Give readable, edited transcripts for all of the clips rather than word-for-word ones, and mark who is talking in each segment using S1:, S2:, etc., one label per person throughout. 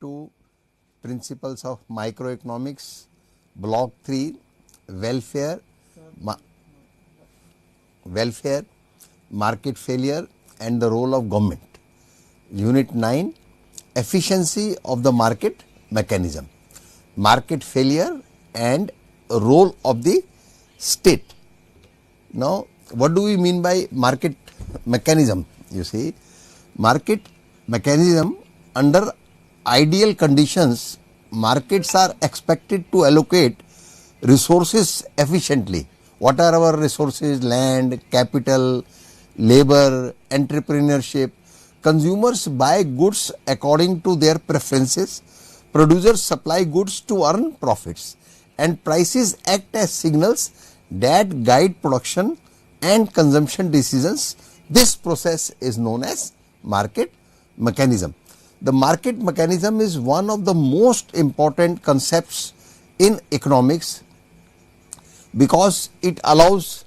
S1: to principles of microeconomics, block 3, welfare, market failure and the role of government. Unit 9, efficiency of the market mechanism, market failure and role of the state. Now, what do we mean by market mechanism? You see, market mechanism, under ideal conditions, markets are expected to allocate resources efficiently. What are our resources? Land, capital, labor, entrepreneurship. Consumers buy goods according to their preferences. Producers supply goods to earn profits, and prices act as signals that guide production and consumption decisions. This process is known as market mechanism. The market mechanism is one of the most important concepts in economics because it allows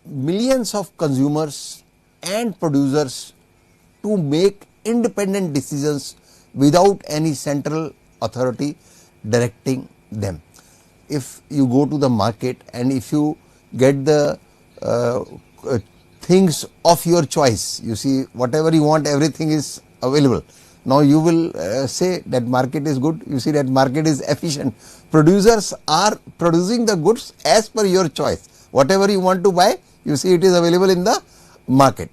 S1: millions of consumers and producers to make independent decisions without any central authority directing them. If you go to the market and if you get the things of your choice, you see, whatever you want, everything is available. Now you will say that market is good, you see that market is efficient. Producers are producing the goods as per your choice. Whatever you want to buy, you see it is available in the market.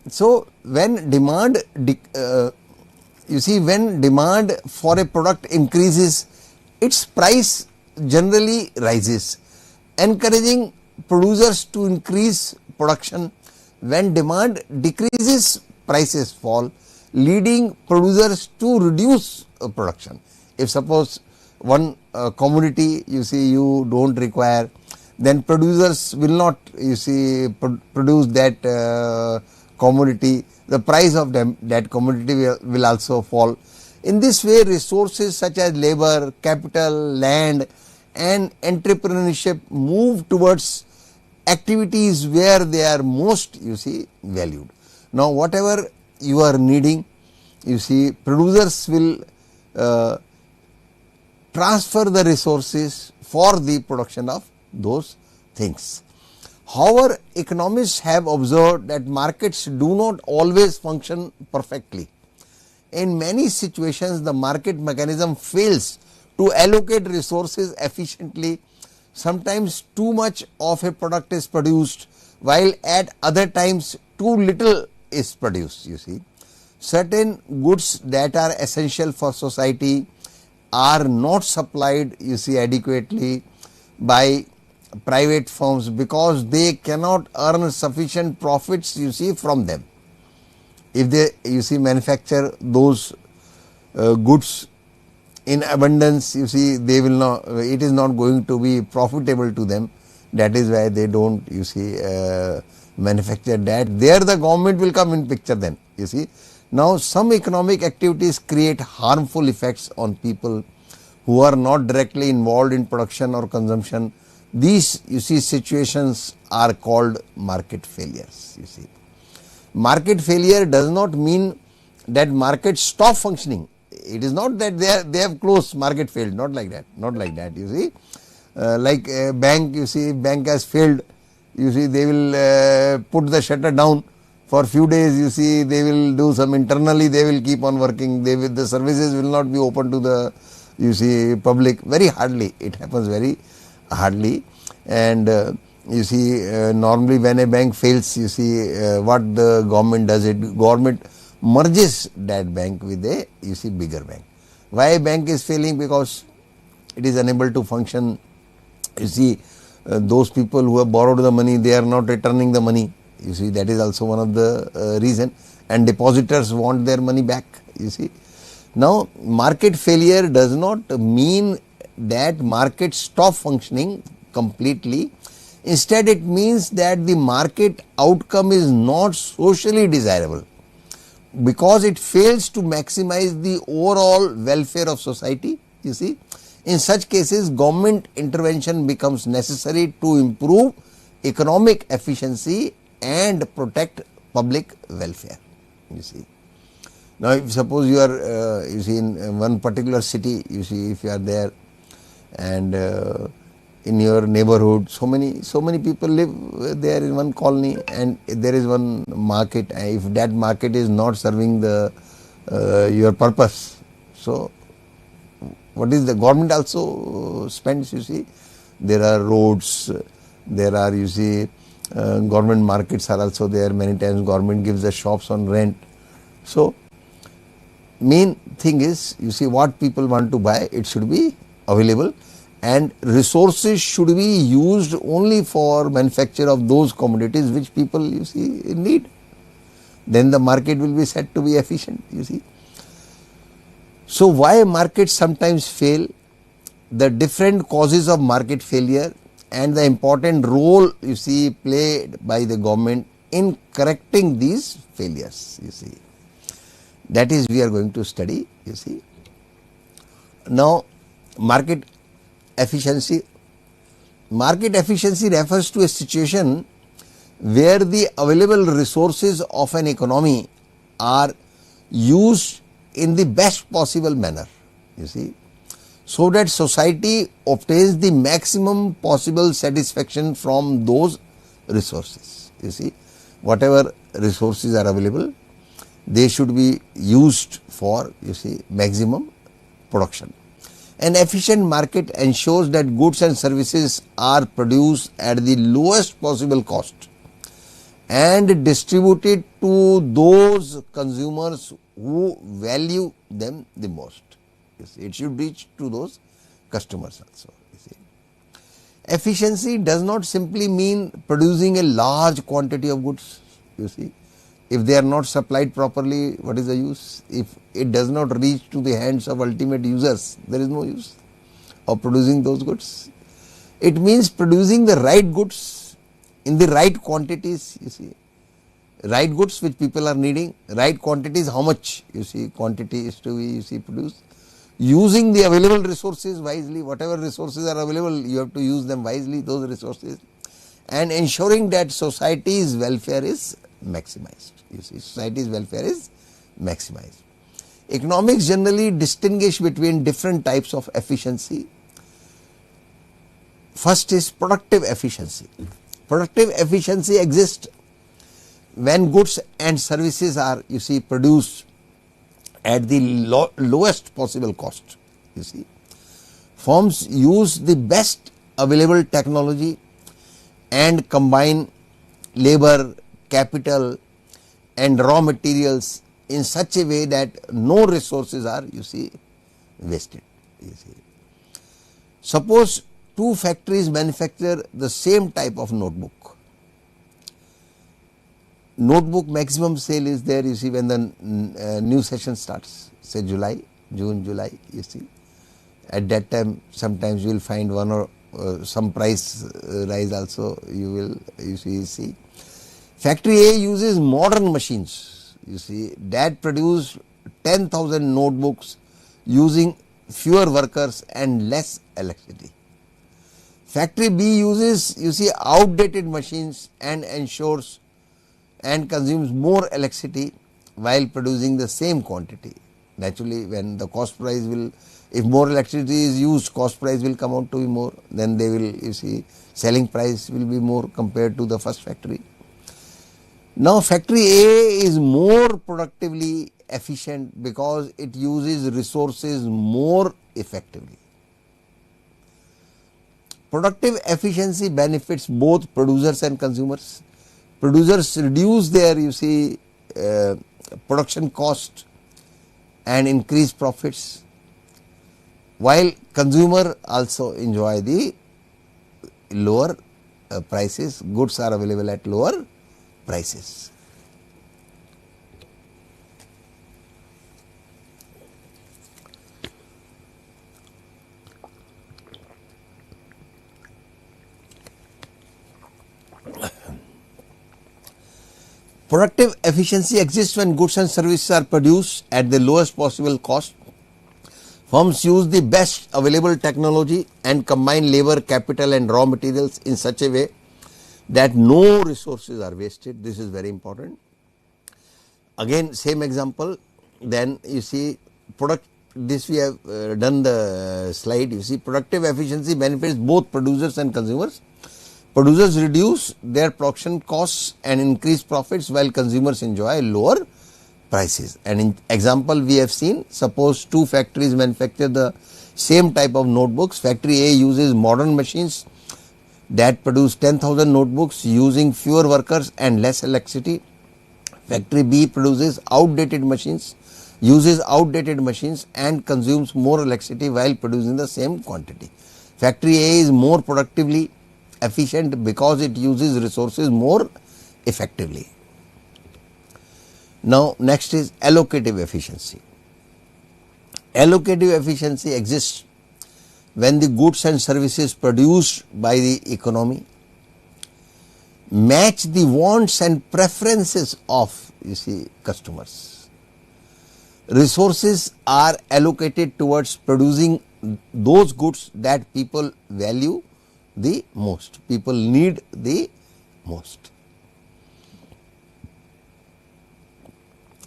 S1: So when demand, when demand for a product increases, its price generally rises, encouraging producers to increase production. When demand decreases, prices fall, leading producers to reduce production. If suppose one commodity you don't require, then producers will not produce that commodity, the price of that commodity will also fall. In this way, resources such as labor, capital, land and entrepreneurship move towards activities where they are most valued. Now, whatever you are needing, producers will transfer the resources for the production of those things. However, economists have observed that markets do not always function perfectly. In many situations, the market mechanism fails to allocate resources efficiently. Sometimes too much of a product is produced, while at other times too little is produced. Certain goods that are essential for society are not supplied adequately by private firms because they cannot earn sufficient profits from them. If they manufacture those goods in abundance, they will not, it is not going to be profitable to them. That is why they don't manufacture that. There the government will come in picture then. Now some economic activities create harmful effects on people who are not directly involved in production or consumption. These situations are called market failures. Market failure does not mean that markets stop functioning. It is not that they have closed, market failed, not like that, like a bank, bank has failed, they will put the shutter down for few days, they will do some internally, they will keep on working, the services will not be open to the public, very hardly, it happens very hardly. And normally when a bank fails, what the government does, government merges that bank with a bigger bank. Why a bank is failing? Because it is unable to function. Those people who have borrowed the money, they are not returning the money. That is also one of the reason, and depositors want their money back. Now market failure does not mean that market stop functioning completely. Instead, it means that the market outcome is not socially desirable because it fails to maximize the overall welfare of society. In such cases, government intervention becomes necessary to improve economic efficiency and protect public welfare. Now, if suppose you are, you see, in one particular city, you see, if you are there, and in your neighborhood, so many people live there in one colony, and there is one market. If that market is not serving the your purpose, so what is the government also spends? You see, there are roads, there are, you see, government markets are also there. Many times government gives the shops on rent. So main thing is, you see, what people want to buy, it should be available, and resources should be used only for manufacture of those commodities which people, you see, need. Then the market will be said to be efficient, you see. So why markets sometimes fail, the different causes of market failure, and the important role, you see, played by the government in correcting these failures, you see. That is, we are going to study, you see. Now, market efficiency. Market efficiency refers to a situation where the available resources of an economy are used in the best possible manner, you see, so that society obtains the maximum possible satisfaction from those resources, you see. Whatever resources are available, they should be used for, you see, maximum production. An efficient market ensures that goods and services are produced at the lowest possible cost and distributed to those consumers who value them the most. You see, it should reach to those customers also. You see, efficiency does not simply mean producing a large quantity of goods. You see, if they are not supplied properly, what is the use? If it does not reach to the hands of ultimate users, there is no use of producing those goods. It means producing the right goods in the right quantities, you see, right goods which people are needing, right quantities, how much, you see, quantity is to be, you see, produced, using the available resources wisely. Whatever resources are available, you have to use them wisely, those resources, and ensuring that society's welfare is maximized. You see, society's welfare is maximized. Economics generally distinguish between different types of efficiency. First is productive efficiency. Productive efficiency exists when goods and services are, you see, produced at the lowest possible cost. You see, firms use the best available technology and combine labor, capital and raw materials in such a way that no resources are, you see, wasted. You see, suppose two factories manufacture the same type of notebook. Notebook maximum sale is there, you see, when the new session starts, say June, July, you see. At that time, sometimes you will find one or some price rise also, you see. Factory A uses modern machines, you see, that produce 10,000 notebooks using fewer workers and less electricity. Factory B uses, you see, outdated machines and ensures and consumes more electricity while producing the same quantity. Naturally, when the cost price will, if more electricity is used, cost price will come out to be more, then they will, you see, selling price will be more compared to the first factory. Now, factory A is more productively efficient because it uses resources more effectively. Productive efficiency benefits both producers and consumers. Producers reduce their, you see, production cost and increase profits, while consumer also enjoy the lower prices. Goods are available at lower prices. Productive efficiency exists when goods and services are produced at the lowest possible cost. Firms use the best available technology and combine labor, capital and raw materials in such a way that no resources are wasted. This is very important. Again, same example, then you see product, this we have done the slide. You see productive efficiency benefits both producers and consumers. Producers reduce their production costs and increase profits, while consumers enjoy lower prices. And in example we have seen, suppose two factories manufacture the same type of notebooks. Factory A uses modern machines that produce 10,000 notebooks using fewer workers and less electricity. Factory B produces outdated machines, uses outdated machines and consumes more electricity while producing the same quantity. Factory A is more productively efficient because it uses resources more effectively. Now next is allocative efficiency. Allocative efficiency exists when the goods and services produced by the economy match the wants and preferences of, you see, customers. Resources are allocated towards producing those goods that people value the most, people need the most.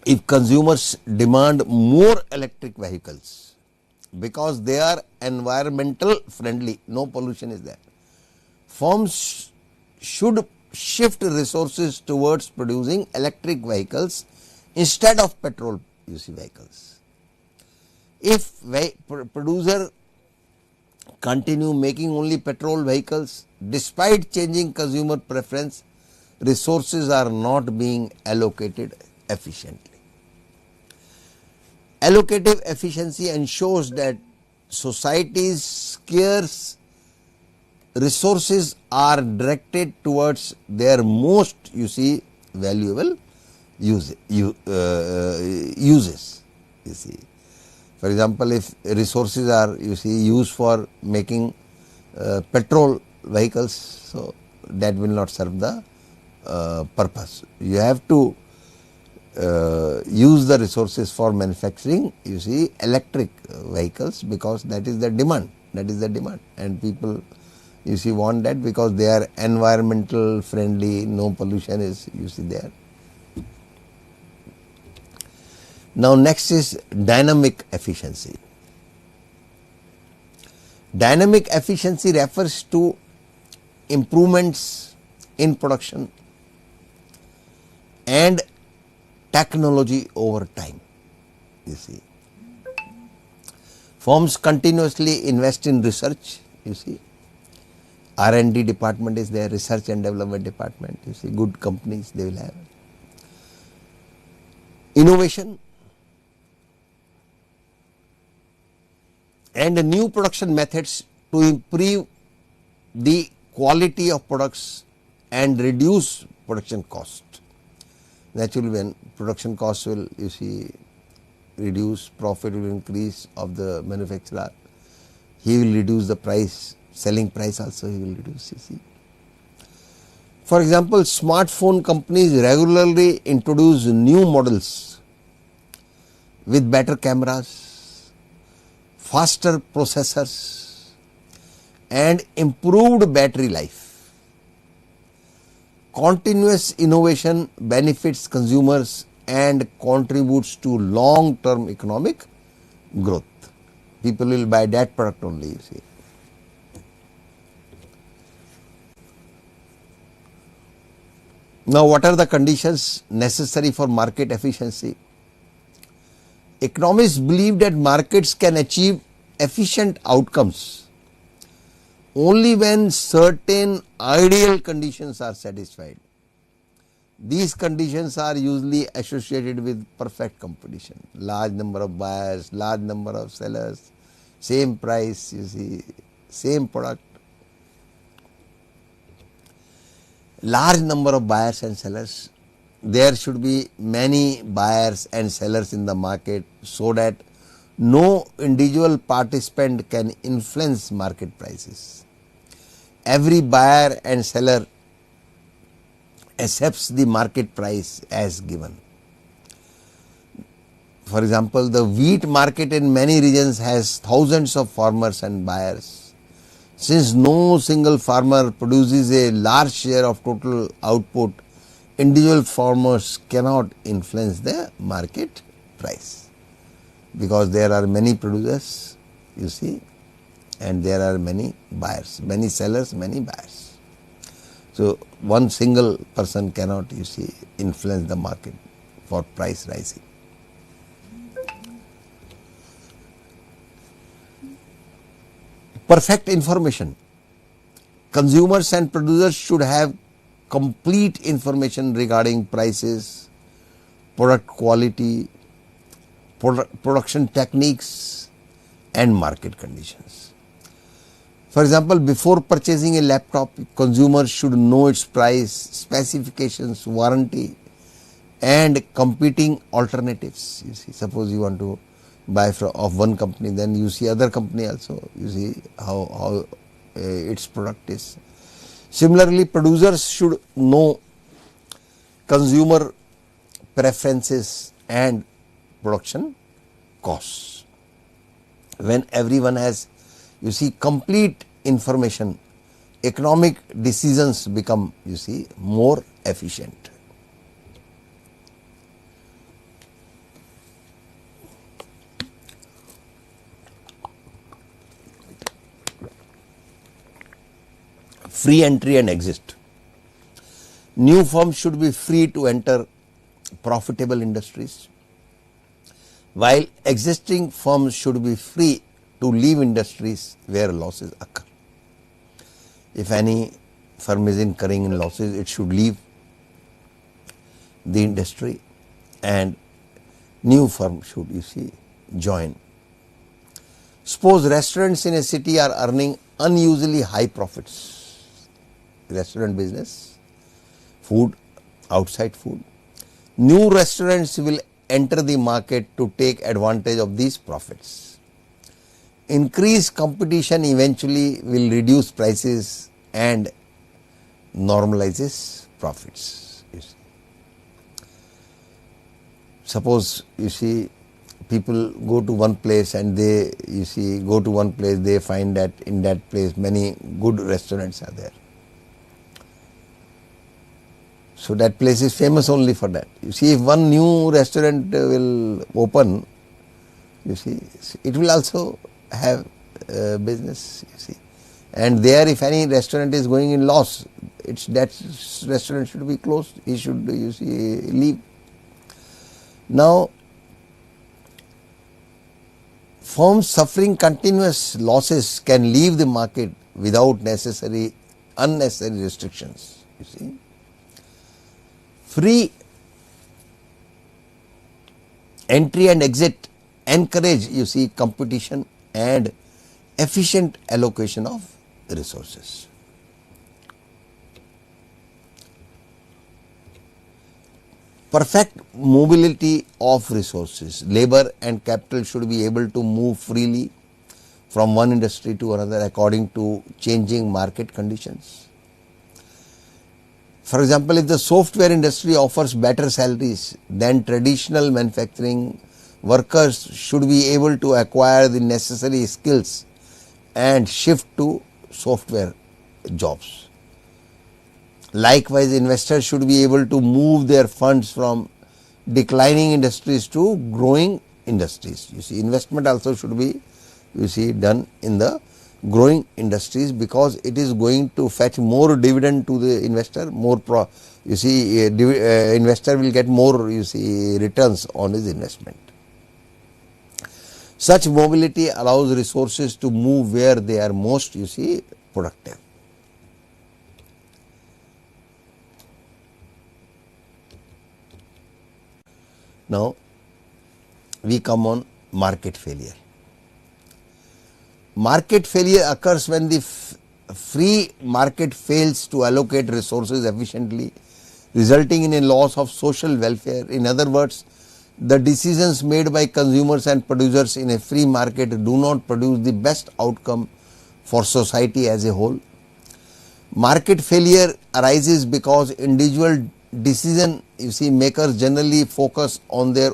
S1: If consumers demand more electric vehicles because they are environmental friendly, no pollution is there, firms should shift resources towards producing electric vehicles instead of petrol, you see, vehicles. If producer continue making only petrol vehicles despite changing consumer preference, resources are not being allocated efficiently. Allocative efficiency ensures that society's scarce resources are directed towards their most, you see, valuable uses. You see, for example, if resources are, you see, used for making petrol vehicles, so that will not serve the purpose. You have to use the resources for manufacturing, you see, electric vehicles, because that is the demand, and people, you see, want that because they are environmental friendly, no pollution is, you see, there. Now next is dynamic efficiency. Dynamic efficiency refers to improvements in production and technology over time, you see. Firms continuously invest in research, you see. R&D department is there, research and development department, you see, good companies they will have. Innovation and new production methods to improve the quality of products and reduce production cost. Naturally, when production costs will, you see, reduce, profit will increase of the manufacturer, he will reduce the price, selling price also he will reduce, you see. For example, smartphone companies regularly introduce new models with better cameras, faster processors and improved battery life. Continuous innovation benefits consumers and contributes to long-term economic growth. People will buy that product only, you see. Now, what are the conditions necessary for market efficiency? Economists believe that markets can achieve efficient outcomes only when certain ideal conditions are satisfied. These conditions are usually associated with perfect competition, large number of buyers, large number of sellers, same price, you see, same product, large number of buyers and sellers. There should be many buyers and sellers in the market so that no individual participant can influence market prices. Every buyer and seller accepts the market price as given. For example, the wheat market in many regions has thousands of farmers and buyers. Since no single farmer produces a large share of total output, individual farmers cannot influence the market price. because there are many producers, you see, and there are many buyers, many sellers, many buyers. So one single person cannot, you see, influence the market for price rising. Perfect information. Consumers and producers should have complete information regarding prices, product quality, production techniques and market conditions. For example, before purchasing a laptop, consumers should know its price, specifications, warranty and competing alternatives. You see, suppose you want to buy of one company, then you see other company also, you see how its product is. Similarly, producers should know consumer preferences and production costs. When everyone has, you see, complete information, economic decisions become, you see, more efficient. Free entry and exit. New firms should be free to enter profitable industries, while existing firms should be free to leave industries where losses occur. If any firm is incurring in losses, it should leave the industry and new firm should, you see, join. Suppose restaurants in a city are earning unusually high profits. Restaurant business, food, outside food. New restaurants will enter the market to take advantage of these profits. Increased competition eventually will reduce prices and normalizes profits. You see. Suppose, you see, people go to one place and they, you see, they find that in that place many good restaurants are there. So that place is famous only for that. You see, if one new restaurant will open, you see, it will also have business, you see. And there, if any restaurant is going in loss, that restaurant should be closed. He should, you see, leave. Now, firms suffering continuous losses can leave the market without unnecessary restrictions, you see. Free entry and exit encourage, you see, competition and efficient allocation of resources. Perfect mobility of resources. Labor and capital should be able to move freely from one industry to another according to changing market conditions. For example, if the software industry offers better salaries than traditional manufacturing, workers should be able to acquire the necessary skills and shift to software jobs. Likewise, investors should be able to move their funds from declining industries to growing industries. You see, investment also should be, you see, done in the growing industries because it is going to fetch more dividend to the investor, investor will get more, you see, returns on his investment. Such mobility allows resources to move where they are most, you see, productive. Now, we come on market failure. Market failure occurs when the free market fails to allocate resources efficiently, resulting in a loss of social welfare. In other words, the decisions made by consumers and producers in a free market do not produce the best outcome for society as a whole. Market failure arises because individual decision, you see, makers generally focus on their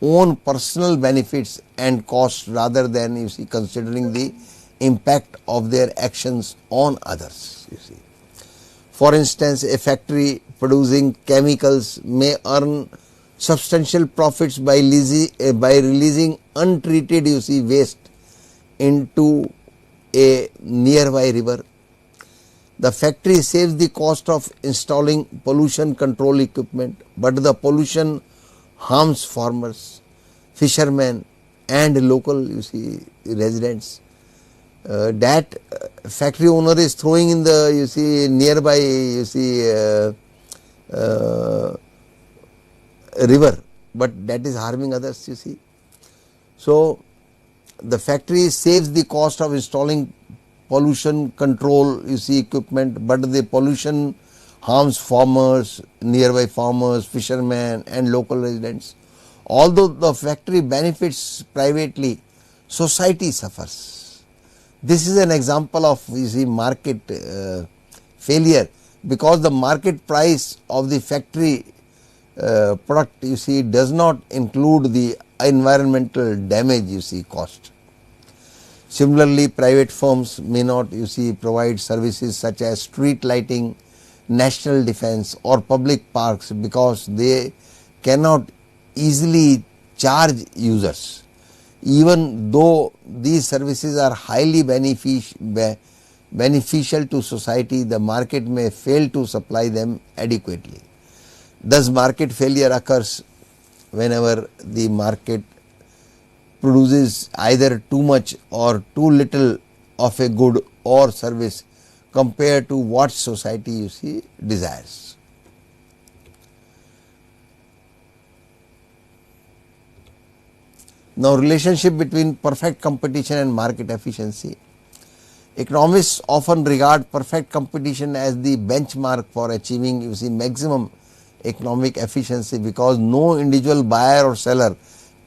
S1: own personal benefits and costs rather than, you see, considering the impact of their actions on others, you see. For instance, a factory producing chemicals may earn substantial profits by releasing untreated waste into a nearby river. The factory saves the cost of installing pollution control equipment, but the pollution harms farmers, fishermen and local residents. That factory owner is throwing in the nearby river, but that is harming others. So the factory saves the cost of installing pollution control equipment, but the pollution harms farmers, nearby farmers, fishermen and local residents. Although the factory benefits privately, society suffers. This is an example of market failure, because the market price of the factory product does not include the environmental damage cost. Similarly, private firms may not provide services such as street lighting, national defense or public parks, because they cannot easily charge users. Even though these services are highly beneficial to society, the market may fail to supply them adequately. Thus, market failure occurs whenever the market produces either too much or too little of a good or service compared to what society desires. Now, relationship between perfect competition and market efficiency. Economists often regard perfect competition as the benchmark for achieving maximum economic efficiency, because no individual buyer or seller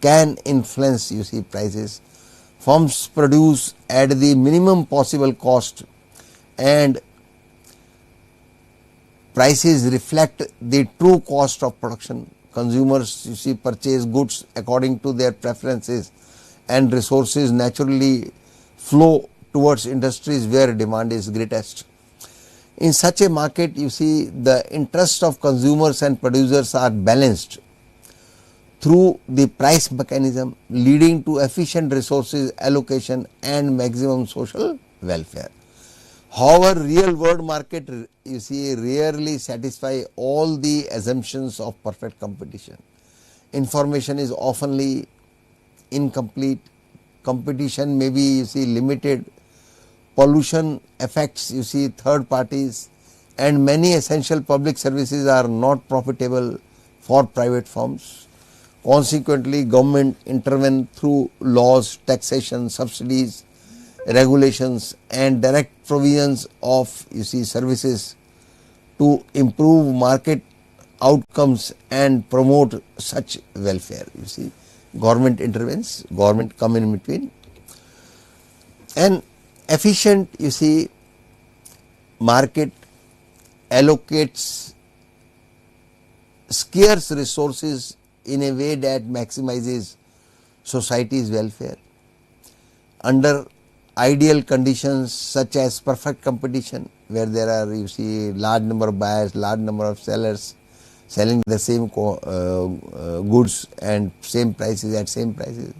S1: can influence prices. Firms produce at the minimum possible cost and prices reflect the true cost of production. Consumers purchase goods according to their preferences, and resources naturally flow towards industries where demand is greatest. In such a market, the interests of consumers and producers are balanced through the price mechanism, leading to efficient resources allocation and maximum social welfare. However, real world market rarely satisfy all the assumptions of perfect competition. Information is oftenly incomplete, competition may be limited, pollution affects third parties, and many essential public services are not profitable for private firms. Consequently, government intervene through laws, taxation, subsidies, regulations and direct provisions of services to improve market outcomes and promote such welfare. Government intervenes, government come in between. An efficient market allocates scarce resources in a way that maximizes society's welfare. Under ideal conditions such as perfect competition, where there are large number of buyers, large number of sellers selling the same goods and same prices at same prices,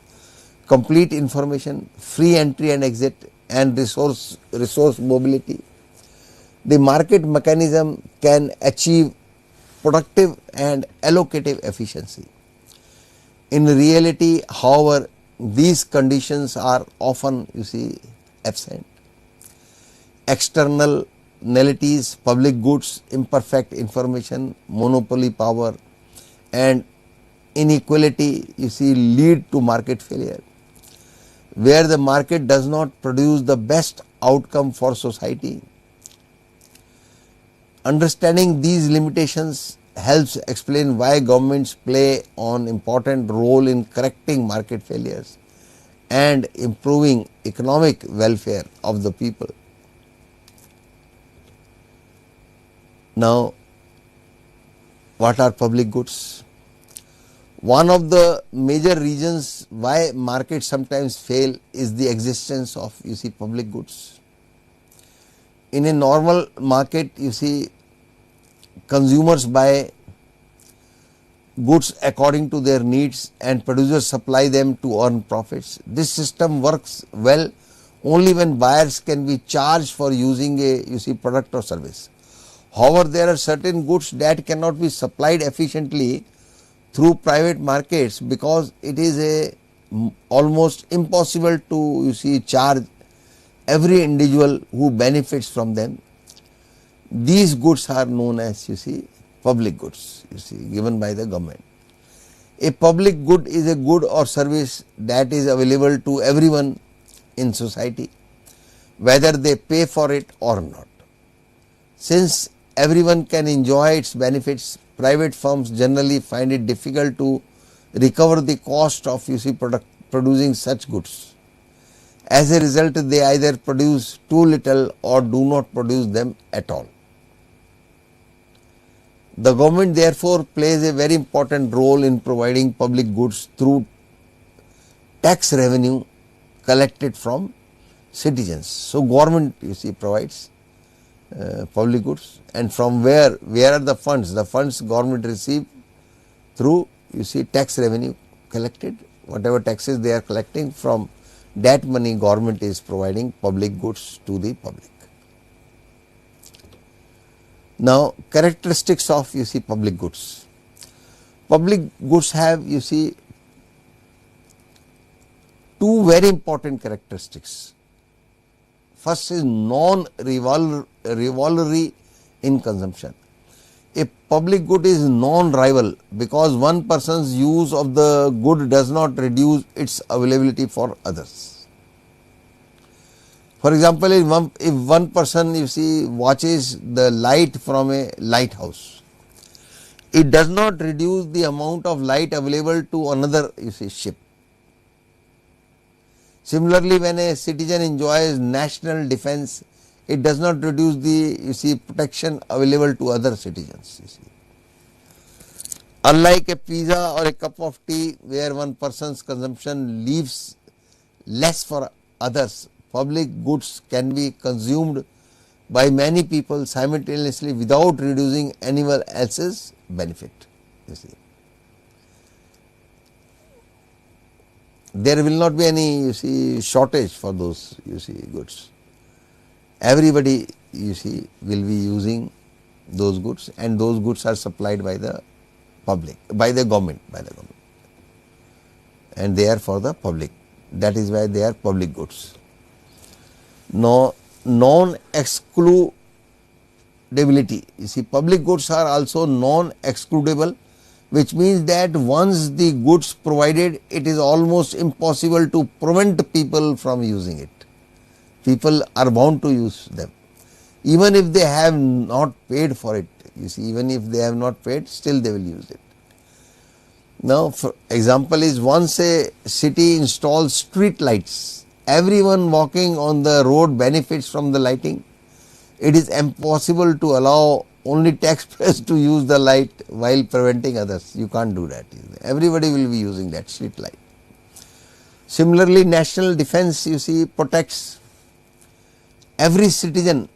S1: complete information, free entry and exit and resource mobility, the market mechanism can achieve productive and allocative efficiency. In reality, however, these conditions are often absent. External nullities, public goods, imperfect information, monopoly power and inequality lead to market failure. Where the market does not produce the best outcome for society, understanding these limitations helps explain why governments play an important role in correcting market failures and improving economic welfare of the people. Now, what are public goods? One of the major reasons why markets sometimes fail is the existence of public goods. In a normal market, consumers buy goods according to their needs and producers supply them to earn profits. This system works well only when buyers can be charged for using a product or service. However, there are certain goods that cannot be supplied efficiently through private markets because it is almost impossible to charge every individual who benefits from them. These goods are known as public goods given by the government. A public good is a good or service that is available to everyone in society whether they pay for it or not. Since everyone can enjoy its benefits, private firms generally find it difficult to recover the cost of producing such goods. As a result, they either produce too little or do not produce them at all. The government therefore plays a very important role in providing public goods through tax revenue collected from citizens. So, government provides public goods, and from where are the funds? The funds government receive through tax revenue collected. Whatever taxes they are collecting, from that money government is providing public goods to the public. Now, characteristics of public goods. Public goods have two very important characteristics. First is non-rivalry in consumption. A public good is non-rival because one person's use of the good does not reduce its availability for others. For example, if one person watches the light from a lighthouse, it does not reduce the amount of light available to another ship. Similarly, when a citizen enjoys national defense, it does not reduce the protection available to other citizens. Unlike a pizza or a cup of tea where one person's consumption leaves less for others, public goods can be consumed by many people simultaneously without reducing anyone else's benefit. There will not be any shortage for those goods. Everybody will be using those goods, and those goods are supplied by the public, by the government, and they are for the public. That is why they are public goods. Now, non-excludability. Public goods are also non-excludable, which means that once the goods provided, it is almost impossible to prevent people from using it. People are bound to use them, even if they have not paid for it. Even if they have not paid, still they will use it. Now, for example is, once a city installs street lights, everyone walking on the road benefits from the lighting. It is impossible to allow only taxpayers to use the light while preventing others. You can't do that. Everybody will be using that street light. Similarly, national defense protects every citizen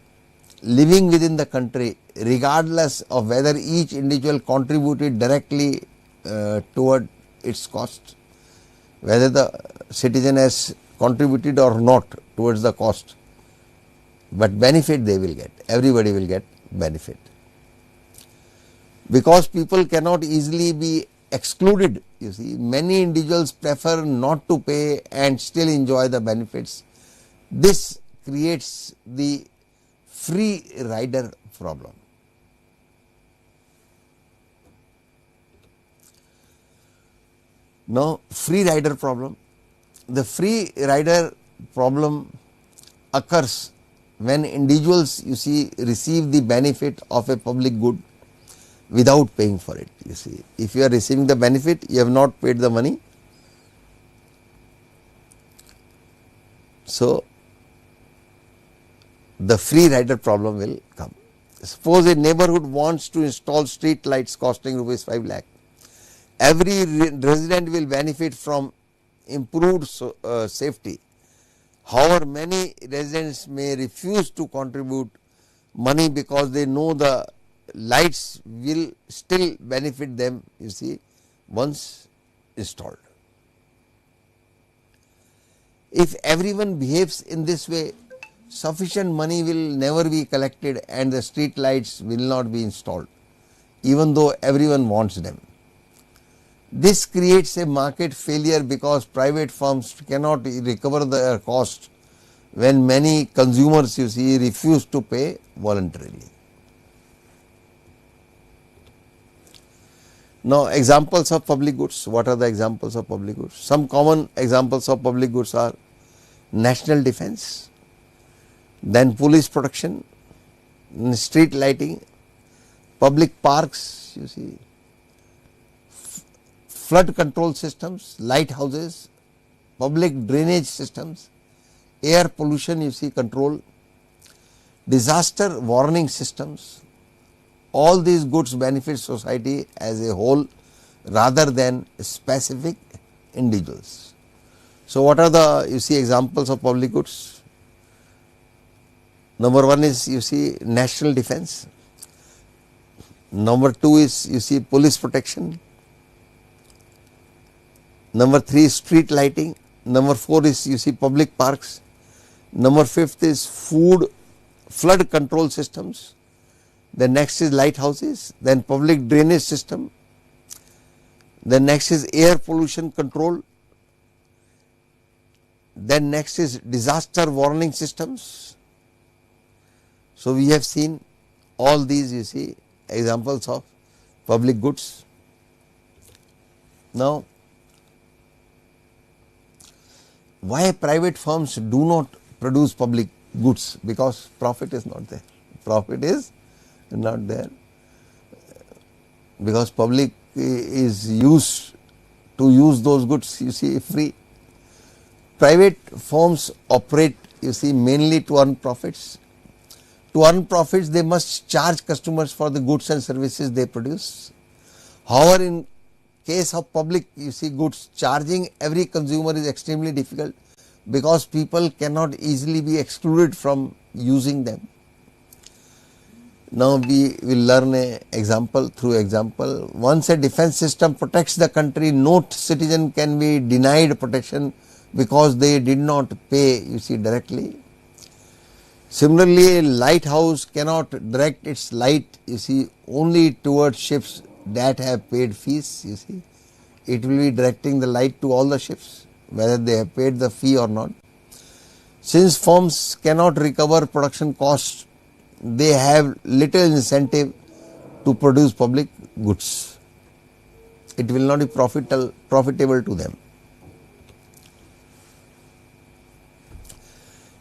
S1: living within the country, regardless of whether each individual contributed directly toward its cost, whether the citizen has contributed or not towards the cost, but benefit they will get. Everybody will get benefit. Because people cannot easily be excluded, many individuals prefer not to pay and still enjoy the benefits. This creates the free rider problem. Now, free rider problem. The free rider problem occurs when individuals receive the benefit of a public good without paying for it. If you are receiving the benefit, you have not paid the money. So, the free rider problem will come. Suppose a neighborhood wants to install street lights costing rupees 5 lakh. Every resident will benefit from improved safety. However, many residents may refuse to contribute money because they know the lights will still benefit them, once installed. If everyone behaves in this way, sufficient money will never be collected and the street lights will not be installed, even though everyone wants them. This creates a market failure because private firms cannot recover their cost when many consumers, you see, refuse to pay voluntarily. Now, examples of public goods. What are the examples of public goods? Some common examples of public goods are national defense, then police protection, street lighting, public parks, you see, flood control systems, lighthouses, public drainage systems, air pollution, you see, control, disaster warning systems. All these goods benefit society as a whole rather than specific individuals. So, what are the, you see, examples of public goods? Number one is, you see, national defense. Number two is, you see, police protection. Number three is street lighting. Number four is, you see, public parks. Number fifth is flood control systems. Then next is lighthouses, then public drainage system, then next is air pollution control, then next is disaster warning systems. So, we have seen all these, you see, examples of public goods. Now, why private firms do not produce public goods? Because profit is not there. Profit is not there, because public is used to use those goods, you see, free. Private firms operate, you see, mainly to earn profits. To earn profits, they must charge customers for the goods and services they produce. However, in case of public, you see, goods, charging every consumer is extremely difficult because people cannot easily be excluded from using them. Now, we will learn a example through example. Once a defense system protects the country, no citizen can be denied protection because they did not pay, you see, directly. Similarly, a lighthouse cannot direct its light, you see, only towards ships that have paid fees, you see. It will be directing the light to all the ships, whether they have paid the fee or not. Since firms cannot recover production costs, they have little incentive to produce public goods. It will not be profitable to them.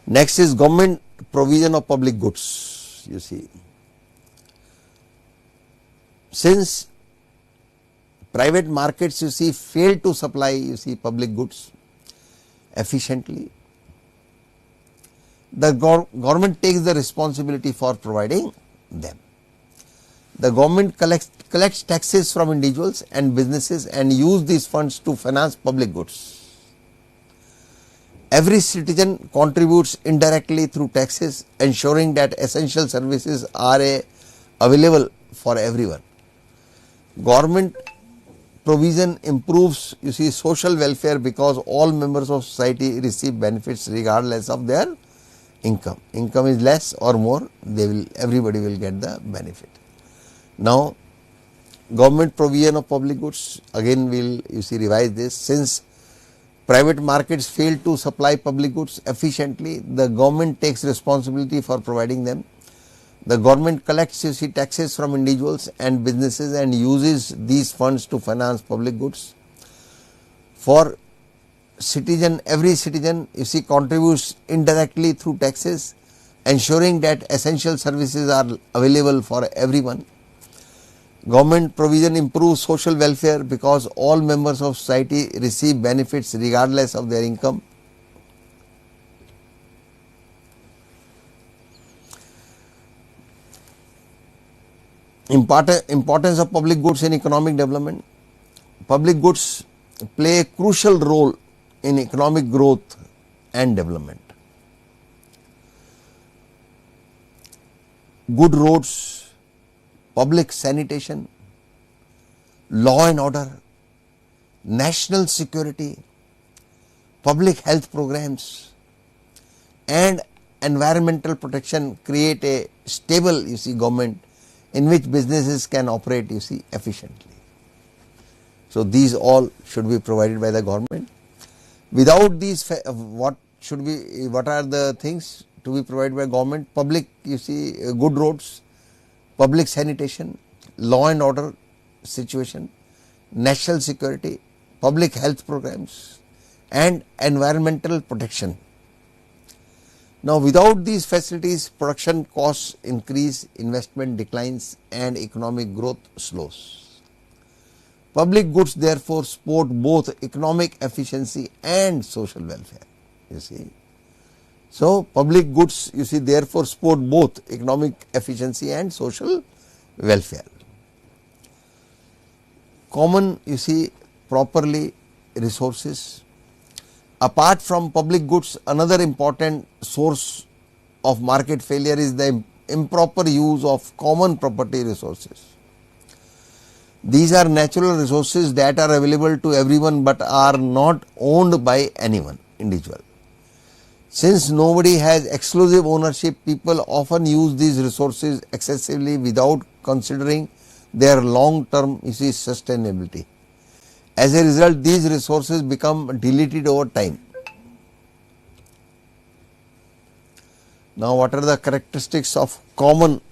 S1: Next is government provision of public goods, you see. Since private markets, you see, fail to supply, you see, public goods efficiently, the government takes the responsibility for providing them. The government collects taxes from individuals and businesses and use these funds to finance public goods. Every citizen contributes indirectly through taxes, ensuring that essential services are available for everyone. Government provision improves, you see, social welfare because all members of society receive benefits regardless of their income. Income is less or more, everybody will get the benefit. Now, government provision of public goods, again we will, you see, revise this. Since private markets fail to supply public goods efficiently, the government takes responsibility for providing them. The government collects, you see, taxes from individuals and businesses and uses these funds to finance public goods. For every citizen, you see, contributes indirectly through taxes, ensuring that essential services are available for everyone. Government provision improves social welfare because all members of society receive benefits regardless of their income. Importance of public goods in economic development. Public goods play a crucial role in economic growth and development. Good roads, public sanitation, law and order, national security, public health programs and environmental protection create a stable government in which businesses can operate efficiently. So these all should be provided by the government. Without these, what are the things to be provided by government? Public good roads, public sanitation, law and order situation, national security, public health programs and environmental protection. Now without these facilities, production costs increase, investment declines and economic growth slows. Public goods therefore support both economic efficiency and social welfare, So public goods therefore support both economic efficiency and social welfare. Common properly resources. Apart from public goods, another important source of market failure is the improper use of common property resources. These are natural resources that are available to everyone but are not owned by anyone individual. Since nobody has exclusive ownership, people often use these resources excessively without considering their long-term sustainability. As a result, these resources become depleted over time. Now, what are the characteristics of common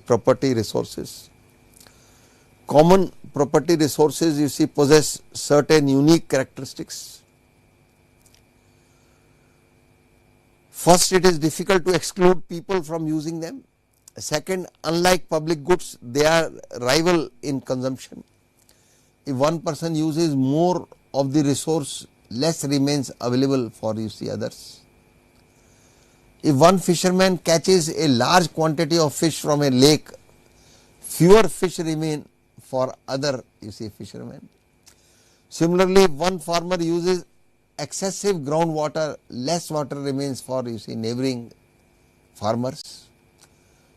S1: property resources? Common property resources possess certain unique characteristics. First, it is difficult to exclude people from using them. Second, unlike public goods, they are rival in consumption. If one person uses more of the resource, less remains available for others. If one fisherman catches a large quantity of fish from a lake, fewer fish remain for other fishermen. Similarly, if one farmer uses excessive groundwater, less water remains for neighboring farmers.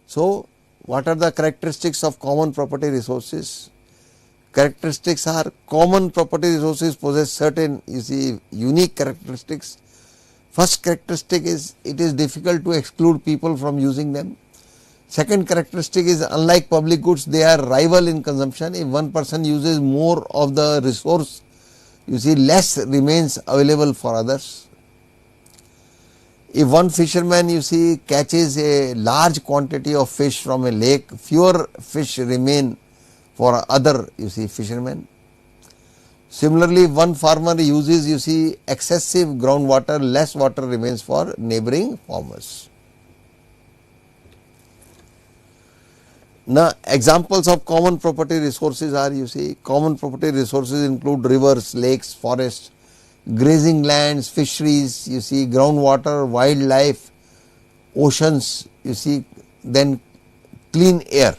S1: So what are the characteristics of common property resources? Characteristics are common property resources possess certain unique characteristics. First characteristic is it is difficult to exclude people from using them. Second characteristic is unlike public goods, they are rival in consumption. If one person uses more of the resource, less remains available for others. If one fisherman catches a large quantity of fish from a lake, fewer fish remain for other fishermen. Similarly, if one farmer uses excessive groundwater, less water remains for neighboring farmers. Now, examples of common property resources are common property resources include rivers, lakes, forests, grazing lands, fisheries, groundwater, wildlife, oceans, then clean air.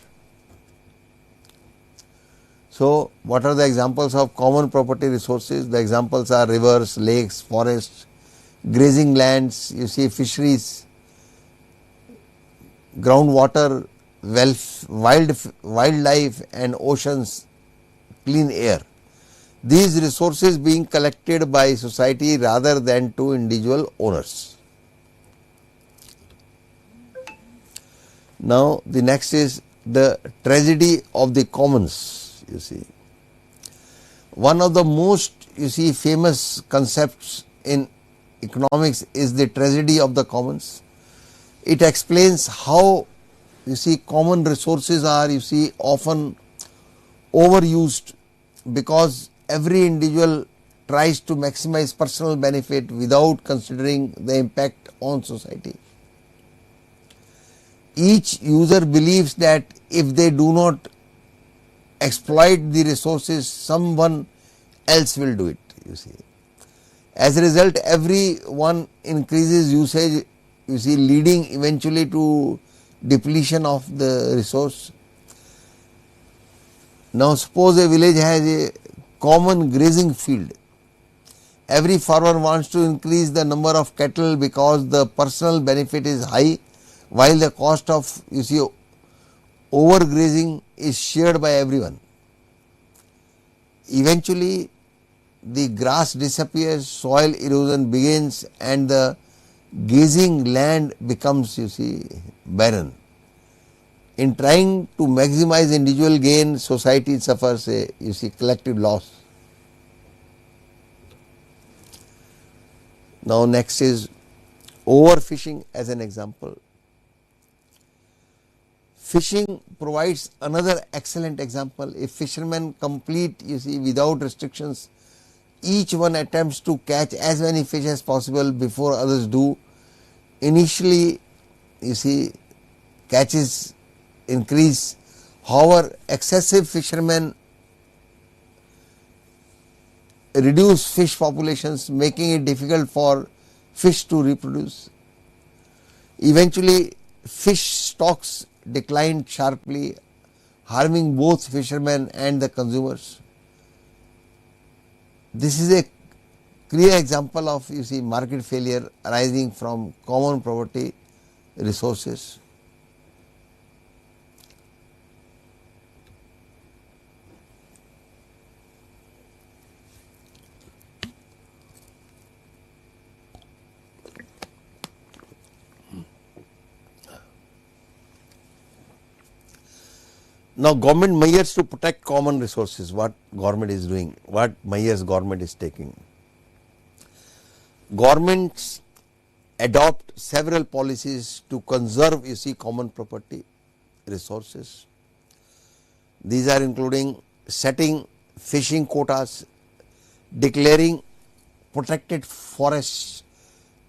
S1: So what are the examples of common property resources? The examples are rivers, lakes, forests, grazing lands, fisheries, groundwater, wildlife and oceans, clean air. These resources being collected by society rather than to individual owners. Now the next is the tragedy of the commons. One of the most famous concepts in economics is the tragedy of the commons. It explains how common resources are often overused because every individual tries to maximize personal benefit without considering the impact on society. Each user believes that if they do not exploit the resources, someone else will do it. As a result, everyone increases usage, leading eventually to depletion of the resource. Now suppose a village has a common grazing field. Every farmer wants to increase the number of cattle because the personal benefit is high, while the cost of overgrazing is shared by everyone. Eventually the grass disappears, soil erosion begins, and the grazing land becomes, you see, barren. In trying to maximize individual gain, society suffers a, you see, collective loss. Now next is overfishing as an example. Fishing provides another excellent example. If fishermen complete, you see, without restrictions, each one attempts to catch as many fish as possible before others do. Initially, you see, catches increase. However, excessive fishermen reduce fish populations, making it difficult for fish to reproduce. Eventually, fish stocks declined sharply, harming both fishermen and the consumers. This is a clear example of, you see, market failure arising from common property resources. Now, government measures to protect common resources, what government is doing, what measures government is taking. Governments adopt several policies to conserve, you see, common property resources. These are including setting fishing quotas, declaring protected forests,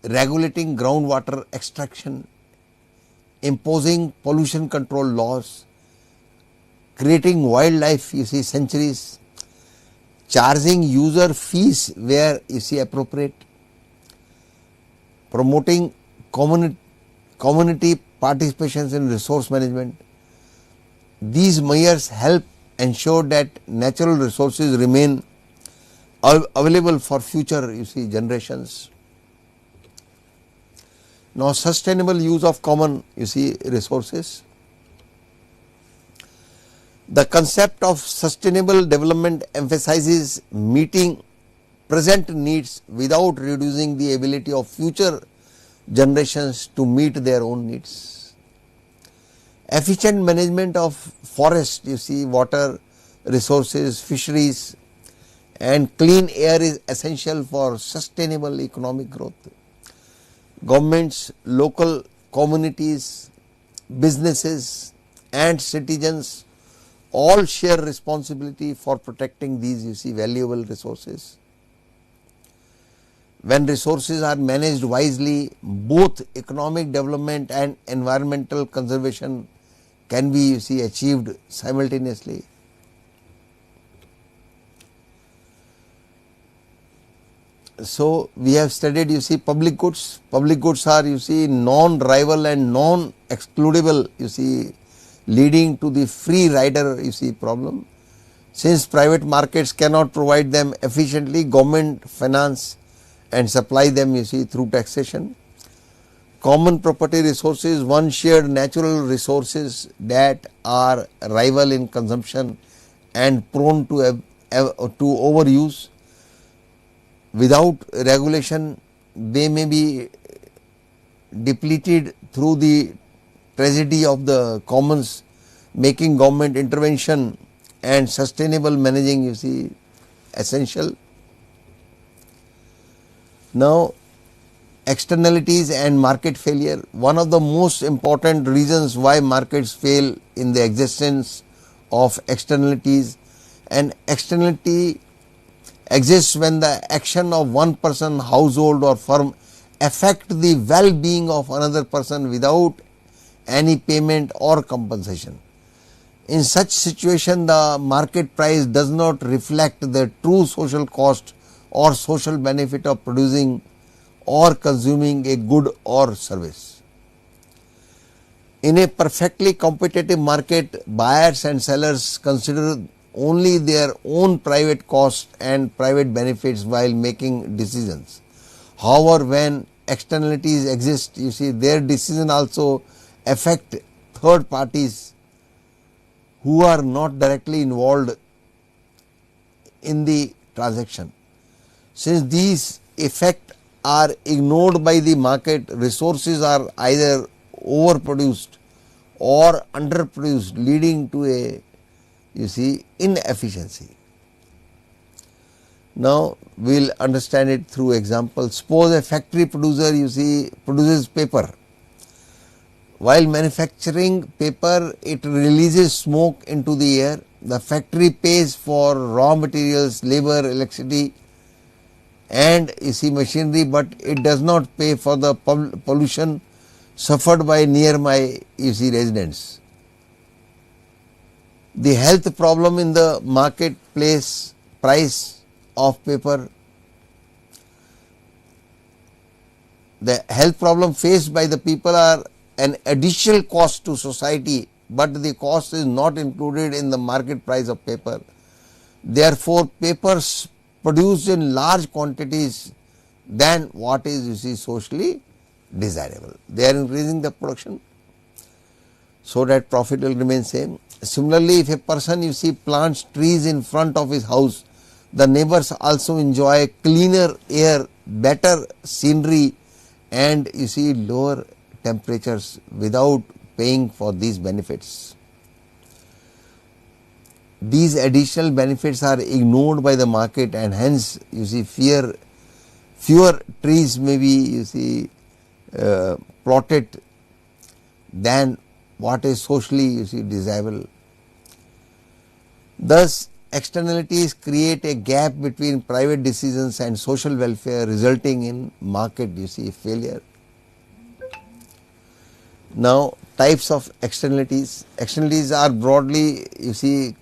S1: regulating groundwater extraction, imposing pollution control laws, creating wildlife, you see, sanctuaries, charging user fees where, you see, appropriate, promoting community participations in resource management. These measures help ensure that natural resources remain available for future, you see, generations. Now, sustainable use of common, you see, resources. The concept of sustainable development emphasizes meeting present needs without reducing the ability of future generations to meet their own needs. Efficient management of forest, you see, water resources, fisheries, and clean air is essential for sustainable economic growth. Governments, local communities, businesses, and citizens all share responsibility for protecting these, you see, valuable resources. When resources are managed wisely, both economic development and environmental conservation can be, you see, achieved simultaneously. So, we have studied, you see, public goods. Public goods are, you see, non-rival and non-excludable, you see, leading to the free rider, you see, problem. Since private markets cannot provide them efficiently, government finance and supply them, you see, through taxation. Common property resources, one shared natural resources that are rival in consumption and prone to overuse. Without regulation, they may be depleted through the tragedy of the commons, making government intervention and sustainable managing, you see, essential. Now, externalities and market failure. One of the most important reasons why markets fail in the existence of externalities. An externality exists when the action of one person, household, or firm affect the well-being of another person without any payment or compensation. In such situation, the market price does not reflect the true social cost or social benefit of producing or consuming a good or service. In a perfectly competitive market, buyers and sellers consider only their own private costs and private benefits while making decisions. However, when externalities exist, you see, their decision also affect third parties who are not directly involved in the transaction. Since these effects are ignored by the market, resources are either overproduced or underproduced, leading to a inefficiency. Now we will understand it through example. Suppose a factory producer produces paper. While manufacturing paper, it releases smoke into the air. The factory pays for raw materials, labor, electricity and machinery, but it does not pay for the pollution suffered by nearby residents. The health problem in the marketplace, price of paper, the health problem faced by the people are an additional cost to society, but the cost is not included in the market price of paper. Therefore, papers produced in large quantities than what is socially desirable. They are increasing the production so that profit will remain same. Similarly, if a person plants trees in front of his house, the neighbors also enjoy cleaner air, better scenery and lower temperatures without paying for these benefits. These additional benefits are ignored by the market and hence fewer trees may be plotted than what is socially desirable. Thus, externalities create a gap between private decisions and social welfare, resulting in market failure. Now, types of externalities. Externalities are broadly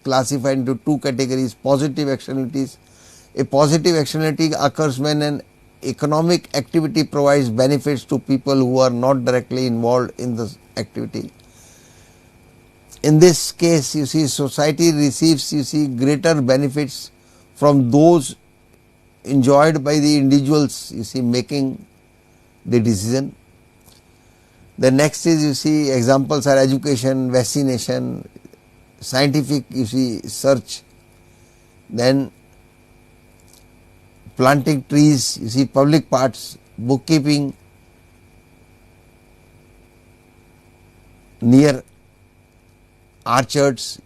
S1: classified into two categories. Positive externalities. A positive externality occurs when an economic activity provides benefits to people who are not directly involved in the activity. In this case, society receives greater benefits from those enjoyed by the individuals making the decision. The next is examples are education, vaccination, scientific search, then planting trees, public parks, bookkeeping near orchards.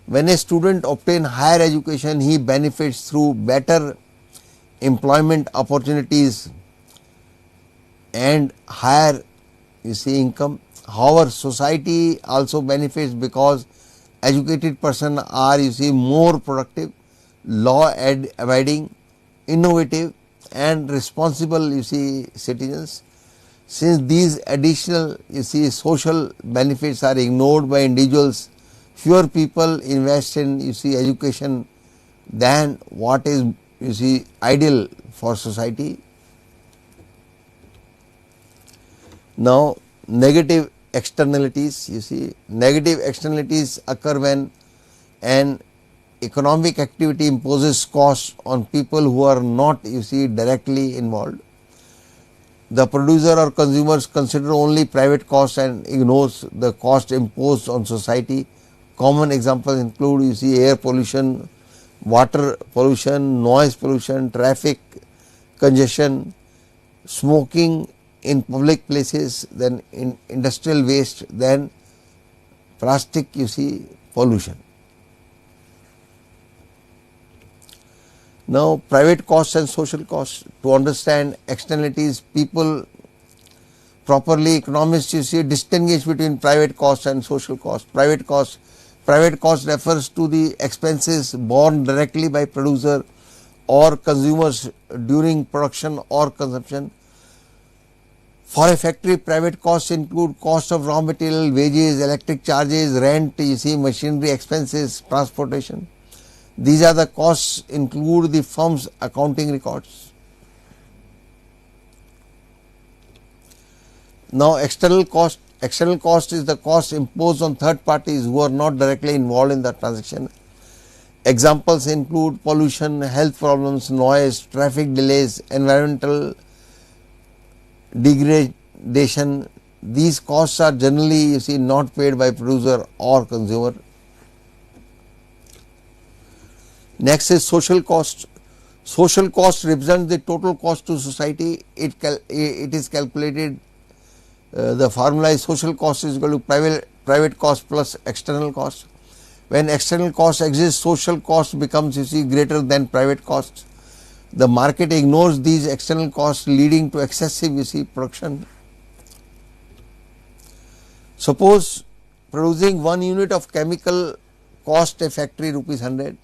S1: When a student obtains higher education, he benefits through better employment opportunities and higher income. However, society also benefits because educated persons are more productive, law abiding, innovative and responsible citizens. Since these additional social benefits are ignored by individuals, fewer people invest in education than what is ideal for society. Now, negative externalities. Negative externalities occur when an economic activity imposes costs on people who are not directly involved. The producer or consumers consider only private costs and ignores the cost imposed on society. Common examples include air pollution, water pollution, noise pollution, traffic congestion, smoking in public places, then in industrial waste, then plastic pollution. Now, private costs and social costs. To understand externalities, people properly, economists distinguish between private costs and social costs. Private cost refers to the expenses borne directly by producer or consumers during production or consumption. For a factory, private costs include cost of raw material, wages, electric charges, rent, machinery expenses, transportation. These are the costs include the firm's accounting records. Now, external cost. External cost is the cost imposed on third parties who are not directly involved in the transaction. Examples include pollution, health problems, noise, traffic delays, environmental degradation. These costs are generally not paid by producer or consumer. Next is social cost. Social cost represents the total cost to society. It is calculated, the formula is social cost is equal to private cost plus external cost. When external cost exists, social cost becomes, you see, greater than private costs. The market ignores these external costs, leading to excessive, you see, production. Suppose producing 1 unit of chemical cost a factory rupees 100.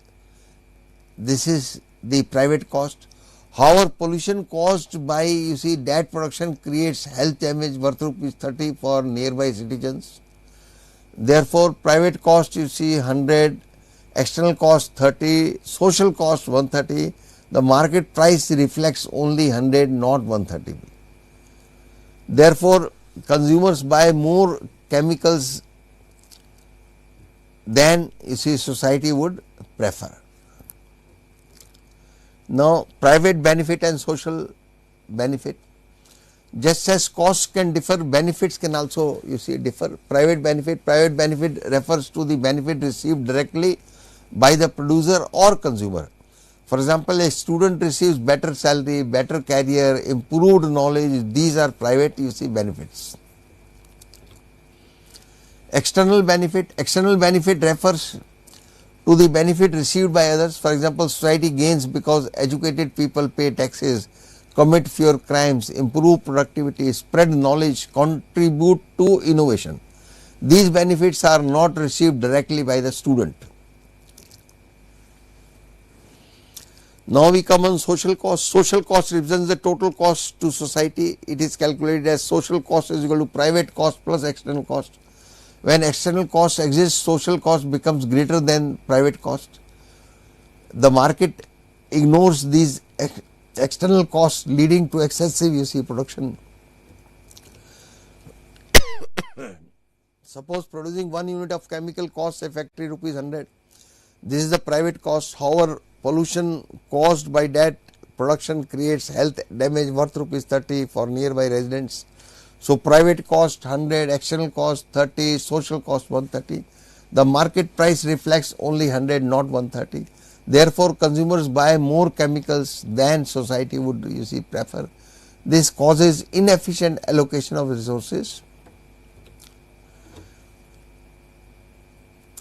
S1: This is the private cost. However, pollution caused by, you see, that production creates health damage worth rupees 30 for nearby citizens. Therefore, private cost, you see, 100, external cost 30, social cost 130. The market price reflects only 100, not 130. Therefore, consumers buy more chemicals than, you see, society would prefer. Now, private benefit and social benefit. Just as costs can differ, benefits can also, you see, differ. Private benefit refers to the benefit received directly by the producer or consumer. For example, a student receives better salary, better career, improved knowledge. These are private, you see, benefits. External benefit refers to the benefit received by others. For example, society gains because educated people pay taxes, commit fewer crimes, improve productivity, spread knowledge, contribute to innovation. These benefits are not received directly by the student. Now we come on social cost. Social cost represents the total cost to society. It is calculated as social cost is equal to private cost plus external cost. When external cost exists, social cost becomes greater than private cost. The market ignores these external costs, leading to excessive, you see, production. Suppose producing 1 unit of chemical costs a factory rupees 100. This is the private cost. However, pollution caused by that production creates health damage worth rupees 30 for nearby residents. So, private cost 100, external cost 30, social cost 130. The market price reflects only 100, not 130. Therefore, consumers buy more chemicals than society would, you see, prefer. This causes inefficient allocation of resources.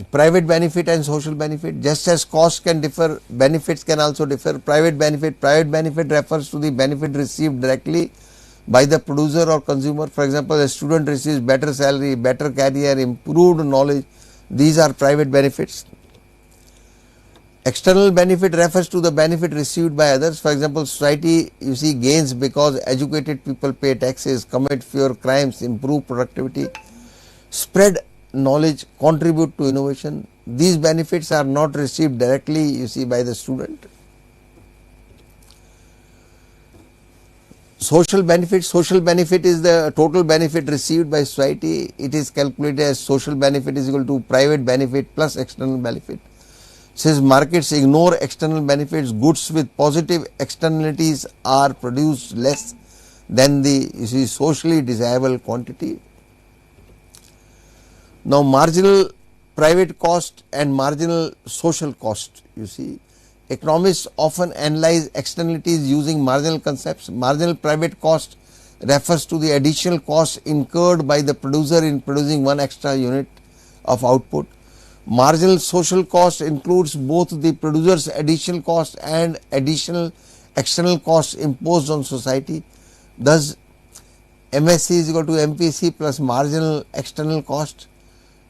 S1: Private benefit and social benefit. Just as costs can differ, benefits can also differ. Private benefit refers to the benefit received directly by the producer or consumer. For example, a student receives better salary, better career, improved knowledge. These are private benefits. External benefit refers to the benefit received by others. For example, society, you see, gains because educated people pay taxes, commit fewer crimes, improve productivity, spread knowledge, contribute to innovation. These benefits are not received directly, you see, by the student. Social benefit is the total benefit received by society. It is calculated as social benefit is equal to private benefit plus external benefit. Since markets ignore external benefits, goods with positive externalities are produced less than the, you see, socially desirable quantity. Now, marginal private cost and marginal social cost, you see. Economists often analyze externalities using marginal concepts. Marginal private cost refers to the additional cost incurred by the producer in producing 1 extra unit of output. Marginal social cost includes both the producer's additional cost and additional external costs imposed on society. Thus, MSC is equal to MPC plus marginal external cost.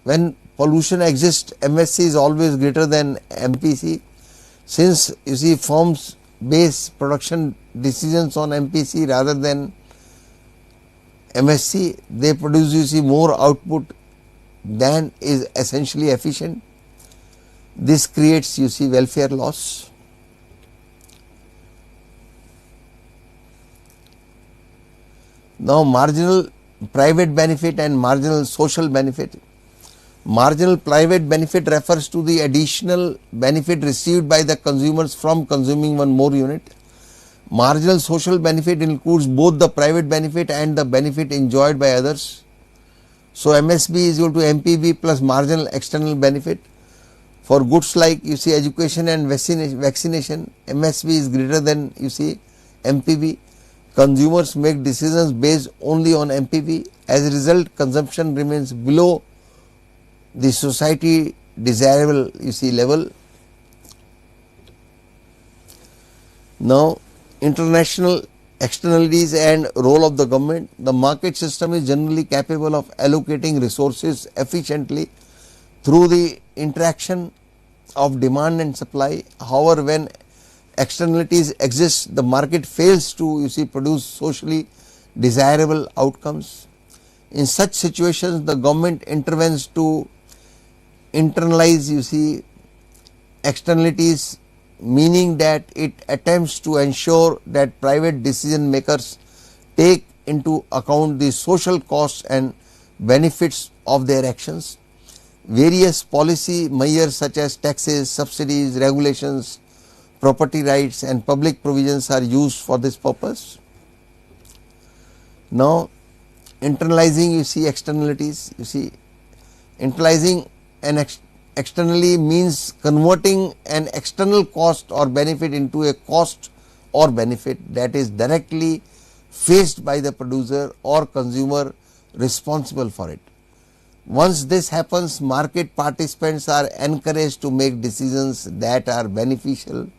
S1: When pollution exists, MSC is always greater than MPC. Since, you see, firms base production decisions on MPC rather than MSC, they produce, you see, more output than is essentially efficient. This creates, you see, welfare loss. Now, marginal private benefit and marginal social benefit. Marginal private benefit refers to the additional benefit received by the consumers from consuming 1 more unit. Marginal social benefit includes both the private benefit and the benefit enjoyed by others. So, MSB is equal to MPB plus marginal external benefit. For goods like education and vaccination, MSP is greater than MPP. Consumers make decisions based only on MPP. As a result, consumption remains below the society desirable level. Now, international externalities and role of the government. The market system is generally capable of allocating resources efficiently through the interaction of demand and supply. However, when externalities exist, the market fails to produce socially desirable outcomes. In such situations, the government intervenes to internalize externalities, meaning that it attempts to ensure that private decision makers take into account the social costs and benefits of their actions. Various policy measures such as taxes, subsidies, regulations, property rights and public provisions are used for this purpose. Now, internalizing externalities, internalizing an externally means converting an external cost or benefit into a cost or benefit that is directly faced by the producer or consumer responsible for it. Once this happens, market participants are encouraged to make decisions that are beneficial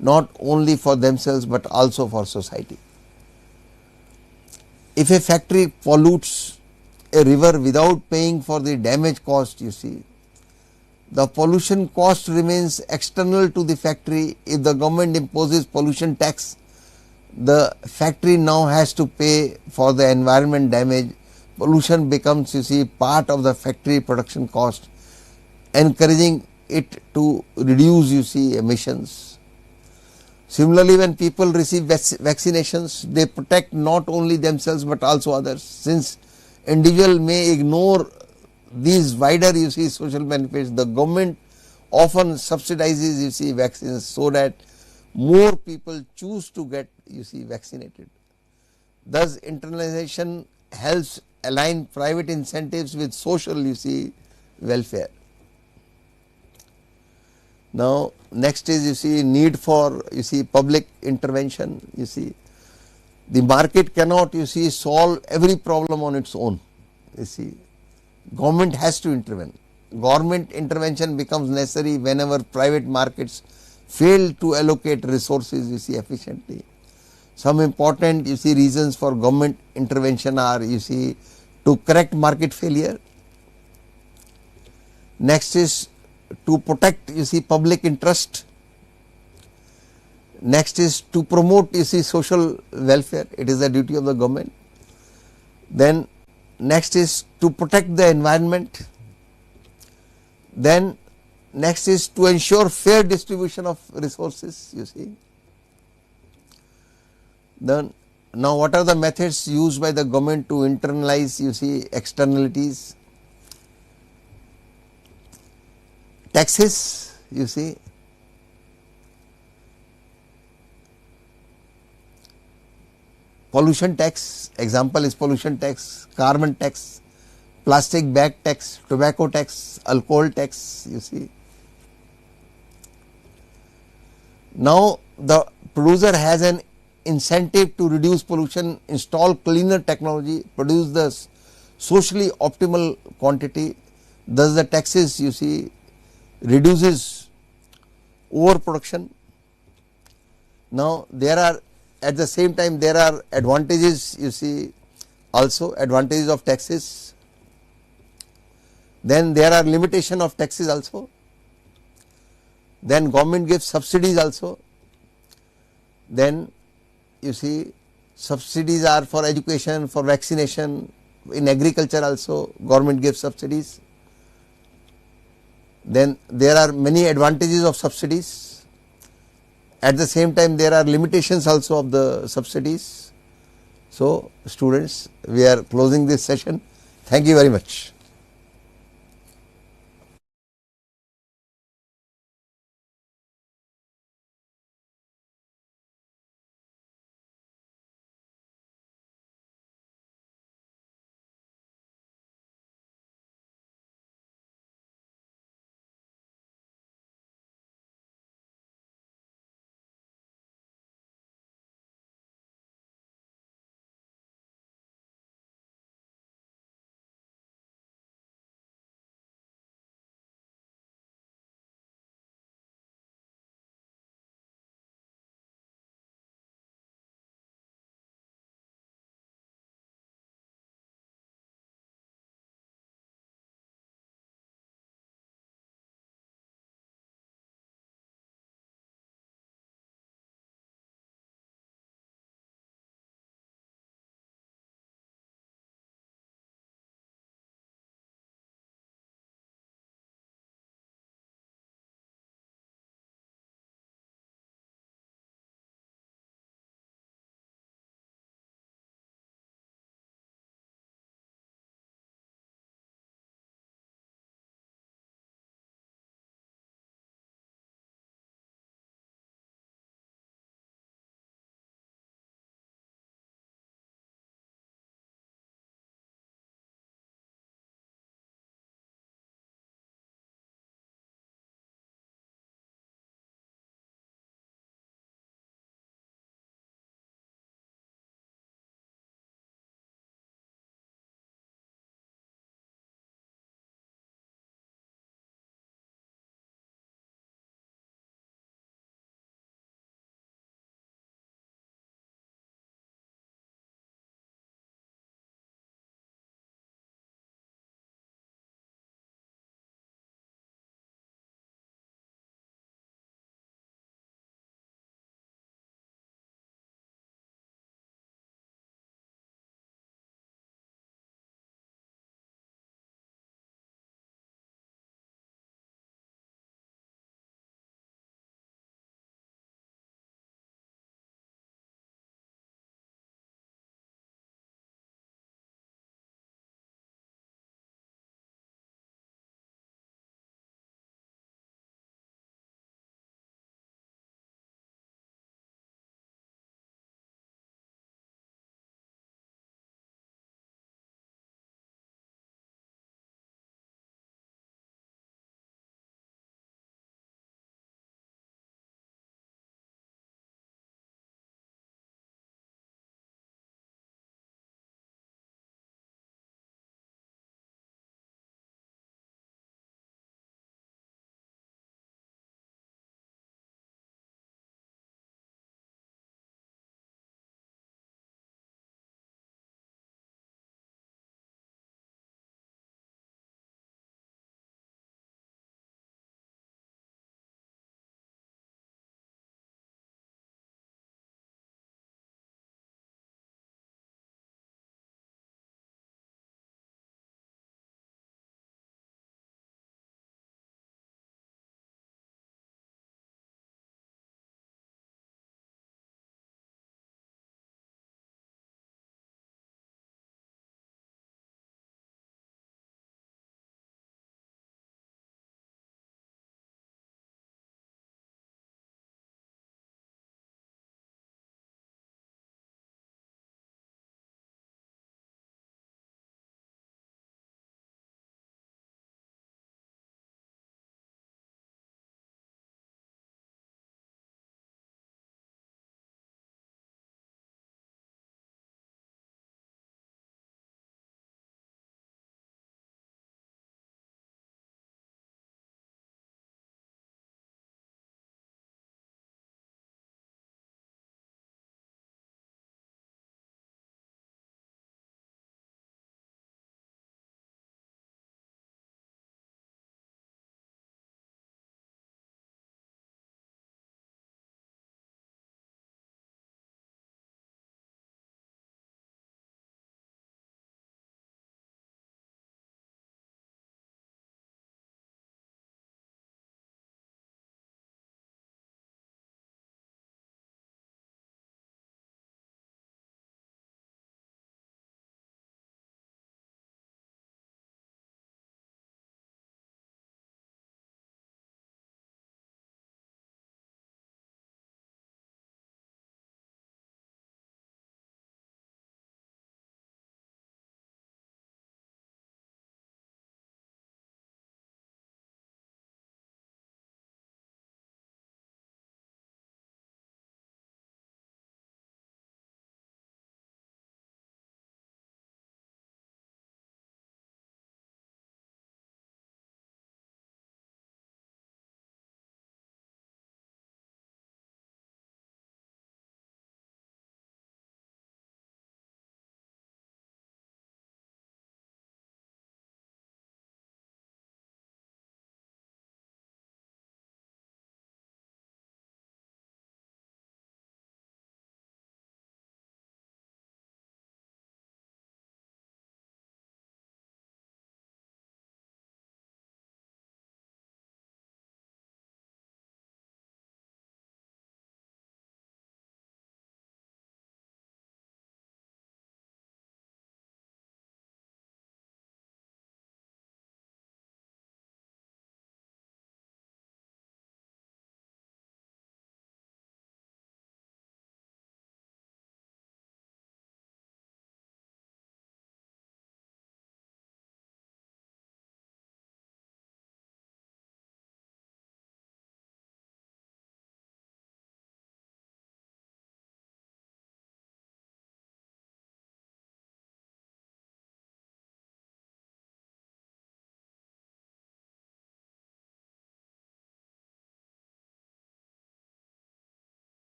S1: not only for themselves but also for society. If a factory pollutes a river without paying for the damage caused, the pollution cost remains external to the factory. If the government imposes pollution tax, the factory now has to pay for the environment damage. Pollution becomes part of the factory production cost, encouraging it to reduce emissions. Similarly, when people receive vaccinations, they protect not only themselves but also others. Since individual may ignore these wider social benefits, the government often subsidizes vaccines so that more people choose to get vaccinated. Thus, internalization helps align private incentives with social welfare. Now, next is need for public intervention. The market cannot solve every problem on its own. Government has to intervene. Government intervention becomes necessary whenever private markets fail to allocate resources efficiently. Some important reasons for government intervention are to correct market failure. Next is to protect public interest. Next is to promote social welfare. It is the duty of the government. Then next is to protect the environment. Then next is to ensure fair distribution of resources. Then now what are the methods used by the government to internalize externalities? Taxes, pollution tax, example is pollution tax, carbon tax, plastic bag tax, tobacco tax, alcohol tax, Now the producer has an incentive to reduce pollution, install cleaner technology, produce the socially optimal quantity. Thus the taxes reduces overproduction. Now there are at the same time there are advantages also advantages of taxes. Then there are limitation of taxes also. Then government gives subsidies also. Then subsidies are for education, for vaccination, in agriculture also government gives subsidies. Then there are many advantages of subsidies. At the same time there are limitations also of the subsidies. So students, we are closing this session. Thank you very much.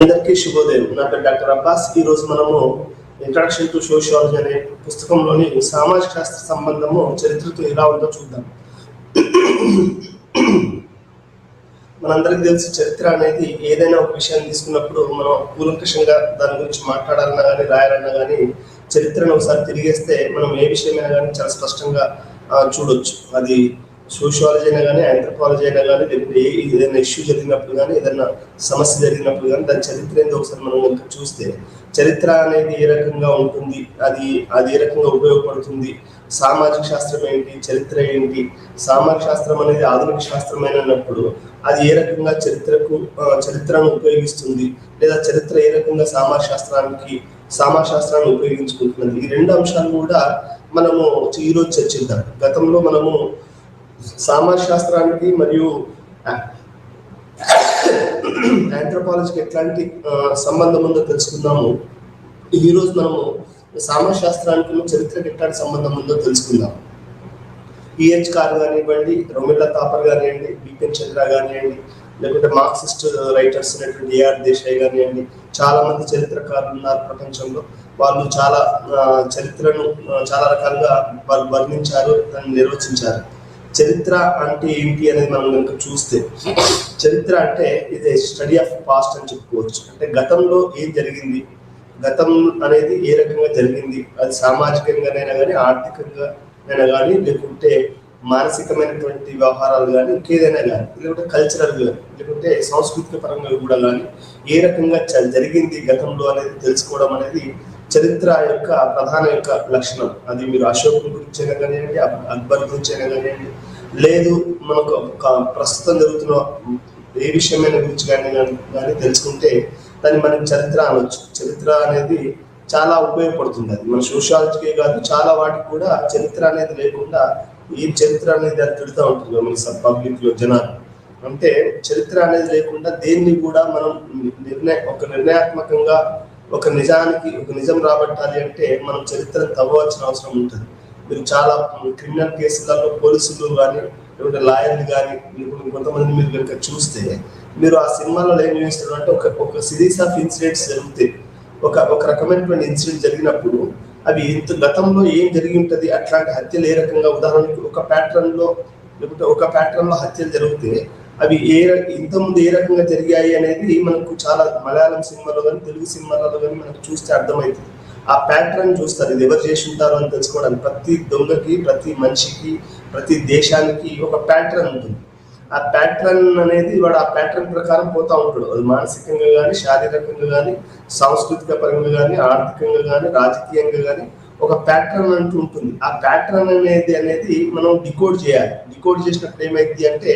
S2: అందరికీ శుభోదయం. నా పేరు doctor Abbas. ఈ రోజు మనము introduction to sociology అనే పుస్తకంలోని సామాజిక శాస్త్ర సంబంధము చరిత్రతో ఎలా ఉందో చూద్దాం. మనందరికీ తెలిసి చరిత్ర అనేది ఏదైనా ఒక విషయాన్ని తీసుకున్నప్పుడు మనం కూలంకషంగా దాని గురించి మాట్లాడాలన్నా కానీ రాయాలన్నా కానీ చరిత్రను ఒకసారి తిరిగేస్తే మనం ఏ విషయమైనా కానీ చాలా స్పష్టంగా చూడొచ్చు. అది సోషియాలజీ అయినా కానీ ఆంథ్రోపాలజీ అయినా కానీ లేకపోతే ఏదైనా ఇష్యూ జరిగినప్పుడు కానీ ఏదైనా సమస్య జరిగినప్పుడు కానీ దాని చరిత్ర ఏందో ఒకసారి మనం చూస్తే చరిత్ర అనేది ఏ రకంగా ఉంటుంది, అది ఏ రకంగా ఉపయోగపడుతుంది, సామాజిక శాస్త్రం ఏంటి, చరిత్ర ఏంటి, సామాజిక శాస్త్రం అనేది ఆధునిక శాస్త్రమైనప్పుడు అది ఏ రకంగా చరిత్రను ఉపయోగిస్తుంది, లేదా చరిత్ర ఏ రకంగా సమాజ శాస్త్రాన్ని ఉపయోగించుకుంటున్నది. ఈ రెండు అంశాలు కూడా మనము ఈరోజు చర్చిద్దాం. గతంలో మనము సమాజ శాస్త్రానికి మరియు ఆంథ్రోపాలజీకి ఎట్లాంటి సంబంధం ఉందో తెలుసుకుందాము. ఈరోజు మనము సమాజ శాస్త్రానికి చరిత్రకి ఎట్లాంటి సంబంధం ఉందో తెలుసుకుందాం. ఈహెచ్ కార్ కానివ్వండి, రొమిల్లా థాపర్ కానివ్వండి, బిపిన్ చంద్ర కానివ్వండి, లేకుంటే మార్క్సిస్ట్ రైటర్స్ అయినటువంటి ఏఆర్ దేశాయ్ కానివ్వండి, చాలా మంది చరిత్రకారులు ఉన్నారు ప్రపంచంలో. వాళ్ళు చాలా చరిత్రను చాలా రకాలుగా వాళ్ళు వర్ణించారు, దాన్ని నిర్వచించారు. చరిత్ర అంటే ఏంటి అనేది మనం కనుక చూస్తే, చరిత్ర అంటే ఇది స్టడీ ఆఫ్ పాస్ట్ అని చెప్పుకోవచ్చు. అంటే గతంలో ఏం జరిగింది, గతం అనేది ఏ రకంగా జరిగింది, అది సామాజికంగానైనా కానీ ఆర్థికంగానైనా కానీ లేకుంటే మానసికమైనటువంటి వ్యవహారాలు కానీ ఇంకేదైనా కానీ లేకుంటే కల్చరల్ కానీ లేకుంటే సాంస్కృతిక పరంగా కూడా కానీ ఏ రకంగా జరిగింది గతంలో అనేది తెలుసుకోవడం అనేది చరిత్ర యొక్క ప్రధాన లక్షణం. అది మీరు అశోక్ గురించి అయినా కానివ్వండి, అక్బర్ గురించి అయినా కానివ్వండి, లేదు మనకు ప్రస్తుతం జరుగుతున్న ఏ విషయమైన గురించి కానీ తెలుసుకుంటే దాన్ని మనం చరిత్ర అనొచ్చు. చరిత్ర అనేది చాలా ఉపయోగపడుతుంది. అది మన సోషియాలజీకే కాదు, చాలా వాటికి కూడా చరిత్ర అనేది లేకుండా ఈ చరిత్ర అనేది అది తిడుతూ ఉంటుంది మన పబ్లిక్ లో జనాలు. అంటే చరిత్ర అనేది లేకుండా దేన్ని కూడా మనం నిర్ణయాత్మకంగా ఒక నిజం రాబట్టాలి అంటే మనం చరిత్రను తవ్వవలసిన అవసరం ఉంటుంది. మీరు చాలా క్రిమినల్ కేసులలో పోలీసులు కానీ లేకుంటే లాయర్లు కానీ కొంతమంది మీరు కనుక చూస్తే మీరు ఆ సినిమాలో ఏం చూపిస్తారు అంటే ఒక సిరీస్ ఆఫ్ ఇన్సిడెంట్స్ జరిగితే ఒక రకమైనటువంటి ఇన్సిడెంట్ జరిగినప్పుడు అవి గతంలో ఏం జరిగి ఉంటుంది, అట్లాంటి హత్యలు ఏ రకంగా, ఉదాహరణకి ఒక ప్యాటర్న్ లో హత్యలు జరిగితే అవి ఇంతకుముందు ఏ రకంగా జరిగాయి అనేది మనకు చాలా మలయాళం సినిమాలో కానీ తెలుగు సినిమాలలో కానీ మనకు చూస్తే అర్థమవుతుంది. ఆ ప్యాటర్న్ చూస్తారు, ఇది ఎవరు చేసి ఉంటారు అని తెలుసుకోవడానికి. ప్రతి దొంగకి, ప్రతి మనిషికి, ప్రతి దేశానికి ఒక ప్యాటర్న్ ఉంటుంది. ఆ ప్యాటర్న్ అనేది వాడు ఆ ప్యాటర్న్ ప్రకారం పోతా ఉంటాడు. అది మానసికంగా కానీ, శారీరకంగా కానీ, సాంస్కృతిక పరంగా కానీ, ఆర్థికంగా కానీ, రాజకీయంగా కానీ ఒక ప్యాటర్న్ అంటూ ఉంటుంది. ఆ ప్యాటర్న్ అనేది మనం డికోడ్ చేయాలి. డికోడ్ చేసినప్పుడు ఏమైంది అంటే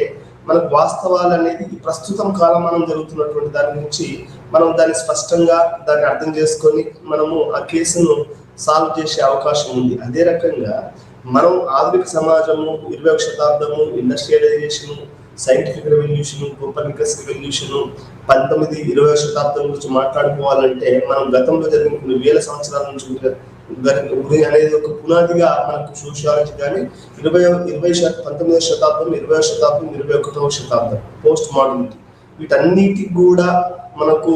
S2: మనకు వాస్తవాలు అనేది ఈ ప్రస్తుతం కాలమానం జరుగుతున్నటువంటి దాని గురించి మనం దాన్ని స్పష్టంగా దాన్ని అర్థం చేసుకొని మనము ఆ కేసును సాల్వ్ చేసే అవకాశం ఉంది. అదే రకంగా మనం ఆధునిక సమాజము, 20వ శతాబ్దము, industrialisation, scientific revolution, Copernicus revolution, 19, 20వ శతాబ్దం గురించి మాట్లాడుకోవాలంటే మనం గతంలో జరిగిన కొన్ని వేల సంవత్సరాల నుంచి అనేది ఒక పునాదిగా మనకు సోషియాలజీ కానీ 19వ శతాబ్దం, 20వ శతాబ్దం, 21వ శతాబ్దం, పోస్ట్ మోడర్నిటీ, వీటన్నిటికి కూడా మనకు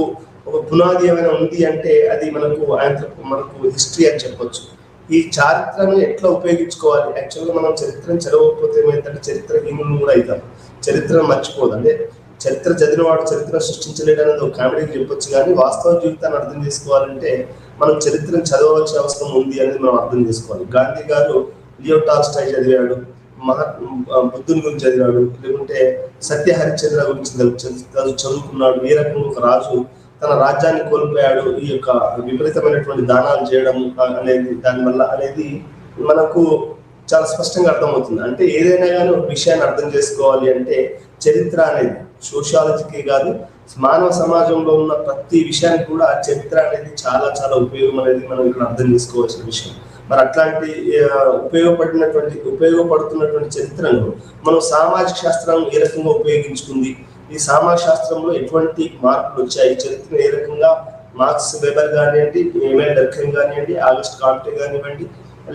S2: ఒక పునాది ఏమైనా ఉంది అంటే అది మనకు హిస్టరీ అని చెప్పొచ్చు. ఈ చరిత్రను ఎట్లా ఉపయోగించుకోవాలి, యాక్చువల్గా మనం చరిత్రను చదవకపోతే ఏమైందంటే చరిత్రహీనులు కూడా అవుతాం. చరిత్రను మర్చిపోదు. అంటే చరిత్ర చదివినవాడు చరిత్ర సృష్టించలేడు అనేది ఒక కామెడీకి చెప్పొచ్చు, కానీ వాస్తవ జీవితాన్ని అర్థం చేసుకోవాలంటే మనం చరిత్రను చదవవలసిన అవసరం ఉంది అనేది మనం అర్థం చేసుకోవాలి. గాంధీ గారు లియో టాల్స్టాయ్ చదివాడు, బుద్ధుని గురించి చదివాడు, లేకుంటే సత్య హరిశ్చంద్ర గురించి చదువుకున్నాడు. ఏ రకంగా ఒక రాజు తన రాజ్యాన్ని కోల్పోయాడు ఈ యొక్క విపరీతమైనటువంటి దానాలు చేయడం అనేది దానివల్ల అనేది మనకు చాలా స్పష్టంగా అర్థమవుతుంది. అంటే ఏదైనా కానీ ఒక విషయాన్ని అర్థం చేసుకోవాలి అంటే చరిత్ర అనేది సోషియాలజీకే కాదు, మానవ సమాజంలో ఉన్న ప్రతి విషయానికి కూడా చరిత్ర అనేది చాలా చాలా ఉపయోగం అనేది మనం ఇక్కడ అర్థం చేసుకోవాల్సిన విషయం. మరి అట్లాంటి ఉపయోగపడుతున్నటువంటి చరిత్రను మనం సామాజిక శాస్త్రం ఏ రకంగా ఉపయోగించుకుంది, ఈ సామాజిక శాస్త్రంలో ఎటువంటి మార్పులు వచ్చాయి, చరిత్ర ఏ రకంగా మార్క్స్ వెబర్ కానివ్వండి, ఏమైల్ డర్కెన్ కానివ్వండి, ఆగస్ట్ కాంటే కానివ్వండి,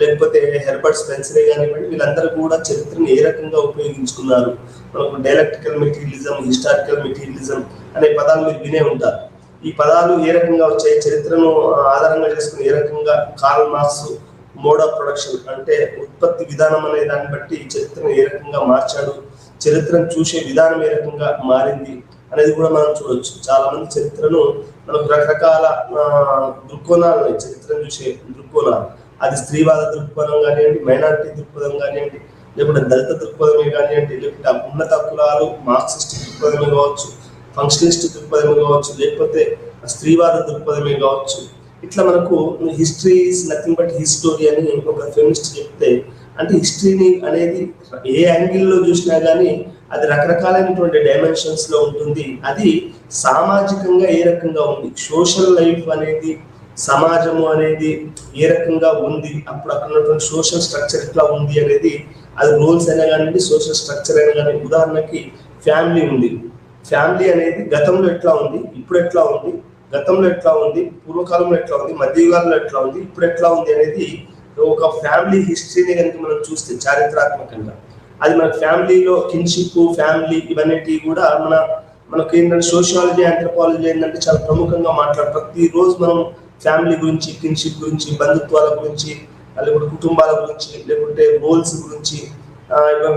S2: లేకపోతే హెర్బర్ట్ స్పెన్సరే కానివ్వండి, వీళ్ళందరూ కూడా చరిత్రను ఏ రకంగా ఉపయోగించుకున్నారు. మనకు డైలెక్టికల్ మెటీరియలిజం, హిస్టారికల్ మెటీరియలిజం అనే పదాలు మీరు వినే ఉంటారు. ఈ పదాలు ఏ రకంగా వచ్చాయి, చరిత్రను ఆధారంగా చేసుకుని ఏ రకంగా Karl Marx mode of production అంటే ఉత్పత్తి విధానం అనే దాన్ని బట్టి చరిత్రను ఏ రకంగా మార్చాడు, చరిత్రను చూసే విధానం ఏ రకంగా మారింది అనేది కూడా మనం చూడొచ్చు. చాలా మంది చరిత్రను మనకు రకరకాల దృక్కోణాలు ఉన్నాయి. చరిత్రను చూసే దృక్కోణాలు, అది స్త్రీవాద దృక్పథం కానివ్వండి, మైనారిటీ దృక్పథం కానివ్వండి, లేకుంటే దళిత దృక్పథమే కానివ్వండి, లేకుంటే ఉన్నత కులాలు మార్క్సిస్ట్ దృక్పథమే కావచ్చు, ఫంక్షనిస్ట్ దృక్పథమే కావచ్చు, లేకపోతే స్త్రీవాద దృక్పథమే కావచ్చు. ఇట్లా మనకు history is nothing but history అని ఒక ఫెమినిస్ట్ చెప్తే, అంటే హిస్టరీని అనేది ఏ యాంగిల్లో చూసినా కానీ అది రకరకాలైనటువంటి డైమెన్షన్స్ లో ఉంటుంది. అది సామాజికంగా ఏ రకంగా ఉంది, సోషల్ లైఫ్ అనేది, సమాజము అనేది ఏ రకంగా ఉంది, అప్పుడు అక్కడ ఉన్నటువంటి సోషల్ స్ట్రక్చర్ ఎట్లా ఉంది అనేది, అది రోల్స్ అయినా కానివ్వండి, సోషల్ స్ట్రక్చర్ అయినా కానీ. ఉదాహరణకి ఫ్యామిలీ ఉంది. ఫ్యామిలీ అనేది గతంలో ఎట్లా ఉంది, ఇప్పుడు ఎట్లా ఉంది, గతంలో ఎట్లా ఉంది, పూర్వకాలంలో ఎట్లా ఉంది, మధ్యయుగాల్లో ఎట్లా ఉంది, ఇప్పుడు ఎట్లా ఉంది అనేది ఒక ఫ్యామిలీ హిస్టరీని కనుక మనం చూస్తే చారిత్రాత్మకంగా, అది మన ఫ్యామిలీలో కిన్షిప్, ఫ్యామిలీ ఇవన్నీ కూడా మనకు ఏంటంటే సోషియాలజీ, ఆంథ్రోపాలజీ ఏంటంటే చాలా ప్రముఖంగా ప్రతిరోజు మనం ఫ్యామిలీ గురించి, కిన్షిప్ గురించి, బంధుత్వాల గురించి, లేకుంటే కుటుంబాల గురించి, లేకుంటే రోల్స్ గురించి,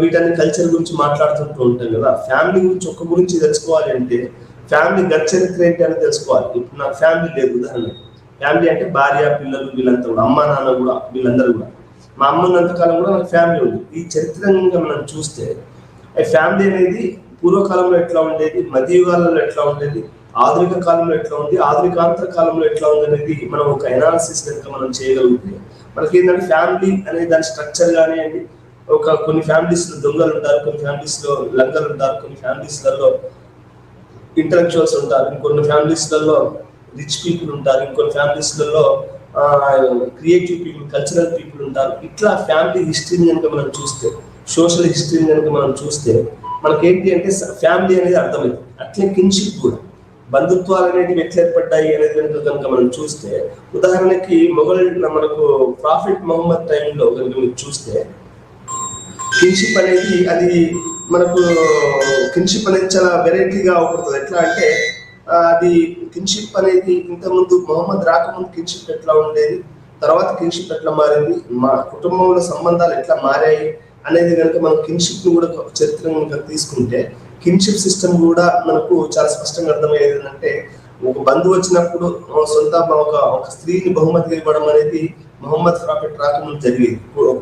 S2: వీటన్ని కల్చర్ గురించి మాట్లాడుతుంటూ ఉంటాం కదా. ఫ్యామిలీ గురించి ఒక్క గురించి తెలుసుకోవాలి అంటే ఫ్యామిలీ గత చరిత్ర ఏంటి అని తెలుసుకోవాలి. ఇప్పుడు నాకు ఫ్యామిలీ లేదు, ఉదాహరణకి ఫ్యామిలీ అంటే భార్య, పిల్లలు, వీళ్ళంతా కూడా, అమ్మ నాన్న కూడా, వీళ్ళందరూ కూడా. మా అమ్మ ఉన్నంతకాలం కూడా నాకు ఫ్యామిలీ ఉంది. ఈ చరిత్రంగా మనం చూస్తే ఈ ఫ్యామిలీ అనేది పూర్వకాలంలో ఎట్లా ఉండేది, మధ్యయుగాలలో ఎట్లా ఉండేది, ఆధునిక కాలంలో ఎట్లా ఉంది, ఆధునికాంతర కాలంలో ఎట్లా ఉంది అనేది మనం ఒక ఎనాలిసిస్ కనుక మనం చేయగలిగితే మనకి ఏంటంటే ఫ్యామిలీ అనే దాని స్ట్రక్చర్ కానివ్వండి, కొన్ని ఫ్యామిలీస్ లో దొంగలు ఉంటారు, కొన్ని ఫ్యామిలీస్ లో లంగలు ఉంటారు, కొన్ని ఫ్యామిలీస్లలో ఇంటలెక్చువల్స్ ఉంటారు, ఇంకొన్ని ఫ్యామిలీస్లలో రిచ్ పీపుల్ ఉంటారు, ఇంకొన్ని ఫ్యామిలీస్లలో క్రియేటివ్ పీపుల్, కల్చరల్ పీపుల్ ఉంటారు. ఇట్లా ఫ్యామిలీ హిస్టరీని కనుక మనం చూస్తే, సోషల్ హిస్టరీని కనుక మనం చూస్తే మనకేంటి అంటే ఫ్యామిలీ అనేది అర్థమైంది. అట్లే కిన్షిప్ కూడా, బంధుత్వాలు అనేవి ఎట్లా ఏర్పడ్డాయి అనేది కనుక మనం చూస్తే, ఉదాహరణకి మనకు ప్రాఫిట్ మహమ్మద్ టైంలో కనుక మీరు చూస్తే కిన్షిప్ అనేది చాలా వెరైటీగా అవుపడుతుంది. ఎట్లా అంటే అది కిన్షిప్ అనేది ఇంతకుముందు మొహమ్మద్ రాకముందు కిన్షిప్ ఎట్లా ఉండేది, తర్వాత కిన్షిప్ ఎట్లా మారింది, మా కుటుంబంలో సంబంధాలు ఎట్లా మారాయి అనేది కనుక మనం కిన్షిప్ ని కూడా చరిత్ర కనుక తీసుకుంటే కిన్షిప్ సిస్టమ్ కూడా మనకు చాలా స్పష్టంగా అర్థమయ్యేది. ఏంటంటే ఒక బంధువు వచ్చినప్పుడు సొంత ఒక స్త్రీని బహుమతిగా ఇవ్వడం అనేది మొహమ్మద్ ప్రాఫిట్ రాకముందు జరిగేది.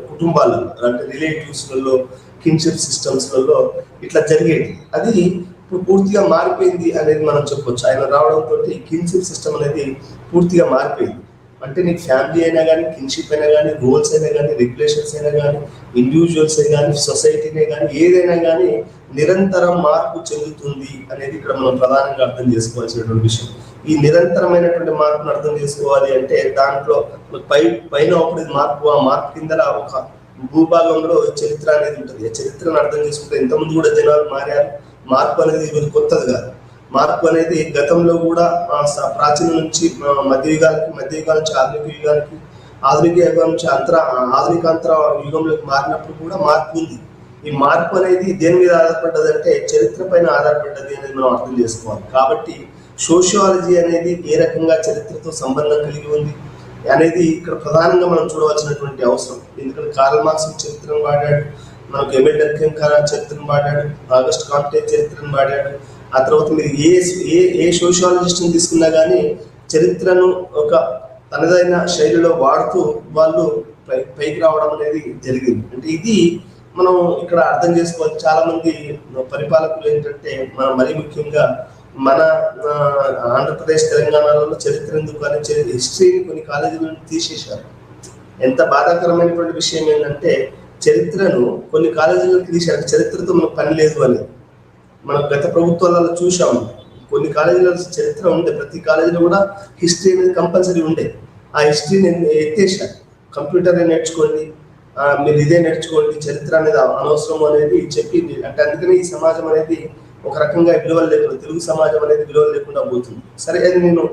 S2: కుటుంబాలలో అంటే రిలేటివ్స్లలో, కిన్షిప్ సిస్టమ్స్లలో ఇట్లా జరిగేది. అది ఇప్పుడు పూర్తిగా మారిపోయింది అనేది మనం చెప్పొచ్చు. ఆయన రావడంతో కిన్షిప్ సిస్టమ్ అనేది పూర్తిగా మారిపోయింది. అంటే నీకు ఫ్యామిలీ అయినా కానీ, కిన్షిప్ అయినా కానీ, రోల్స్ అయినా కానీ, రెగ్యులేషన్స్ అయినా కానీ, ఇండివిజువల్స్ అయినా కానీ, సొసైటీనే కానీ, ఏదైనా కానీ నిరంతరం మార్పు చెందుతుంది అనేది ఇక్కడ మనం ప్రధానంగా అర్థం చేసుకోవాల్సినటువంటి విషయం. ఈ నిరంతరమైనటువంటి మార్పును అర్థం చేసుకోవాలి అంటే దాంట్లో పైన ఒకటి మార్పు, ఆ మార్పు కింద ఒక భూభాగంలో చరిత్ర అనేది ఉంటుంది. ఆ చరిత్రను అర్థం చేసుకుంటే ఇంతకుముందు కూడా జనాలు మారారు. మార్పు అనేది ఈరోజు కొత్తది కాదు. మార్పు అనేది గతంలో కూడా ప్రాచీన నుంచి మధ్యయుగాల నుంచి ఆధునిక యుగానికి, ఆధునిక యుగం నుంచి ఆధునికాంతర యుగంలోకి మారినప్పుడు కూడా మార్పు ఉంది. ఈ మార్పు అనేది దేని మీద ఆధారపడ్డది అంటే చరిత్ర పైన ఆధారపడ్డది అనేది మనం అర్థం చేసుకోవాలి. కాబట్టి సోషియాలజీ అనేది ఏ రకంగా చరిత్రతో సంబంధం కలిగి ఉంది అనేది ఇక్కడ ప్రధానంగా మనం చూడవలసినటువంటి అవసరం. ఎందుకంటే కార్ల్ మార్క్స్ చరిత్రను వాడాడు, మనకు ఎమిల్ డర్కీమ్ చరిత్రను వాడాడు, ఆగస్ట్ కాంటే చరిత్రను వాడాడు. ఆ తర్వాత మీరు ఏ సోషియాలజిస్ట్ని తీసుకున్నా కానీ చరిత్రను ఒక తనదైన శైలిలో వాడుతూ వాళ్ళు పైకి రావడం అనేది జరిగింది. అంటే ఇది మనం ఇక్కడ అర్థం చేసుకోవాలి. చాలా మంది పరిపాలకులు ఏంటంటే మరీ ముఖ్యంగా మన ఆంధ్రప్రదేశ్, తెలంగాణలో చరిత్ర ఎందుకు అని హిస్టరీని కొన్ని కాలేజీలను తీసేశారు. ఎంత బాధాకరమైనటువంటి విషయం ఏంటంటే చరిత్రను కొన్ని కాలేజీలకు తీశారు. చరిత్రతో మనకు పని లేదు అని మనం గత ప్రభుత్వాలలో చూసాము. కొన్ని కాలేజీలలో చరిత్ర ఉండే, ప్రతి కాలేజీలో కూడా హిస్టరీ అనేది కంపల్సరీ ఉండే. ఆ హిస్టరీని ఎత్తేసారు. కంప్యూటర్ నేర్చుకోండి, మీరు ఇదే నేర్చుకోండి, చరిత్ర అనేది అనవసరం అనేది చెప్పింది. అంటే అందుకని ఈ సమాజం అనేది ఒక రకంగా విలువలు లేకుండా, తెలుగు సమాజం అనేది విలువలు లేకుండా పోతుంది. సరే, అది నేను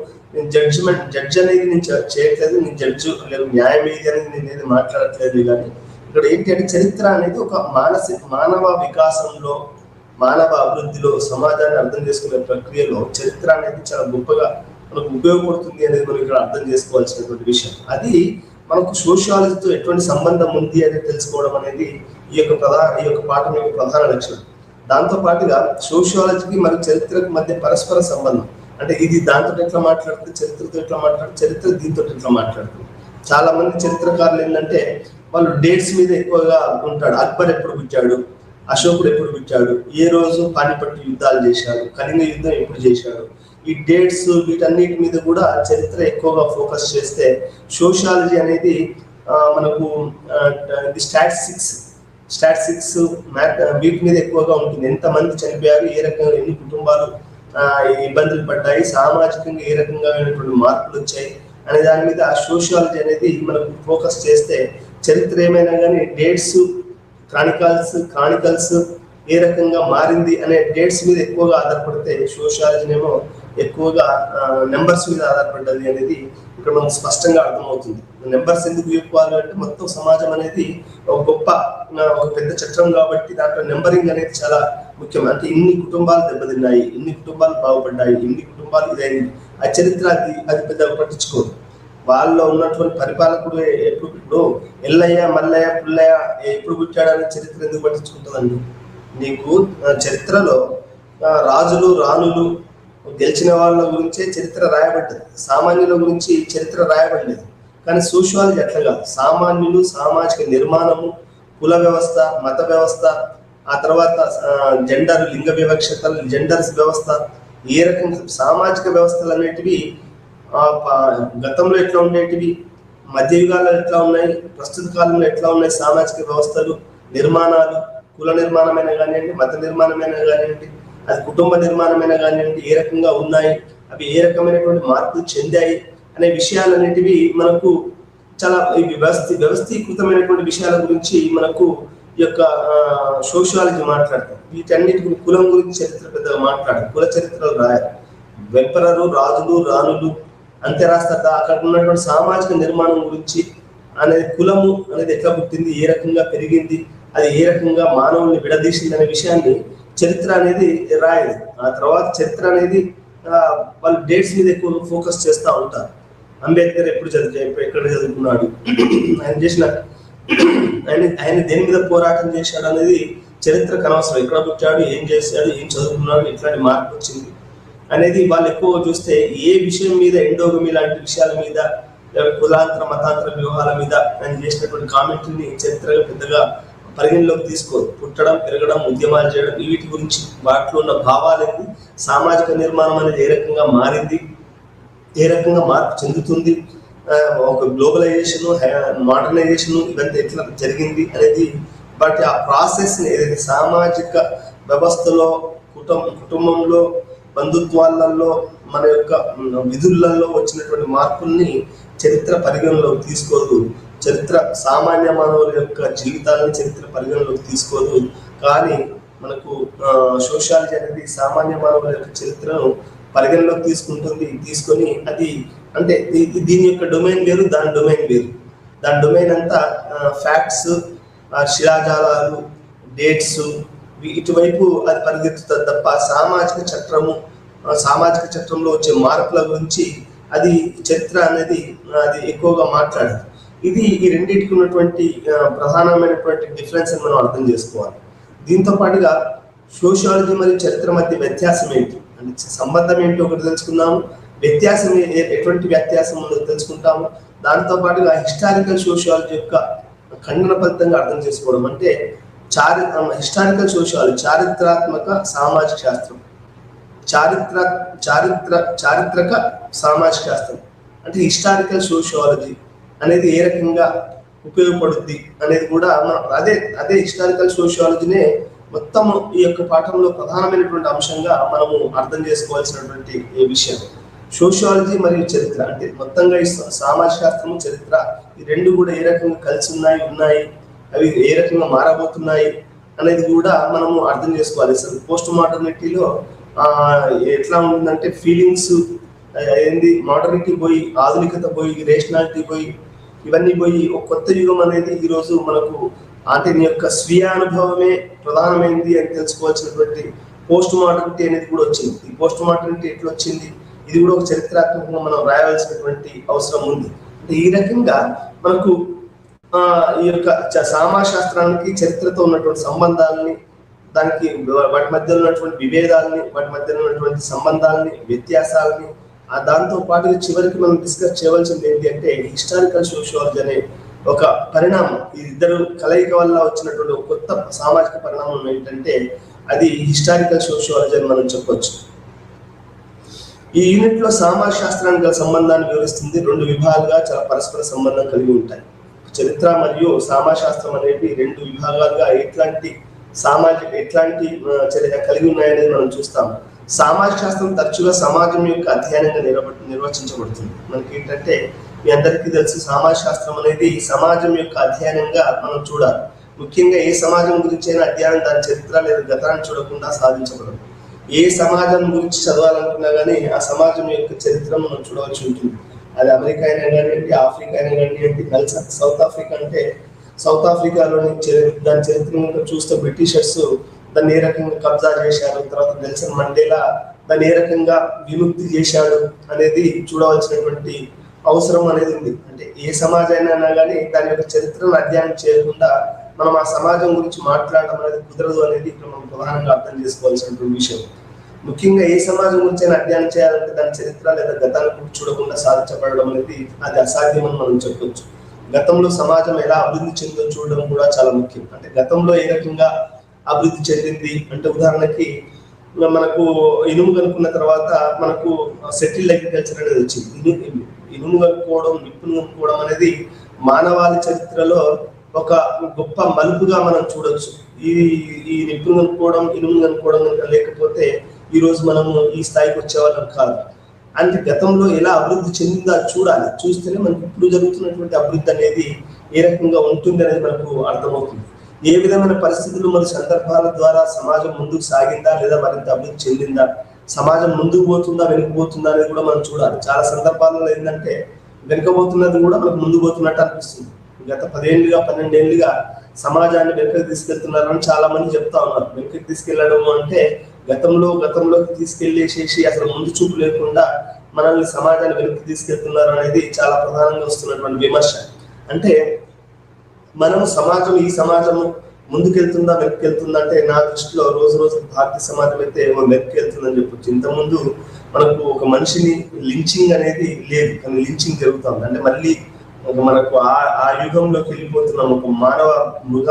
S2: జడ్జ్ అనేది నేను చేయట్లేదు, నేను జడ్జి లేదు, న్యాయం ఏది అనేది నేను మాట్లాడట్లేదు. కానీ ఇక్కడ ఏంటి అంటే చరిత్ర అనేది ఒక మానవ వికాసంలో, మానవ అభివృద్ధిలో, సమాజాన్ని అర్థం చేసుకునే ప్రక్రియలో చరిత్ర అనేది చాలా గొప్పగా మనకు ఉపయోగపడుతుంది అనేది మనం ఇక్కడ అర్థం చేసుకోవాల్సినటువంటి విషయం. అది మనకు సోషియాలజీతో ఎటువంటి సంబంధం ఉంది అనేది తెలుసుకోవడం అనేది ఈ యొక్క పాఠం యొక్క ప్రధాన లక్ష్యం. దాంతో పాటుగా సోషియాలజీకి మరియు చరిత్రకు మధ్య పరస్పర సంబంధం, అంటే ఇది దాంతో ఎట్లా మాట్లాడుతుంది, చరిత్రతో ఎట్లా మాట్లాడుతుంది, చరిత్ర దీంతో ఎట్లా మాట్లాడుతుంది. చాలా మంది చరిత్రకారులు ఏంటంటే వాళ్ళు డేట్స్ మీద ఎక్కువగా ఉంటాడు. అక్బర్ ఎప్పుడు పుట్టాడు, అశోకుడు ఎప్పుడు పుట్టాడు, ఏ రోజు పానిపట్టు యుద్ధాలు చేశాడు, కళింగ యుద్ధం ఎప్పుడు చేశాడు, ఈ డేట్స్ వీటన్నిటి మీద కూడా చరిత్ర ఎక్కువగా ఫోకస్ చేస్తే సోషియాలజీ అనేది మనకు స్టాటిస్టిక్స్ వీటి మీద ఎక్కువగా ఉంటుంది. ఎంతమంది చనిపోయారు, ఏ రకంగా ఎన్ని కుటుంబాలు ఇబ్బందులు పడ్డాయి, సామాజికంగా ఏ రకంగా మార్పులు వచ్చాయి అనే దాని మీద సోషియాలజీ అనేది మనకు ఫోకస్ చేస్తే, చరిత్ర ఏమైనా కానీ డేట్స్ క్రానికల్స్ ఏ రకంగా మారింది అనే డేట్స్ మీద ఎక్కువగా ఆధారపడితే, సోషియాలజీనేమో ఎక్కువగా నెంబర్స్ మీద ఆధారపడ్డది అనేది ఇక్కడ మనకు స్పష్టంగా అర్థమవుతుంది. నెంబర్స్ ఎందుకు చెప్పుకోవాలి అంటే, మొత్తం సమాజం అనేది ఒక పెద్ద చట్రం కాబట్టి దాంట్లో నెంబరింగ్ అనేది చాలా ముఖ్యం. అంటే ఇన్ని కుటుంబాలు దెబ్బతిన్నాయి, ఇన్ని కుటుంబాలు బాగుపడ్డాయి, ఇన్ని కుటుంబాలు ఇదైంది, ఆ చరిత్ర అది పెద్దగా పట్టించుకోదు. వాళ్ళలో ఉన్నటువంటి పరిపాలకుడు ఇప్పుడు ఎల్లయ్య మల్లయ్య పుల్లయ్య ఎప్పుడు పుట్టాడని చరిత్ర ఎందుకు పట్టించుకుంటుందండి? నీకు చరిత్రలో రాజులు రాణులు గెలిచిన వాళ్ళ గురించే చరిత్ర రాయబడ్డది, సామాన్యుల గురించి చరిత్ర రాయబడలేదు. కానీ సోషియాలజీ అట్లా కాదు. సామాన్యులు, సామాజిక నిర్మాణము, కుల వ్యవస్థ, మత వ్యవస్థ, ఆ తర్వాత జెండర్ లింగ వివక్షతలు, జెండర్స్ వ్యవస్థ, ఏ రకంగా సామాజిక వ్యవస్థలు అనేటివి గతంలో ఎట్లా ఉండేటివి, మధ్యయుగాల్లో ఎట్లా ఉన్నాయి, ప్రస్తుత కాలంలో ఎట్లా ఉన్నాయి సామాజిక వ్యవస్థలు, నిర్మాణాలు, కుల నిర్మాణమైనా కానివ్వండి, మత నిర్మాణమైనా కానివ్వండి, అది కుటుంబ నిర్మాణమైనా కానివ్వండి, ఏ రకంగా ఉన్నాయి, అవి ఏ రకమైనటువంటి మార్పులు చెందాయి అనే విషయాలన్నిటివి మనకు చాలా వ్యవస్థీకృతమైనటువంటి విషయాల గురించి మనకు ఈ యొక్క సోషియాలజీ మాట్లాడతాం. వీటన్నిటి గురించి, కులం గురించి చరిత్ర పెద్దగా మాట్లాడారు, కుల చరిత్రలు రాయారు. వెంపరరు, రాజులు, రాణులు అంతే రాస్తారు. అక్కడ ఉన్నటువంటి సామాజిక నిర్మాణం గురించి అనేది, కులము అనేది ఎట్లా పుట్టింది, ఏ రకంగా పెరిగింది, అది ఏ రకంగా మానవుల్ని విడదీసింది అనే విషయాన్ని చరిత్ర అనేది రాయదు. ఆ తర్వాత చరిత్ర అనేది వాళ్ళు డేట్స్ మీద ఎక్కువ ఫోకస్ చేస్తూ ఉంటారు. అంబేద్కర్ ఎక్కడ చదువుకున్నాడు, ఆయన దేని మీద పోరాటం చేశాడు అనేది చరిత్రకు అనవసరం. ఎక్కడ పుట్టాడు, ఏం చేశాడు, ఏం చదువుకున్నాడు, ఎట్లాంటి మార్పు వచ్చింది అనేది వాళ్ళు ఎక్కువ చూస్తే, ఏ విషయం మీద ఎండోగమి లాంటి విషయాల మీద, కులాంతర మతాంతర వ్యూహాల మీద ఆయన చేసినటువంటి కామెంట్ని చరిత్రగా పెద్దగా పరిగణలోకి తీసుకోదు. పుట్టడం, పెరగడం, ఉద్యమాలు చేయడం, వీటి గురించి వాటిలో ఉన్న భావాలకి, సామాజిక నిర్మాణం అనేది ఏ రకంగా మారింది, ఏ రకంగా మార్పు చెందుతుంది, ఒక గ్లోబలైజేషన్, మోడర్నైజేషన్ ఇదంతా ఎట్లా జరిగింది అనేది, బట్ ఆ ప్రాసెస్ని ఏదైతే సామాజిక వ్యవస్థలో, కుటుంబంలో, బంధుత్వాలలో, మన యొక్క విధులలో వచ్చినటువంటి మార్పుల్ని చరిత్ర పరిగణలోకి తీసుకోదు. చరిత్ర సామాన్య మానవుల యొక్క జీవితాలను చరిత్ర పరిగణలోకి తీసుకోదు. కానీ మనకు సోషియాలజీ అనేది సామాన్య మానవుల యొక్క చరిత్రను పరిగణలోకి తీసుకొని అది అంటే దీని యొక్క డొమైన్ వేరు, దాని డొమైన్ వేరు. దాని డొమైన్ అంతా ఫ్యాక్ట్స్, శిలాజాలాలు, డేట్స్ ఇటువైపు అది పరిగెత్తుతుంది తప్ప సామాజిక చట్రంలో వచ్చే మార్పుల గురించి అది చరిత్ర అనేది అది ఎక్కువగా మాట్లాడదు. ఇది ఈ రెండింటికి ఉన్నటువంటి ప్రధానమైనటువంటి డిఫరెన్స్ అని మనం అర్థం చేసుకోవాలి. దీంతో పాటుగా సోషియాలజీ మరియు చరిత్ర మధ్య వ్యత్యాసం ఏంటి అంటే, సంబంధం ఏంటి ఒకటి తెలుసుకుందాము, వ్యత్యాసం ఎటువంటి వ్యత్యాసం ఉందో తెలుసుకుంటాము. దాంతో పాటుగా హిస్టారికల్ సోషియాలజీ యొక్క ఖండన ఫలితంగా అర్థం చేసుకోవడం అంటే, హిస్టారికల్ సోషియాలజీ చారిత్రాత్మక సామాజిక శాస్త్రం, చారిత్రక సామాజిక శాస్త్రం అంటే హిస్టారికల్ సోషియాలజీ అనేది ఏ రకంగా ఉపయోగపడుద్ది అనేది కూడా మనం అదే హిస్టారికల్ సోషియాలజీనే మొత్తం ఈ యొక్క పాఠంలో ప్రధానమైనటువంటి అంశంగా మనము అర్థం చేసుకోవాల్సినటువంటి విషయం. సోషియాలజీ మరియు చరిత్ర అంటే మొత్తంగా ఈ సామాజిక శాస్త్రము, చరిత్ర ఈ రెండు కూడా ఏ రకంగా కలిసి ఉన్నాయి, అవి ఏ రకంగా మారబోతున్నాయి అనేది కూడా మనము అర్థం చేసుకోవాలి. పోస్ట్ మోడర్నిటీలో ఎట్లా ఉంటుందంటే, ఫీలింగ్స్ ఏంది, మోడర్నిటీ పోయి, ఆధునికత పోయి, రేషనాలిటీ పోయి, ఇవన్నీ పోయి ఒక కొత్త యుగం అనేది ఈరోజు మనకు అంటే నీ యొక్క స్వీయ అనుభవమే ప్రధానమైంది అని తెలుసుకోవాల్సినటువంటి పోస్ట్ మోడర్నిటీ అనేది కూడా వచ్చింది. ఈ పోస్ట్ మోడర్నిటీ ఎట్లా వచ్చింది, ఇది కూడా ఒక చరిత్రాత్మకంగా మనం రాయవలసినటువంటి అవసరం ఉంది. అంటే ఈ రకంగా మనకు ఈ యొక్క సామాశాస్త్రానికి చరిత్రతో ఉన్నటువంటి సంబంధాలని, దానికి వాటి మధ్యలో ఉన్నటువంటి విభేదాలని, వాటి మధ్యలో ఉన్నటువంటి సంబంధాలని, వ్యత్యాసాలని, దాంతో పాటు చివరికి మనం డిస్కస్ చేయవలసింది ఏంటి అంటే హిస్టారికల్ సోషియాలజీ అనే ఒక పరిణామం. ఈ ఇద్దరు కలయిక వల్ల వచ్చినటువంటి ఒక కొత్త సామాజిక పరిణామం ఏంటంటే అది హిస్టారికల్ సోషియాలజీ అని మనం చెప్పొచ్చు. ఈ యూనిట్ లో సమాజ శాస్త్రానికి గల సంబంధాన్ని వివరిస్తుంది. రెండు విభాగాలుగా చాలా పరస్పర సంబంధం కలిగి ఉంటాయి. చరిత్ర మరియు సమాజశాస్త్రం అనేవి రెండు విభాగాలుగా ఎట్లాంటి చర్య కలిగి ఉన్నాయనేది మనం చూస్తాం. సామాజిక శాస్త్రం తరచుగా సమాజం యొక్క అధ్యయనంగా నిర్వచించబడుతుంది. మనకి ఏంటంటే మీ అందరికీ తెలుసు, సమాజ శాస్త్రం అనేది సమాజం యొక్క అధ్యయనంగా మనం చూడాలి. ముఖ్యంగా ఏ సమాజం గురించి అయినా అధ్యయనం దాని చరిత్ర లేదా గతాన్ని చూడకుండా సాధించబడదు. ఏ సమాజం గురించి చదవాలనుకున్నా కానీ ఆ సమాజం యొక్క చరిత్ర మనం చూడవలసి ఉంటుంది. అది అమెరికా అయినా కానివ్వండి, ఆఫ్రికా అయినా కానివ్వండి, సౌత్ ఆఫ్రికా అంటే సౌత్ ఆఫ్రికాలోని దాని చరిత్ర చూస్తే బ్రిటిషర్స్ దాన్ని ఏ రకంగా కబ్జా చేశారు, తర్వాత నెల్సన్ మండేలా దాన్ని ఏ రకంగా విముక్తి చేశాడు అనేది చూడవలసినటువంటి అవసరం అనేది ఉంది. అంటే ఏ సమాజమైనా కానీ దాని యొక్క చరిత్రను అధ్యయనం చేయకుండా మనం ఆ సమాజం గురించి మాట్లాడడం అనేది కుదరదు అనేది ఇక్కడ మనం ప్రధానంగా అర్థం చేసుకోవాల్సినటువంటి విషయం. ముఖ్యంగా ఏ సమాజం గురించి అధ్యయనం చేయాలంటే దాని చరిత్ర లేదా గతాన్ని చూడకుండా సాధించబడడం అనేది అది అసాధ్యమని మనం చెప్పొచ్చు. గతంలో సమాజం ఎలా అభివృద్ధి చెందో చూడడం కూడా చాలా ముఖ్యం. అంటే గతంలో ఏ రకంగా అభివృద్ధి చెందింది అంటే ఉదాహరణకి మనకు ఇనుము కనుక్కున్న తర్వాత మనకు సెటిల్డ్ అగ్రికల్చర్ అనేది వచ్చింది. ఇనుము కనుక్కోవడం, నిప్పును కనుక్కోవడం అనేది మానవాళి చరిత్రలో ఒక గొప్ప మలుపుగా మనం చూడొచ్చు. ఈ నిప్పును కనుక్కోవడం, ఇనుము కనుక్కోవడం లేకపోతే ఈ రోజు మనము ఈ స్థాయికి వచ్చేవాళ్ళం కాదు. అంటే గతంలో ఎలా అభివృద్ధి చెందిందో చూడాలి. చూస్తేనే మనకు ఇప్పుడు జరుగుతున్నటువంటి అభివృద్ధి అనేది ఏ రకంగా ఉంటుంది అనేది మనకు అర్థమవుతుంది. ఏ విధమైన పరిస్థితులు మరియు సందర్భాల ద్వారా సమాజం ముందుకు సాగిందా లేదా మరింత అభివృద్ధి చెందిందా, సమాజం ముందుకు పోతుందా వెనుకపోతుందా అనేది కూడా మనం చూడాలి. చాలా సందర్భాలలో ఏంటంటే వెనుకపోతున్నది కూడా మనకు ముందుకు పోతున్నట్టు అనిపిస్తుంది. గత 10 ఏళ్ళుగా 12 ఏళ్ళుగా సమాజాన్ని వెనుకకి తీసుకెళ్తున్నారని చాలా మంది చెప్తా ఉన్నారు. వెనుకకి తీసుకెళ్లడం అంటే గతంలోకి తీసుకెళ్లేసేసి అసలు ముందు చూపు లేకుండా మనల్ని సమాజాన్ని వెనక్కి తీసుకెళ్తున్నారు అనేది చాలా ప్రధానంగా వస్తున్నటువంటి విమర్శ. అంటే మనము ఈ సమాజము ముందుకెళ్తుందా వెనక్కి అంటే నా దృష్టిలో రోజు భారతీయ సమాజం అయితే వెనక్కి వెళ్తుందని చెప్పొచ్చు. ఇంతకుముందు మనకు ఒక మనిషిని లించింగ్ అనేది లేదు, కానీ లించింగ్ జరుగుతుంది. అంటే మళ్ళీ మనకు ఆ యుగంలోకి వెళ్ళిపోతున్నాం, ఒక మానవ మృగ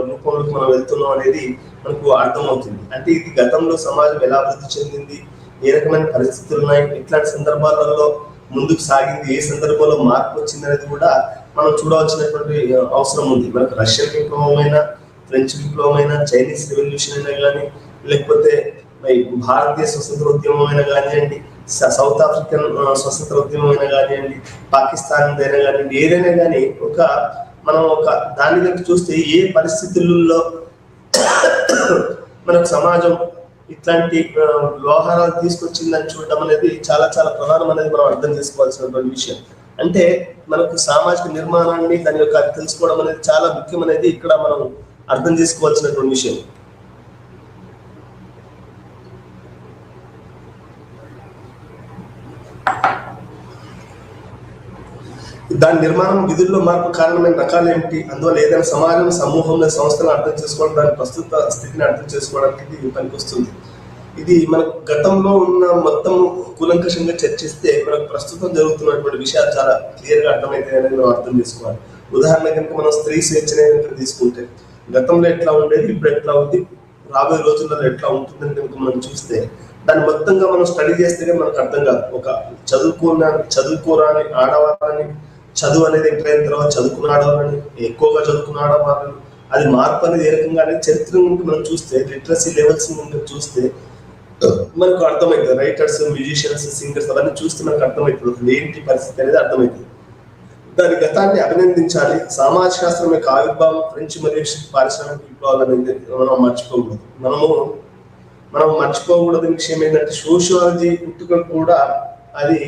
S2: రూపంలోకి మనం వెళ్తున్నాం అనేది మనకు అర్థమవుతుంది. అంటే ఇది గతంలో సమాజం ఎలా అభివృద్ధి చెందింది, ఏ రకమైన పరిస్థితులు ఉన్నాయి, ఎట్లాంటి సందర్భాలలో ముందుకు సాగింది, ఏ సందర్భంలో మార్పు వచ్చింది అనేది కూడా మనం చూడవలసినటువంటి అవసరం ఉంది. మనకు రష్యన్ విప్లవం అయినా, ఫ్రెంచ్ విప్లవం అయినా, చైనీస్ రెవల్యూషన్ అయినా కానీ, లేకపోతే భారతీయ స్వతంత్ర ఉద్యమం అయినా కానివ్వండి, సౌత్ ఆఫ్రికన్ స్వతంత్ర ఉద్యమం అయినా కానివ్వండి, పాకిస్తాన్ అయినా కానివ్వండి, ఏదైనా కానీ మనం దాని దగ్గర చూస్తే ఏ పరిస్థితుల్లో మనకు సమాజం ఇట్లాంటి వ్యవహారాలు తీసుకొచ్చిందని చూడడం అనేది చాలా చాలా ప్రధానం అనేది మనం అర్థం చేసుకోవాల్సినటువంటి విషయం. అంటే మనకు సామాజిక నిర్మాణాన్ని దాని యొక్క తెలుసుకోవడం అనేది చాలా ముఖ్యం అనేది ఇక్కడ మనం అర్థం చేసుకోవాల్సినటువంటి విషయం. దాని నిర్మాణం విధుల్లో మార్పు కారణమైన రకాలు ఏమిటి, అందువల్ల ఏదైనా సమాజం, సమూహంలో, సంస్థలను అర్థం చేసుకోవడం, దాని ప్రస్తుత స్థితిని అర్థం చేసుకోవడానికి ఇది పనికొస్తుంది. ఇది మనకు గతంలో ఉన్న మొత్తం కూలంకషంగా చర్చిస్తే మనకు ప్రస్తుతం జరుగుతున్నటువంటి విషయాలు చాలా క్లియర్గా అర్థమవుతాయి అనేది మనం అర్థం చేసుకోవాలి. ఉదాహరణ కనుక మనం స్త్రీ స్వేచ్ఛనే కనుక తీసుకుంటే గతంలో ఎట్లా ఉండేది, ఇప్పుడు ఎట్లా ఉంది, రాబోయే రోజుల్లో ఎట్లా ఉంటుందని కనుక మనం చూస్తే దాన్ని మొత్తంగా మనం స్టడీ చేస్తేనే మనకు అర్థం కాదు. ఒక చదువుకోరాని ఆడవాళ్ళని చదువు అనేది ఎంటర్ తర్వాత చదువుకున్న ఆడవాళ్ళని, ఎక్కువగా చదువుకున్న ఆడవాళ్ళని, అది మార్పు అనేది ఏ రకంగా అనేది చరిత్ర నుండి మనం చూస్తే, లిటరసీ లెవెల్స్ నుండి చూస్తే మనకు అర్థమవుతుంది. రైటర్స్, మ్యూజిషియన్స్, సింగర్స్ అవన్నీ చూస్తే మనకు అర్థమవుతుంది ఏంటి పరిస్థితి అనేది అర్థమవుతుంది. దాని గతాన్ని అభినందించాలి. సమాజ శాస్త్రం యొక్క ఆవిర్భావం ఫ్రెంచ్ మరియు పారిశ్రామిక విప్లవాలు అనేది మనం మర్చిపోకూడదు. మనం మర్చిపోకూడదు విషయం ఏంటంటే సోషియాలజీ పుట్టుక కూడా అది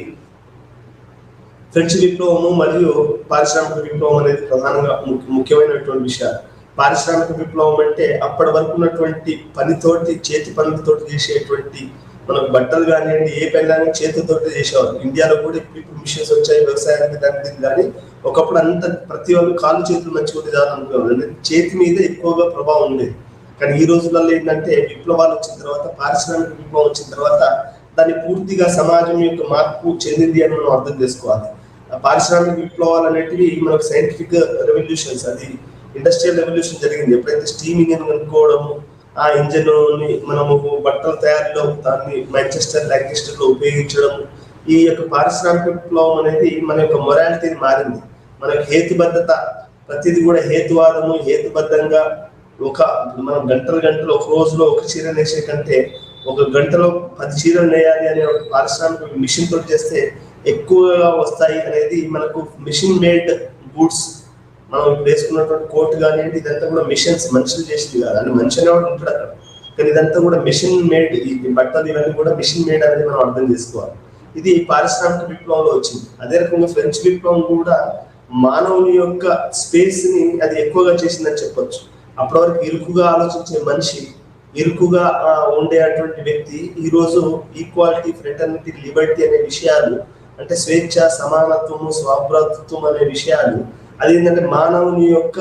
S2: ఫ్రెంచ్ విప్లవము మరియు పారిశ్రామిక విప్లవం అనేది ప్రధానంగా ముఖ్యమైనటువంటి విషయాలు. పారిశ్రామిక విప్లవం అంటే అప్పటి వరకు ఉన్నటువంటి పనితోటి, చేతి పనులతోటి చేసేటువంటి మనకు బట్టలు కానివ్వండి ఏ పని కానీ చేతితో చేసేవారు. ఇండియాలో కూడా ఇప్పుడు మిషన్స్ వచ్చాయి వ్యవసాయానికి దానికి, కానీ ఒకప్పుడు అంత ప్రతి ఒక్క కాళ్ళు చేతులు మంచిగా ఉంటే చాలు అనుకునేవారు. అంటే చేతి మీద ఎక్కువగా ప్రభావం ఉండేది. కానీ ఈ రోజులలో ఏంటంటే విప్లవాలు వచ్చిన తర్వాత, పారిశ్రామిక విప్లవం వచ్చిన తర్వాత దాన్ని పూర్తిగా సమాజం యొక్క మార్పు చెందింది అని మనం అర్థం చేసుకోవాలి. పారిశ్రామిక విప్లవాలు అనేటివి మనకు సైంటిఫిక్ రెవల్యూషన్స్, అది ఇండస్ట్రియల్ రెవల్యూషన్ జరిగింది. ఎప్పుడైతే స్టీమ్ ఇంజిన్ కనుక్కోవడము, ఆ ఇంజిన్ ని మనము బట్టల తయారీలో దాన్ని మాంచెస్టర్ లాంకెస్టర్ లో ఉపయోగించడం, ఈ యొక్క పారిశ్రామిక విప్లవం అనేది మన యొక్క మొరాలిటీని మారింది. మనకు హేతుబద్ధత, ప్రతిదీ కూడా హేతువాదము, హేతుబద్ధంగా మనం గంటలు ఒక రోజులో ఒక చీర నేసే కంటే ఒక గంటలో 10 చీరలు నేయాలి అనే ఒక పారిశ్రామిక మిషన్ తో చేస్తే ఎక్కువగా వస్తాయి అనేది మనకు మిషన్ మేడ్ గూడ్స్. మనం ఇప్పుడు వేసుకున్నటువంటి కోట్ కానివ్వండి, ఇదంతా కూడా మిషన్స్, మనుషులు చేసింది కాదు. అంటే మనిషి అనేవాడు ఉంటాడు అక్కడ, కానీ ఇదంతా కూడా మిషన్ మేడ్. ఈ బట్టలు ఇవన్నీ కూడా మిషన్ మేడ్ అనేది మనం అర్థం చేసుకోవాలి. ఇది పారిశ్రామిక విప్లవంలో వచ్చింది. అదే రకంగా ఫ్రెంచ్ విప్లవం కూడా మానవుని యొక్క స్పేస్ ని అది ఎక్కువగా చేసిందని చెప్పొచ్చు. అప్పటి వరకు ఇరుకుగా ఆలోచించే మనిషి, ఇరుకుగా ఉండేటువంటి వ్యక్తి ఈ రోజు ఈక్వాలిటీ, ఫ్రెటర్నిటీ, లిబర్టీ అనే విషయాలు, అంటే స్వేచ్ఛ, సమానత్వము, స్వాభ్రాతృత్వం అనే విషయాలు, అది ఏంటంటే మానవుని యొక్క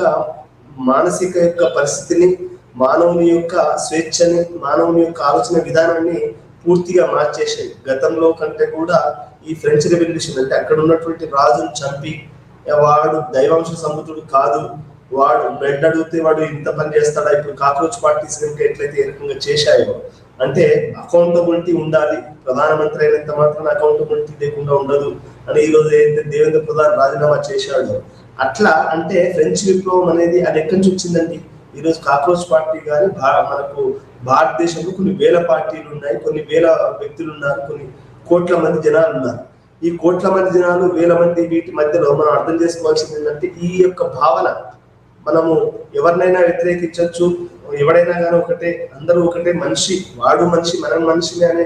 S2: మానసిక యొక్క పరిస్థితిని, మానవుని యొక్క స్వేచ్ఛని, మానవుని యొక్క ఆలోచన విధానాన్ని పూర్తిగా మార్చేసాయి. గతంలో కంటే కూడా ఈ ఫ్రెంచ్ రెవల్యూషన్, అంటే అక్కడ ఉన్నటువంటి రాజును చంపి వాడు దైవాంశ సంబుతుడు కాదు, వాడు బ్రెడ్ అడిగితే వాడు ఇంత పని చేస్తాడా, ఇప్పుడు కాక్రోచ్ పార్టీస్ కనుక ఎట్లయితే ఏ రకంగా చేశాయో, అంటే అకౌంటబిలిటీ ఉండాలి, ప్రధానమంత్రి అయినంత మాత్రం అకౌంటబిలిటీ లేకుండా ఉండదు అని ఈ రోజు అయితే దేవేంద్ర ప్రధాన్ రాజీనామా చేశాడు. అట్లా అంటే ఫ్రెంచ్ విప్లవం అనేది అది ఎక్కడి నుంచి వచ్చిందండి? ఈరోజు కాక్రోచ్ పార్టీ కానీ మనకు భారతదేశంలో కొన్ని వేల పార్టీలు ఉన్నాయి, కొన్ని వేల వ్యక్తులు ఉన్నారు, కొన్ని కోట్ల మంది జనాలు ఉన్నారు. ఈ కోట్ల మంది జనాలు, వేల మంది, వీటి మధ్యలో మనం అర్థం చేసుకోవాల్సింది ఏంటంటే ఈ యొక్క భావన, మనము ఎవరినైనా వ్యతిరేకించవచ్చు, ఎవడైనా కానీ ఒకటే, అందరూ ఒకటే, మనిషి వాడు మనిషి మనం మనిషిని అనే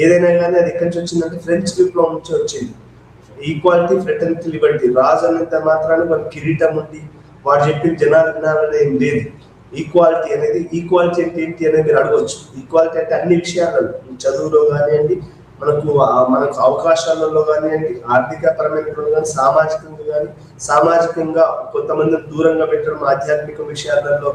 S2: ఏదైనా కానీ అది ఎక్కడి నుంచి వచ్చిందంటే ఫ్రెంచ్ విప్లవం నుంచి వచ్చింది. Equality, fraternity, Liberty. రాజు అన్నంత మాత్రాన్ని మనకి కిరీటం ఉంది, వాడు చెప్పిన జనాలు వినాలనే ఏం లేదు. ఈక్వాలిటీ అనేది, ఈక్వాలిటీ అంటే ఏంటి అనేది మీరు అడగవచ్చు. ఈక్వాలిటీ అంటే అన్ని విషయాలలో, చదువులో కానివ్వండి, మనకు అవకాశాలలో కానివ్వండి, ఆర్థిక పరమైన కానీ, సామాజికంగా కానీ, సామాజికంగా కొంతమందిని దూరంగా పెట్టడం, ఆధ్యాత్మిక విషయాలలో,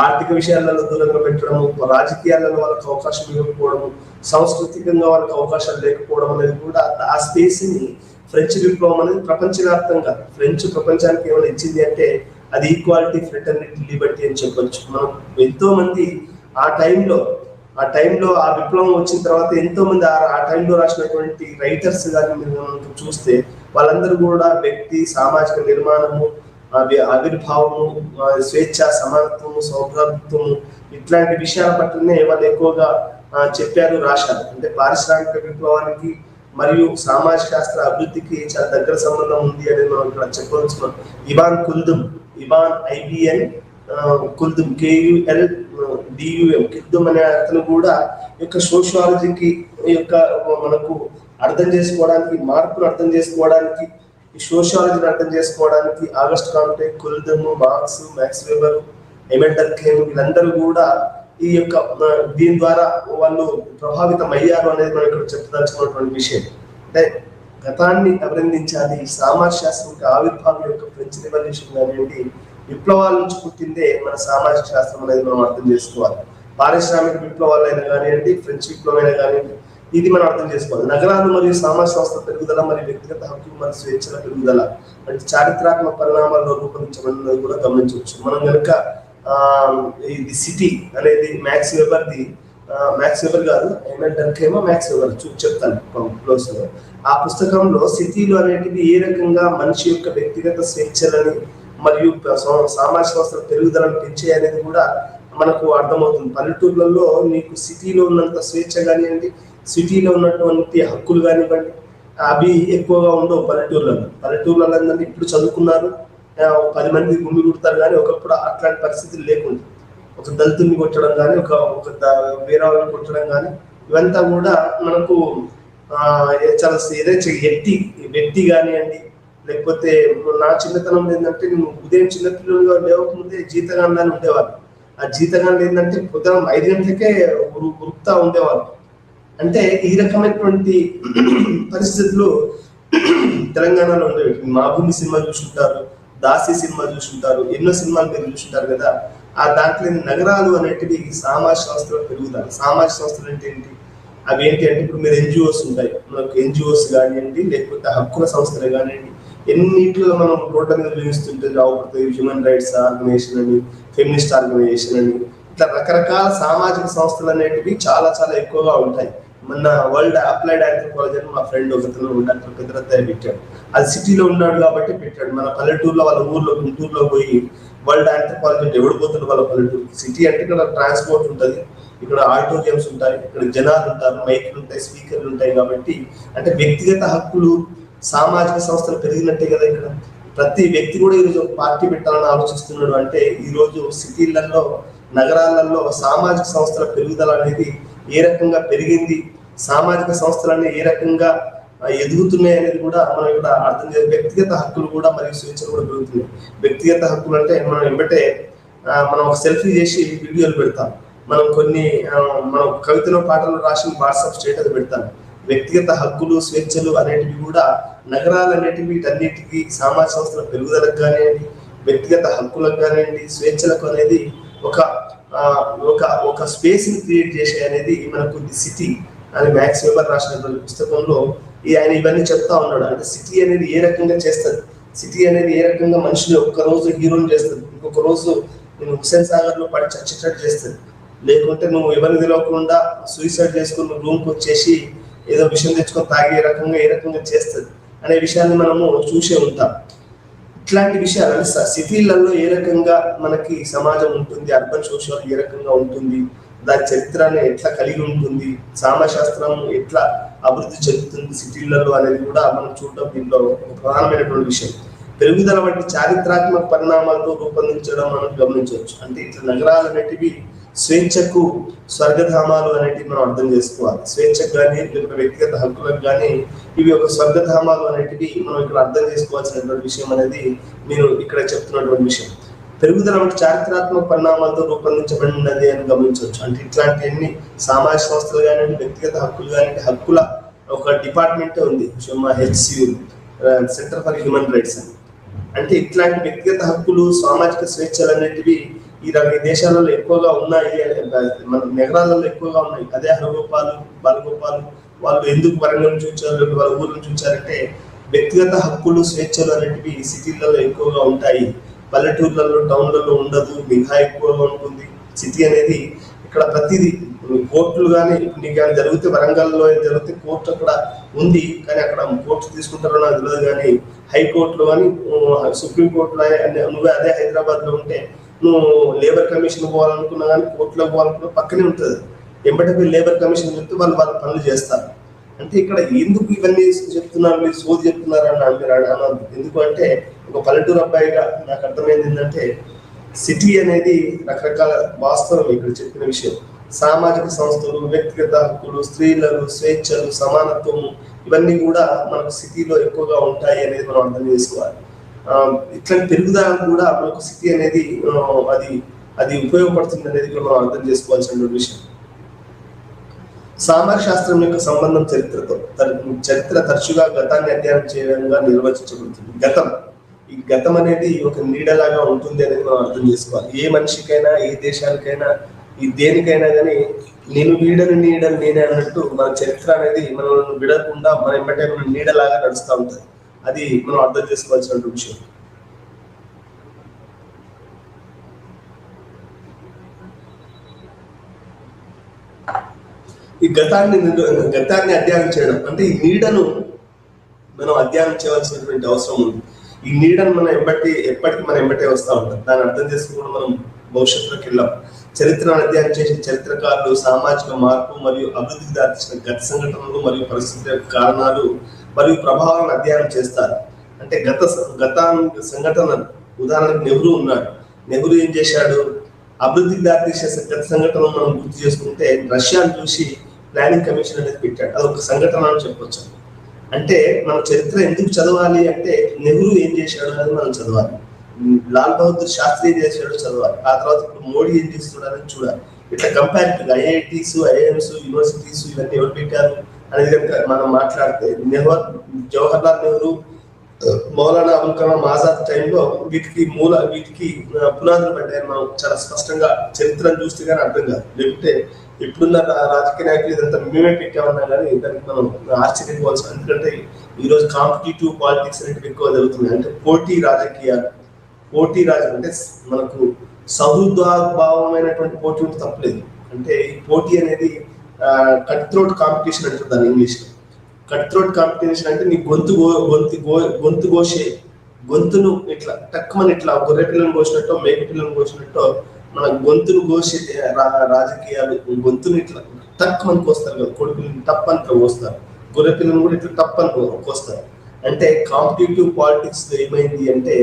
S2: ఆర్థిక విషయాలలో దూరంగా పెట్టడము, రాజకీయాలలో వాళ్ళకి అవకాశం ఇవ్వకపోవడము, సాంస్కృతికంగా వాళ్ళకి అవకాశాలు లేకపోవడం అనేది కూడా ఆ స్పేస్ ని ఫ్రెంచ్ విప్లవం అనేది ప్రపంచవ్యాప్తంగా, ఫ్రెంచ్ ప్రపంచానికి ఏమైనా ఇచ్చింది అంటే అది ఈక్వాలిటీ, ఫ్రెటర్నిటీ, లిబర్టీ అని చెప్పొచ్చు. మనం ఎంతో మంది ఆ టైంలో ఆ విప్లవం వచ్చిన తర్వాత ఎంతో మంది ఆ టైంలో రాసినటువంటి రైటర్స్ కానీ మీరు చూస్తే వాళ్ళందరూ కూడా వ్యక్తి, సామాజిక నిర్మాణము, ఆవిర్భావము, స్వేచ్ఛ, సమానత్వము, సౌభ్రాతృత్వము ఇట్లాంటి విషయాల పట్లనే వాళ్ళు ఎక్కువగా చెప్పారు, రాశారు. అంటే పారిశ్రామిక విప్లవానికి మరియు సామాజిక శాస్త్ర అభివృద్ధికి చాలా దగ్గర సంబంధం ఉంది అనేది మనం ఇక్కడ చెప్పవచ్చున్నాం. ఇవాన్ కుల్దుమ్, ఇవాన్ IBN కుల్దుమ్, KULDUM, కుల్దుమ్ అనే అతను కూడా యొక్క సోషియాలజీకి యొక్క మనకు అర్థం చేసుకోవడానికి, మార్పును అర్థం చేసుకోవడానికి, ఈ సోషియాలజీని అర్థం చేసుకోవడానికి ఆగస్ట్ కాంటే, కుల్దుమ్, మార్క్స్, మ్యాక్స్ వెబర్, ఎమెల్ డర్ఖేమ్ వీళ్ళందరూ కూడా ఈ యొక్క దీని ద్వారా వాళ్ళు ప్రభావితం అయ్యారు అనేది మనం ఇక్కడ చెప్పదలుచుకున్నటువంటి విషయం. అంటే గతాన్ని అభినందించాలి. సామాజిక శాస్త్రం ఆవిర్భావం యొక్క ఫ్రెంచ్ రెవల్యూషన్ కానివ్వండి, విప్లవాల నుంచి పుట్టిందే మన సామాజిక శాస్త్రం అనేది మనం అర్థం చేసుకోవాలి. పారిశ్రామిక విప్లవాలైనా కానివ్వండి, ఫ్రెంచ్ విప్లవం అయినా కానివ్వండి, ఇది మనం అర్థం చేసుకోవాలి. నగరాలు మరియు సామాజిక సంస్థ పెరుగుదల మరియు వ్యక్తిగత హక్కు మరియు స్వేచ్ఛల పెరుగుదల అంటే చారిత్రాత్మక పరిణామాల్లో రూపొందించబడినది కూడా గమనించవచ్చు. మనం కనుక ఇది సిటీ అనేది మ్యాక్స్ వెబర్ కాదు, ఎమెల్ డర్ఖేమ్, మ్యాక్స్ వెబర్ చెప్తాను క్లోజ్ లో. ఆ పుస్తకంలో సిటీలు అనేటివి ఏ రకంగా మనిషి యొక్క వ్యక్తిగత స్వేచ్ఛలని మరియు సామాజిక వ్యవస్థల పెరుగుదలను పెంచే అనేది కూడా మనకు అర్థమవుతుంది. పల్లెటూర్లలో నీకు సిటీలో ఉన్నంత స్వేచ్ఛ కానివ్వండి, సిటీలో ఉన్నటువంటి హక్కులు కానివ్వండి, అవి ఎక్కువగా ఉండవు పల్లెటూర్లలో ఏంటంటే ఇప్పుడు చదువుకున్నారు, 10 మంది గుమ్మి కుడతారు, కానీ ఒకప్పుడు అట్లాంటి పరిస్థితులు లేకుండా ఒక దళితుల్ని కొట్టడం కానీ, ఒక వేరే వాళ్ళని కొట్టడం కానీ, ఇవంతా కూడా మనకు చాలా ఏదైతే వ్యక్తి కానివ్వండి, లేకపోతే నా చిన్నతనంలో ఏంటంటే నేను ఉదయం చిన్నపిల్లలుగా లేవకముందే జీతగాండాన్ని ఉండేవాళ్ళు. ఆ జీతగాండ్లు ఏంటంటే పొద్దున 5 గంటలకే ఉరుకుతా ఉండేవాళ్ళు. అంటే ఈ రకమైనటువంటి పరిస్థితులు తెలంగాణలో ఉండేవి. మా భూమి సినిమా చూసుంటారు, దాసి సినిమా చూసుంటారు, ఎన్నో సినిమాలు మీరు చూసుంటారు కదా. ఆ దాంట్లో నగరాలు అనేటివి సామాజిక సంస్థల పెరుగుదల. సామాజిక సంస్థలు అంటే ఏంటి? అవి ఏంటి అంటే ఇప్పుడు మీరు ఎన్జిఓస్ ఉంటాయి, మనకు ఎన్జిఓస్ కానివ్వండి, లేకపోతే హక్కుల సంస్థలు కానివ్వండి, ఎన్నింటిలో మనం రోడ్ల మీద చూపిస్తుంటే రావుపడుతుంది. హ్యూమన్ రైట్స్ ఆర్గనైజేషన్ అని, ఫెమినిస్ట్ ఆర్గనైజేషన్ అని, ఇట్లా రకరకాల సామాజిక సంస్థలు అనేటివి చాలా చాలా ఎక్కువగా ఉంటాయి. మొన్న వరల్డ్ అప్లైడ్ ఆంథ్రోపాలజీ అని మా ఫ్రెండ్ ఒకతను డాక్టర్ పెద్దరత్తయ్య పెట్టాడు. అది సిటీలో ఉన్నాడు కాబట్టి పెట్టాడు. మన పల్లెటూరులో వాళ్ళ ఊర్లో గుంటూరులో పోయి వరల్డ్ ఆంథ్రోపాలజీ అంటే ఎవడు పోతుంది వాళ్ళ పల్లెటూరు. సిటీ అంటే ఇక్కడ ట్రాన్స్పోర్ట్ ఉంటుంది, ఇక్కడ ఆడిటోరియంస్ ఉంటాయి, ఇక్కడ జనాలు ఉంటారు, మైకులు ఉంటాయి, స్పీకర్లు ఉంటాయి. కాబట్టి అంటే వ్యక్తిగత హక్కులు, సామాజిక సంస్థలు పెరిగినట్టే కదా. ఇక్కడ ప్రతి వ్యక్తి కూడా ఈరోజు ఒక పార్టీ పెట్టాలని ఆలోచిస్తున్నాడు. అంటే ఈరోజు సిటీలలో, నగరాలలో సామాజిక సంస్థల పెరుగుదల అనేది ఏ రకంగా పెరిగింది, సామాజిక సంస్థలన్నీ ఏ రకంగా ఎదుగుతున్నాయి అనేది కూడా మనం ఇక్కడ అర్థం చేయాలి. వ్యక్తిగత హక్కులు కూడా మరియు స్వేచ్ఛలు కూడా పెరుగుతున్నాయి. వ్యక్తిగత హక్కులు అంటే మనం వెంబటే మనం ఒక సెల్ఫీ చేసి వీడియోలు పెడతాం, మనం కొన్ని మనం కవితలో పాటలు రాసి వాట్సాప్ స్టేటస్ పెడతాం. వ్యక్తిగత హక్కులు, స్వేచ్ఛలు అనేటివి కూడా నగరాలు అనేటివి వీటన్నిటికీ సామాజిక సంస్థల పెరుగుదలకు కానివ్వండి, వ్యక్తిగత హక్కులకు కానివ్వండి, స్వేచ్ఛలకు అనేది ఒక ఒక ఒక స్పేస్ ని క్రియేట్ చేసే అనేది మనకు ది సిటీ అని మ్యాక్స్ వెబర్ రాసినటువంటి పుస్తకంలో ఆయన ఇవన్నీ చెప్తా ఉన్నాడు. అంటే సిటీ అనేది ఏ రకంగా చేస్తుంది, సిటీ అనేది ఏ రకంగా మనిషిని ఒక్కరోజు హీరోని చేస్తుంది, ఇంకొక రోజు నేను హుస్సేన్ సాగర్ లో పడి చచ్చేటట్టు చేస్తుంది, లేకుంటే నువ్వు ఎవరిని తెలియకుండా సూసైడ్ చేసుకుని రూమ్కి వచ్చేసి ఏదో విషయం తెచ్చుకొని తాగి ఏ రకంగా చేస్తుంది అనే విషయాన్ని మనము చూసే ఉంటాం. ఇట్లాంటి విషయాలు సిటీలలో ఏ రకంగా మనకి సమాజం ఉంటుంది, అర్బన్ సోషల్ ఏ రకంగా ఉంటుంది, దాని చరిత్రను ఎట్లా కలిగి ఉంటుంది, సామాశాస్త్రం ఎట్లా అభివృద్ధి చెందుతుంది సిటీలలో అనేది కూడా మనం చూడడం దీంట్లో ఒక ప్రధానమైనటువంటి విషయం. పెరుగుదల వంటి చారిత్రాత్మక పరిణామాలతో రూపొందించడం మనం గమనించవచ్చు. అంటే ఇట్లా నగరాలు అనేటివి స్వేచ్ఛకు స్వర్గధామాలు అనేటివి మనం అర్థం చేసుకోవాలి. స్వేచ్ఛకు కానీ, లేకపోతే వ్యక్తిగత హక్కులకు కానీ ఇవి ఒక స్వర్గధామాలు అనేటివి మనం ఇక్కడ అర్థం చేసుకోవాల్సినటువంటి విషయం అనేది నేను ఇక్కడ చెప్తున్నటువంటి విషయం. పెరుగుదల వంటి చారిత్రాత్మక పరిణామాలతో రూపొందించబడినది అని గమనించవచ్చు. అంటే ఇట్లాంటి ఎన్ని సామాజిక సంస్థలు కానివ్వండి, వ్యక్తిగత హక్కులు కానివ్వండి, హక్కుల ఒక డిపార్ట్మెంటే ఉంది, HCU, centre for human rights అని. అంటే ఇట్లాంటి వ్యక్తిగత హక్కులు, సామాజిక స్వేచ్ఛలు అనేటివి ఈ దేశాలలో ఎక్కువగా ఉన్నాయి, మన నగరాలలో ఎక్కువగా ఉన్నాయి. అదే హరగోపాలు, బాలగోపాలు వాళ్ళు ఎందుకు వరంగల్ నుంచి వచ్చారు, వాళ్ళ ఊరు నుంచి వచ్చారంటే వ్యక్తిగత హక్కులు, స్వేచ్ఛలు అనేటివి సిటీలలో ఎక్కువగా ఉంటాయి, పల్లెటూర్లలో టౌన్లలో ఉండదు, నిఘా ఎక్కువగా ఉంటుంది. సిటీ అనేది ఇక్కడ ప్రతిదీ కోర్టులు కానీ నీకు కానీ జరిగితే వరంగల్లో జరిగితే కోర్టు అక్కడ ఉంది, కానీ అక్కడ కోర్టు తీసుకుంటారో నాకు తెలియదు. కానీ హైకోర్టులో కానీ సుప్రీంకోర్టులో నువ్వే అదే హైదరాబాద్లో ఉంటే నువ్వు లేబర్ కమిషన్ పోవాలనుకున్నా కానీ కోర్టులో పోవాలనుకున్నా పక్కనే ఉంటుంది. ఎంబటే లేబర్ కమిషన్ చెప్తే వాళ్ళు వాళ్ళ పనులు చేస్తారు. అంటే ఇక్కడ ఎందుకు ఇవన్నీ చెప్తున్నారు, మీరు సోది చెప్తున్నారు అని అన్నారు. ఎందుకు అంటే ఒక పల్లెటూరు అబ్బాయిగా నాకు అర్థమైంది ఏంటంటే సిటీ అనేది రకరకాల వాస్తవం ఇక్కడ చెప్పిన విషయం. సామాజిక సంస్థలు, వ్యక్తిగత హక్కులు, స్త్రీలను, స్వేచ్ఛలు, సమానత్వము ఇవన్నీ కూడా మనకు సిటీలో ఎక్కువగా ఉంటాయి అనేది మనం అర్థం చేసుకోవాలి. ఇట్లాంటి పెరుగుదల కూడా మనకు సిటీ అనేది అది ఉపయోగపడుతుంది అనేది కూడా మనం అర్థం చేసుకోవాల్సిన విషయం. సామాజిక శాస్త్రం యొక్క సంబంధం చరిత్రతో. చరిత్ర తరచుగా గతాన్ని అధ్యయనం చేయడంగా నిర్వచించబడుతుంది. ఈ గతం అనేది ఒక నీడలాగా ఉంటుంది అనేది మనం అర్థం చేసుకోవాలి. ఏ మనిషికైనా, ఏ దేశానికైనా, ఈ దేనికైనా కానీ నేను నీడని నేనే అన్నట్టు మన చరిత్ర అనేది మనం విడకుండా మన వెంబటే మన నీడలాగా నడుస్తూ ఉంటుంది. అది మనం అర్థం చేసుకోవాల్సిన విషయం. ఈ గతాన్ని అధ్యయనం చేయడం అంటే ఈ నీడను మనం అధ్యయనం చేయవలసినటువంటి అవసరం ఉంది. ఈ నీడను మనం ఎప్పటికీ మన వెంబటే వస్తూ ఉంటాం. దాన్ని అర్థం చేసుకుని మనం భవిష్యత్తులోకి వెళ్ళాం. చరిత్రను అధ్యయనం చేసిన చరిత్రకారులు సామాజిక మార్పు మరియు అభివృద్ధికి దాల్చిన గత సంఘటనలు మరియు పరిస్థితుల కారణాలు మరియు ప్రభావాలను అధ్యయనం చేస్తారు. అంటే గత సంఘటన, ఉదాహరణకు నెహ్రూ ఉన్నాడు. నెహ్రూ ఏం చేశాడు? అభివృద్ధికి దారితీసే గత సంఘటనలు మనం గుర్తు చేసుకుంటే రష్యాను చూసి ప్లానింగ్ కమిషన్ అనేది పెట్టాడు. అదొక సంఘటన అని చెప్పొచ్చు. అంటే మన చరిత్ర ఎందుకు చదవాలి అంటే నెహ్రూ ఏం చేశాడు అనేది మనం చదవాలి. లాల్ బహదూర్ శాస్త్రి ఏం చేశాడో చదవాలి. ఆ తర్వాత ఇప్పుడు మోడీ ఏం చేస్తున్నాడని చూడాలి. ఇట్లా కంపారిటివ్గా ఐఐటీస్, ఐఐఎంస్, యూనివర్సిటీస్ ఇవన్నీ ఎవరు పెట్టారు అనేది కనుక మనం మాట్లాడితే జవహర్లాల్ నెహ్రూ, మౌలానా అబుల్ కలాం ఆజాద్ టైంలో వీటికి పునాదులు పడ్డాయని మనం చాలా స్పష్టంగా చరిత్రను చూస్తే కానీ అర్థం కాదు. లేకుంటే ఇప్పుడున్న రాజకీయ నాయకులు ఇదంతా మేమే పెట్టామన్నా కానీ దానికి మనం ఆశ్చర్యపోవాల్సి. ఎందుకంటే ఈరోజు కాంపిటేటివ్ పాలిటిక్స్ అనేవి ఎక్కువ జరుగుతున్నాయి. అంటే పోటీ రాజకీయాలు అంటే మనకు సహృద్భావమైనటువంటి పోటీ ఉంటే తప్పలేదు. అంటే ఈ పోటీ అనేది కట్ థ్రోట్ కాంపిటీషన్ అంటారు దాన్ని ఇంగ్లీష్లో. కట్ థ్రోట్ కాంపిటీషన్ అంటే నీ గొంతు కోసే, గొంతును ఇట్లా టక్కుమని ఇట్లా గొర్రె పిల్లలను కోసినట్టో మేక పిల్లలను కోసినట్టో మన గొంతును కోసే రాజకీయాలు. గొంతును ఇట్లా టక్కుమని కోస్తారు కదా, కోడి పిల్లలు టప్పని కోస్తారు, గొర్రె పిల్లలను కూడా ఇట్లా టప్పని కోస్తారు. అంటే కాంపిటేటివ్ పాలిటిక్స్ ఏమైంది అంటే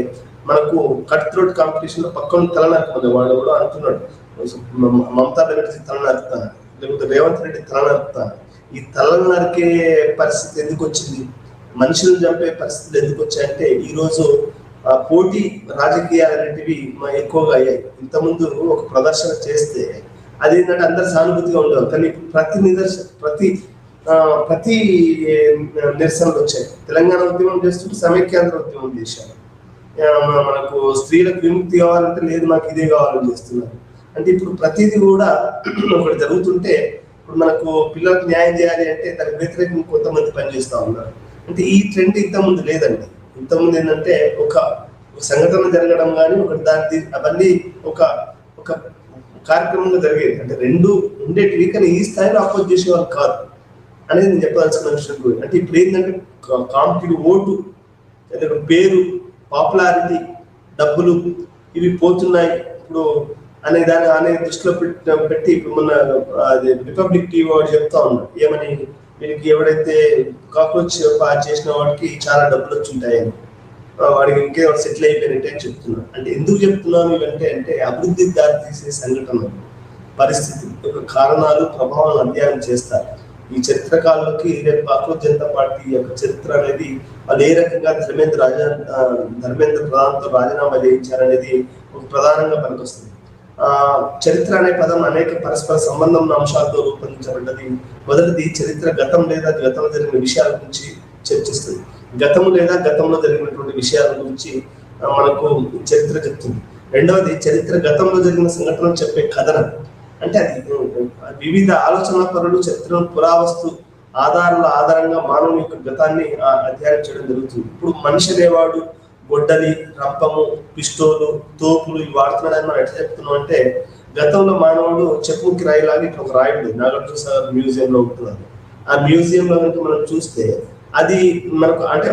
S2: మనకు కట్ థ్రోట్ కాంపిటీషన్ లో పక్కన తలనరుకుతుంది. వాడు కూడా అంటున్నాడు, మమతా బెనర్జీ తలనరుకుతాను, లేకపోతే రేవంత్ రెడ్డి తలనరుకుతాను. ఈ తలను నరికే పరిస్థితి ఎందుకు వచ్చింది, మనుషులను చంపే పరిస్థితులు ఎందుకు వచ్చాయంటే ఈరోజు పోటీ రాజకీయాలు అనేటివి ఎక్కువగా అయ్యాయి. ఇంతకుముందు ఒక ప్రదర్శన చేస్తే అది ఏంటంటే అందరు సానుభూతిగా ఉండేవారు. కానీ ప్రతి నిరసనలు వచ్చాయి. తెలంగాణ ఉద్యమం చేస్తుంటే సమైక్యాంధ్ర ఉద్యమం చేశారు. మనకు స్త్రీలకు విముక్తి కావాలంటే లేదు నాకు ఇదే కావాలని చేస్తున్నారు. అంటే ఇప్పుడు ప్రతిదీ కూడా ఒకటి జరుగుతుంటే ఇప్పుడు మనకు పిల్లలకు న్యాయం చేయాలి అంటే దానికి వ్యతిరేకంగా కొంతమంది పనిచేస్తూ ఉన్నారు. అంటే ఈ ట్రెండ్ ఇంతకుముందు లేదండి. ఇంతకుముందు ఏంటంటే ఒక సంఘటన జరగడం కానీ దాని అవన్నీ ఒక కార్యక్రమంగా జరిగేది. అంటే రెండు ఉండేటివి, కానీ ఈ స్థాయిలో అపోజ్ చేసేవాళ్ళు కాదు అనేది నేను చెప్పాల్సిన విషయం. అంటే ఇప్పుడు ఏంటంటే కాంపిటేటివ్ ఓటు, పేరు, పాపులారిటీ, డబ్బులు ఇవి పోతున్నాయి ఇప్పుడు అనే దృష్టిలో పెట్టి ఇప్పుడు మొన్న రిపబ్లిక్ టీవీ వాడు చెప్తా ఉన్నాడు ఏమని, వీరికి ఎవడైతే కాక్రోచ్ చేసిన వాడికి చాలా డబ్బులు వచ్చి ఉంటాయని, వాడికి ఇంకే సెటిల్ అయిపోయినట్టే అని చెప్తున్నాను. అంటే ఎందుకు చెప్తున్నాను ఇవంటే అంటే అభివృద్ధికి దారి తీసే సంఘటనలు, పరిస్థితి యొక్క కారణాలు, ప్రభావాలను అధ్యయనం చేస్తారు. ఈ చరిత్రకారులకి రేపు భారతీయ జనతా పార్టీ యొక్క చరిత్ర అనేది వాళ్ళు ఏ రకంగా ధర్మేంద్ర ప్రధాన్తో రాజీనామా చేయించారనేది ఒక ప్రధానంగా పనికొస్తుంది. చరిత్ర అనే పదం అనేక పరస్పర సంబంధం ఉన్న అంశాలతో రూపొందించబడ్డది. మొదటిది చరిత్ర గతం లేదా గతంలో జరిగిన విషయాల గురించి చర్చిస్తుంది. గతము లేదా గతంలో జరిగినటువంటి విషయాల గురించి మనకు చరిత్ర చెప్తుంది. రెండవది చరిత్ర గతంలో జరిగిన సంఘటనలు చెప్పే కథనం. అంటే అది వివిధ ఆలోచన పరులు చరిత్రను పురావస్తు ఆధారంగా మానవుని యొక్క గతాన్ని అధ్యయనం చేయడం జరుగుతుంది. ఇప్పుడు మనిషి అనేవాడు గొడ్డలి, రంపము, పిస్టోలు, తోపులు ఇవి వాడుతున్నాడని మనం ఎట్లా చెప్తున్నాం అంటే గతంలో మానవుడు చెప్పుకి రాయిలాగా ఇట్లా ఒక రాయి ఉంటుంది, నాగార్జున సాగర్ మ్యూజియంలో ఉంటుంది. ఆ మ్యూజియంలో కనుక మనం చూస్తే అది మనకు అంటే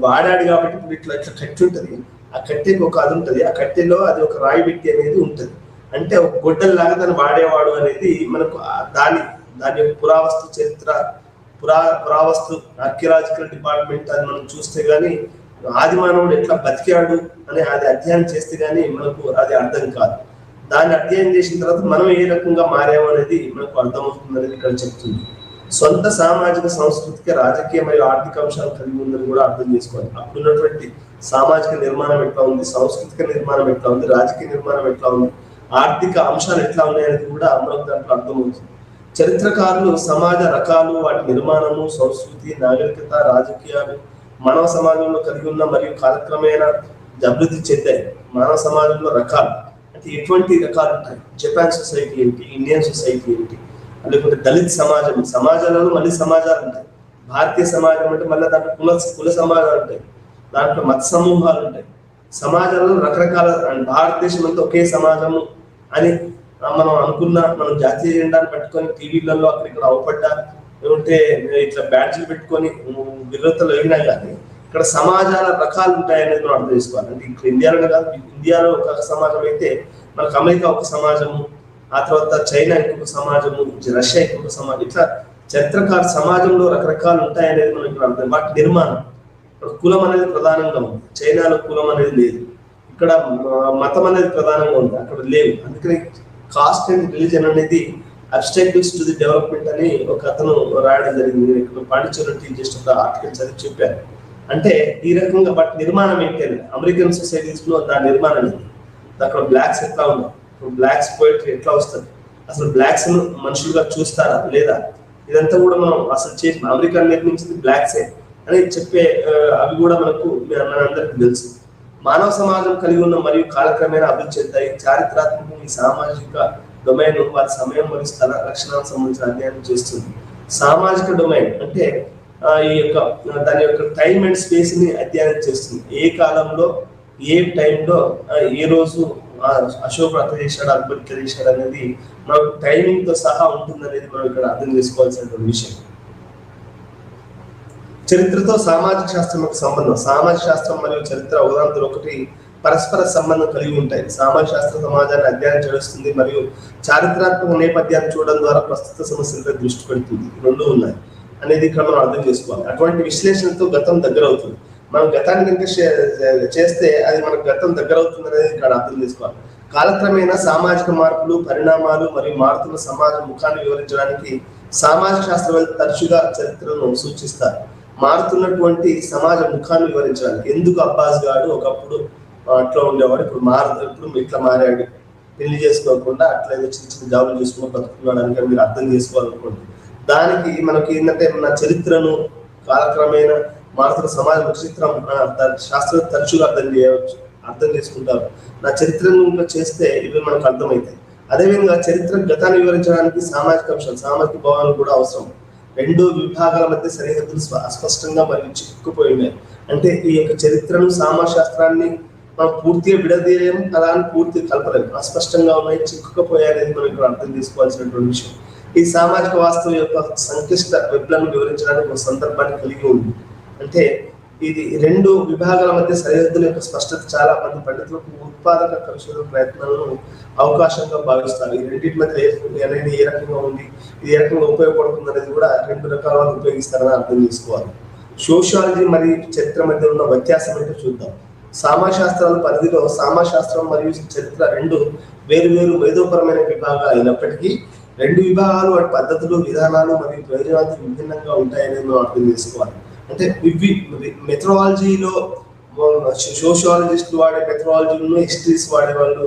S2: వాడాడు కాబట్టి ఇప్పుడు ఇట్లా కట్టి ఉంటుంది. ఆ కట్టెకి ఒక అది ఉంటుంది, ఆ కట్టెలో అది ఒక రాయి పెట్టి అనేది ఉంటుంది. అంటే ఒక గొడ్డల్లాగా దాన్ని వాడేవాడు అనేది మనకు దాని యొక్క పురావస్తు చరిత్ర, పురావస్తు ఆర్కియలాజికల్ డిపార్ట్మెంట్ అది మనం చూస్తే గానీ ఆది మానవుడు ఎట్లా బతికాడు అని అది అధ్యయనం చేస్తే గానీ మనకు అది అర్థం కాదు. దాన్ని అధ్యయనం చేసిన తర్వాత మనం ఏ రకంగా మారాము అనేది మనకు అర్థమవుతుంది అనేది ఇక్కడ చెప్తుంది. సొంత సామాజిక సాంస్కృతిక రాజకీయ మరియు ఆర్థిక అంశాలు కలిగి ఉందని కూడా అర్థం చేసుకోవాలి. అప్పుడున్నటువంటి సామాజిక నిర్మాణం ఎట్లా ఉంది, సాంస్కృతిక నిర్మాణం ఎట్లా ఉంది, రాజకీయ నిర్మాణం ఎట్లా ఉంది, ఆర్థిక అంశాలు ఎట్లా ఉన్నాయనేది కూడా మనకు దాంట్లో అర్థమవుతుంది. చరిత్రకారులు సమాజ రకాలు, వాటి నిర్మాణము, సంస్కృతి, నాగరికత, రాజకీయాలు మానవ సమాజంలో కలిగి ఉన్న మరియు కాలక్రమేణా అభివృద్ధి చెందాయి. మానవ సమాజంలో రకాలు అంటే ఎటువంటి రకాలు ఉంటాయి, జపాన్ సొసైటీ ఏంటి, ఇండియన్ సొసైటీ ఏంటి, లేకపోతే దళిత్ సమాజాలలో మళ్ళీ సమాజాలు ఉంటాయి. భారతీయ సమాజం అంటే మళ్ళీ దాంట్లో కుల సమాజాలు ఉంటాయి, దాంట్లో మత సమూహాలు ఉంటాయి. సమాజంలో రకరకాల, భారతదేశం అంతా ఒకే సమాజము అని మనం మనం జాతీయ జెండాను పెట్టుకొని టీవీలలో అక్కడిక్కడ అవపడ్డా లేకుంటే ఇట్లా బ్యాడ్జ్లు పెట్టుకొని విరోధతలు వెళ్ళినా కానీ ఇక్కడ సమాజాల రకాలు ఉంటాయనేది మనం అర్థం చేసుకోవాలి. అంటే ఇక్కడ ఇండియాలో కాదు, ఇండియాలో ఒక సమాజం అయితే మనకు అమెరికా ఒక సమాజము, ఆ తర్వాత చైనా ఇంకొక సమాజము, రష్యా ఇంకొక సమాజం, ఇట్లా చరిత్రకారు సమాజంలో రకరకాలు ఉంటాయనేది మనం ఇక్కడ అర్థం. వాటి నిర్మాణం, ఇక్కడ కులం అనేది ప్రధానంగా ఉంది, చైనాలో కులం అనేది లేదు, ఇక్కడ మతం అనేది ప్రధానంగా ఉంది, అక్కడ లేవు. అందుకని కాస్ట్ అండ్ రిలీజన్ అనేది అబ్స్ట్రాక్టివ్స్ టు ది డెవలప్మెంట్ అని ఒక అతను రాయడం జరిగింది. ఇక్కడ పాండిచేరిలో టీచ్ చేసిన ఆర్టికల్ చదివి చెప్పారు. అంటే ఈ రకంగా వాటి నిర్మాణం ఏంటి అని, అమెరికన్ సొసైటీస్ లో దాని నిర్మాణం ఏంటి, అక్కడ బ్లాక్స్ ఎట్లా ఉన్నారు, బ్లాక్స్ పోయిటరీ ఎట్లా వస్తుంది, అసలు బ్లాక్స్ మనుషులుగా చూస్తారా లేదా, ఇదంతా కూడా మనం అసలు చేసి అమెరికా నిర్మించింది బ్లాక్సే అని చెప్పే అవి కూడా మనకు మనందరికీ తెలుసు. మానవ సమాజం కలిగి ఉన్న మరియు కాలక్రమేణా అభివృద్ధి చెందాయి. చారిత్రాత్మకం ఈ సామాజిక డొమైన్ వారి సమయం మరియు స్థల లక్షణాలకు సంబంధించిన అధ్యయనం చేస్తుంది. సామాజిక డొమైన్ అంటే ఈ యొక్క దాని యొక్క టైం అండ్ స్పేస్ ని అధ్యయనం చేస్తుంది. ఏ కాలంలో ఏ టైంలో ఏ రోజు అశోక్ అట్లా చేశాడు, అక్బర్ ఇట్లా చేశాడు అనేది మనకు టైమింగ్ తో సహా ఉంటుంది అనేది మనం ఇక్కడ అర్థం చేసుకోవాల్సినటువంటి విషయం. చరిత్రతో సామాజిక శాస్త్రం యొక్క సంబంధం. సామాజిక శాస్త్రం మరియు చరిత్ర ఒకదానితో ఒకటి పరస్పర సంబంధం కలిగి ఉంటాయి. సామాజిక శాస్త్ర సమాజాన్ని అధ్యయనం చేస్తుంది మరియు చారిత్రాత్మక నేపథ్యాన్ని చూడడం ద్వారా ప్రస్తుత సమస్యలపై దృష్టి పెడుతుంది. రెండు ఉన్నాయి అనేది ఇక్కడ మనం అర్థం చేసుకోవాలి. అటువంటి విశ్లేషణతో గతం దగ్గర అవుతుంది. మనం గతాన్ని కనుక చేస్తే అది మనకు గతం దగ్గర అవుతుంది అనేది ఇక్కడ అర్థం చేసుకోవాలి. కాలక్రమేణా సామాజిక మార్పులు, పరిణామాలు మరియు మారుతున్న సమాజ ముఖాన్ని వివరించడానికి సామాజిక శాస్త్రవేత్తలు తరచుగా చరిత్రను సూచిస్తారు. మారుతున్నటువంటి సమాజ ముఖాన్ని వివరించడానికి. ఎందుకు అబ్బాస్ గారు ఒకప్పుడు అట్లా ఉండేవాడు, ఇప్పుడు ఇట్లా మారాడు, పెళ్లి చేసుకోకుండా అట్లా ఏదో చిన్న చిన్న జాబులు చేసుకుని బతుకున్నాడు అని మీరు అర్థం చేసుకోవాలనుకోండి. దానికి మనకి ఏంటంటే నా చరిత్రను కాలక్రమేణా మారుతున్న సమాజ చిత్రం శాస్త్రం తరచుగా అర్థం చేసుకుంటారు. నా చరిత్రను చేస్తే ఇవి మనకు అర్థమవుతాయి. అదేవిధంగా చరిత్ర గతాన్ని వివరించడానికి సామాజిక అంశాలు, సామాజిక భావాలు కూడా అవసరం. రెండు విభాగాల మధ్య సరిహద్దులు అస్పష్టంగా మరియు చిక్కుకుపోయి ఉన్నాయి. అంటే ఈ యొక్క చరిత్రను సామాజిక శాస్త్రాన్ని మనం పూర్తిగా విడదీయలేం, అలాని పూర్తిగా కలపలేము. అస్పష్టంగా ఉన్నాయి, చిక్కుకుపోయాయి అనేది మనం ఇక్కడ అర్థం చేసుకోవాల్సినటువంటి విషయం. ఈ సామాజిక వాస్తవం యొక్క సంక్లిష్ట వెబ్లను వివరించడానికి ఒక సందర్భాన్ని కలిగి ఉంది. అంటే ఇది రెండు విభాగాల మధ్య సరిహద్దుల యొక్క స్పష్టత చాలా మంది పండితులకు ఉత్పాదక పరిశోధన ప్రయత్నాలను అవకాశంగా భావిస్తారు. ఈ రెండింటి మధ్య అనేది ఏ రకంగా ఉంది, ఇది ఏ రకంగా ఉపయోగపడుతుంది అనేది కూడా రెండు రకాల వాళ్ళు ఉపయోగిస్తారని అర్థం చేసుకోవాలి. సోషియాలజీ మరియు చరిత్ర మధ్య ఉన్న వ్యత్యాసం ఏంటో చూద్దాం. సామాజిక శాస్త్రాల పరిధిలో సామాజిక శాస్త్రం మరియు చరిత్ర రెండు వేరు వేరు మేధోపరమైన విభాగాలు అయినప్పటికీ రెండు విభాగాలు వాటి పద్ధతులు, విధానాలు మరియు ప్రయోజనాలు విభిన్నంగా ఉంటాయని మనం అర్థం చేసుకోవాలి. అంటే ఇవి మెథడాలజీలో సోషియాలజిస్టులు వాడే మెథడాలజీలను హిస్టరీస్ వాడే వాళ్ళు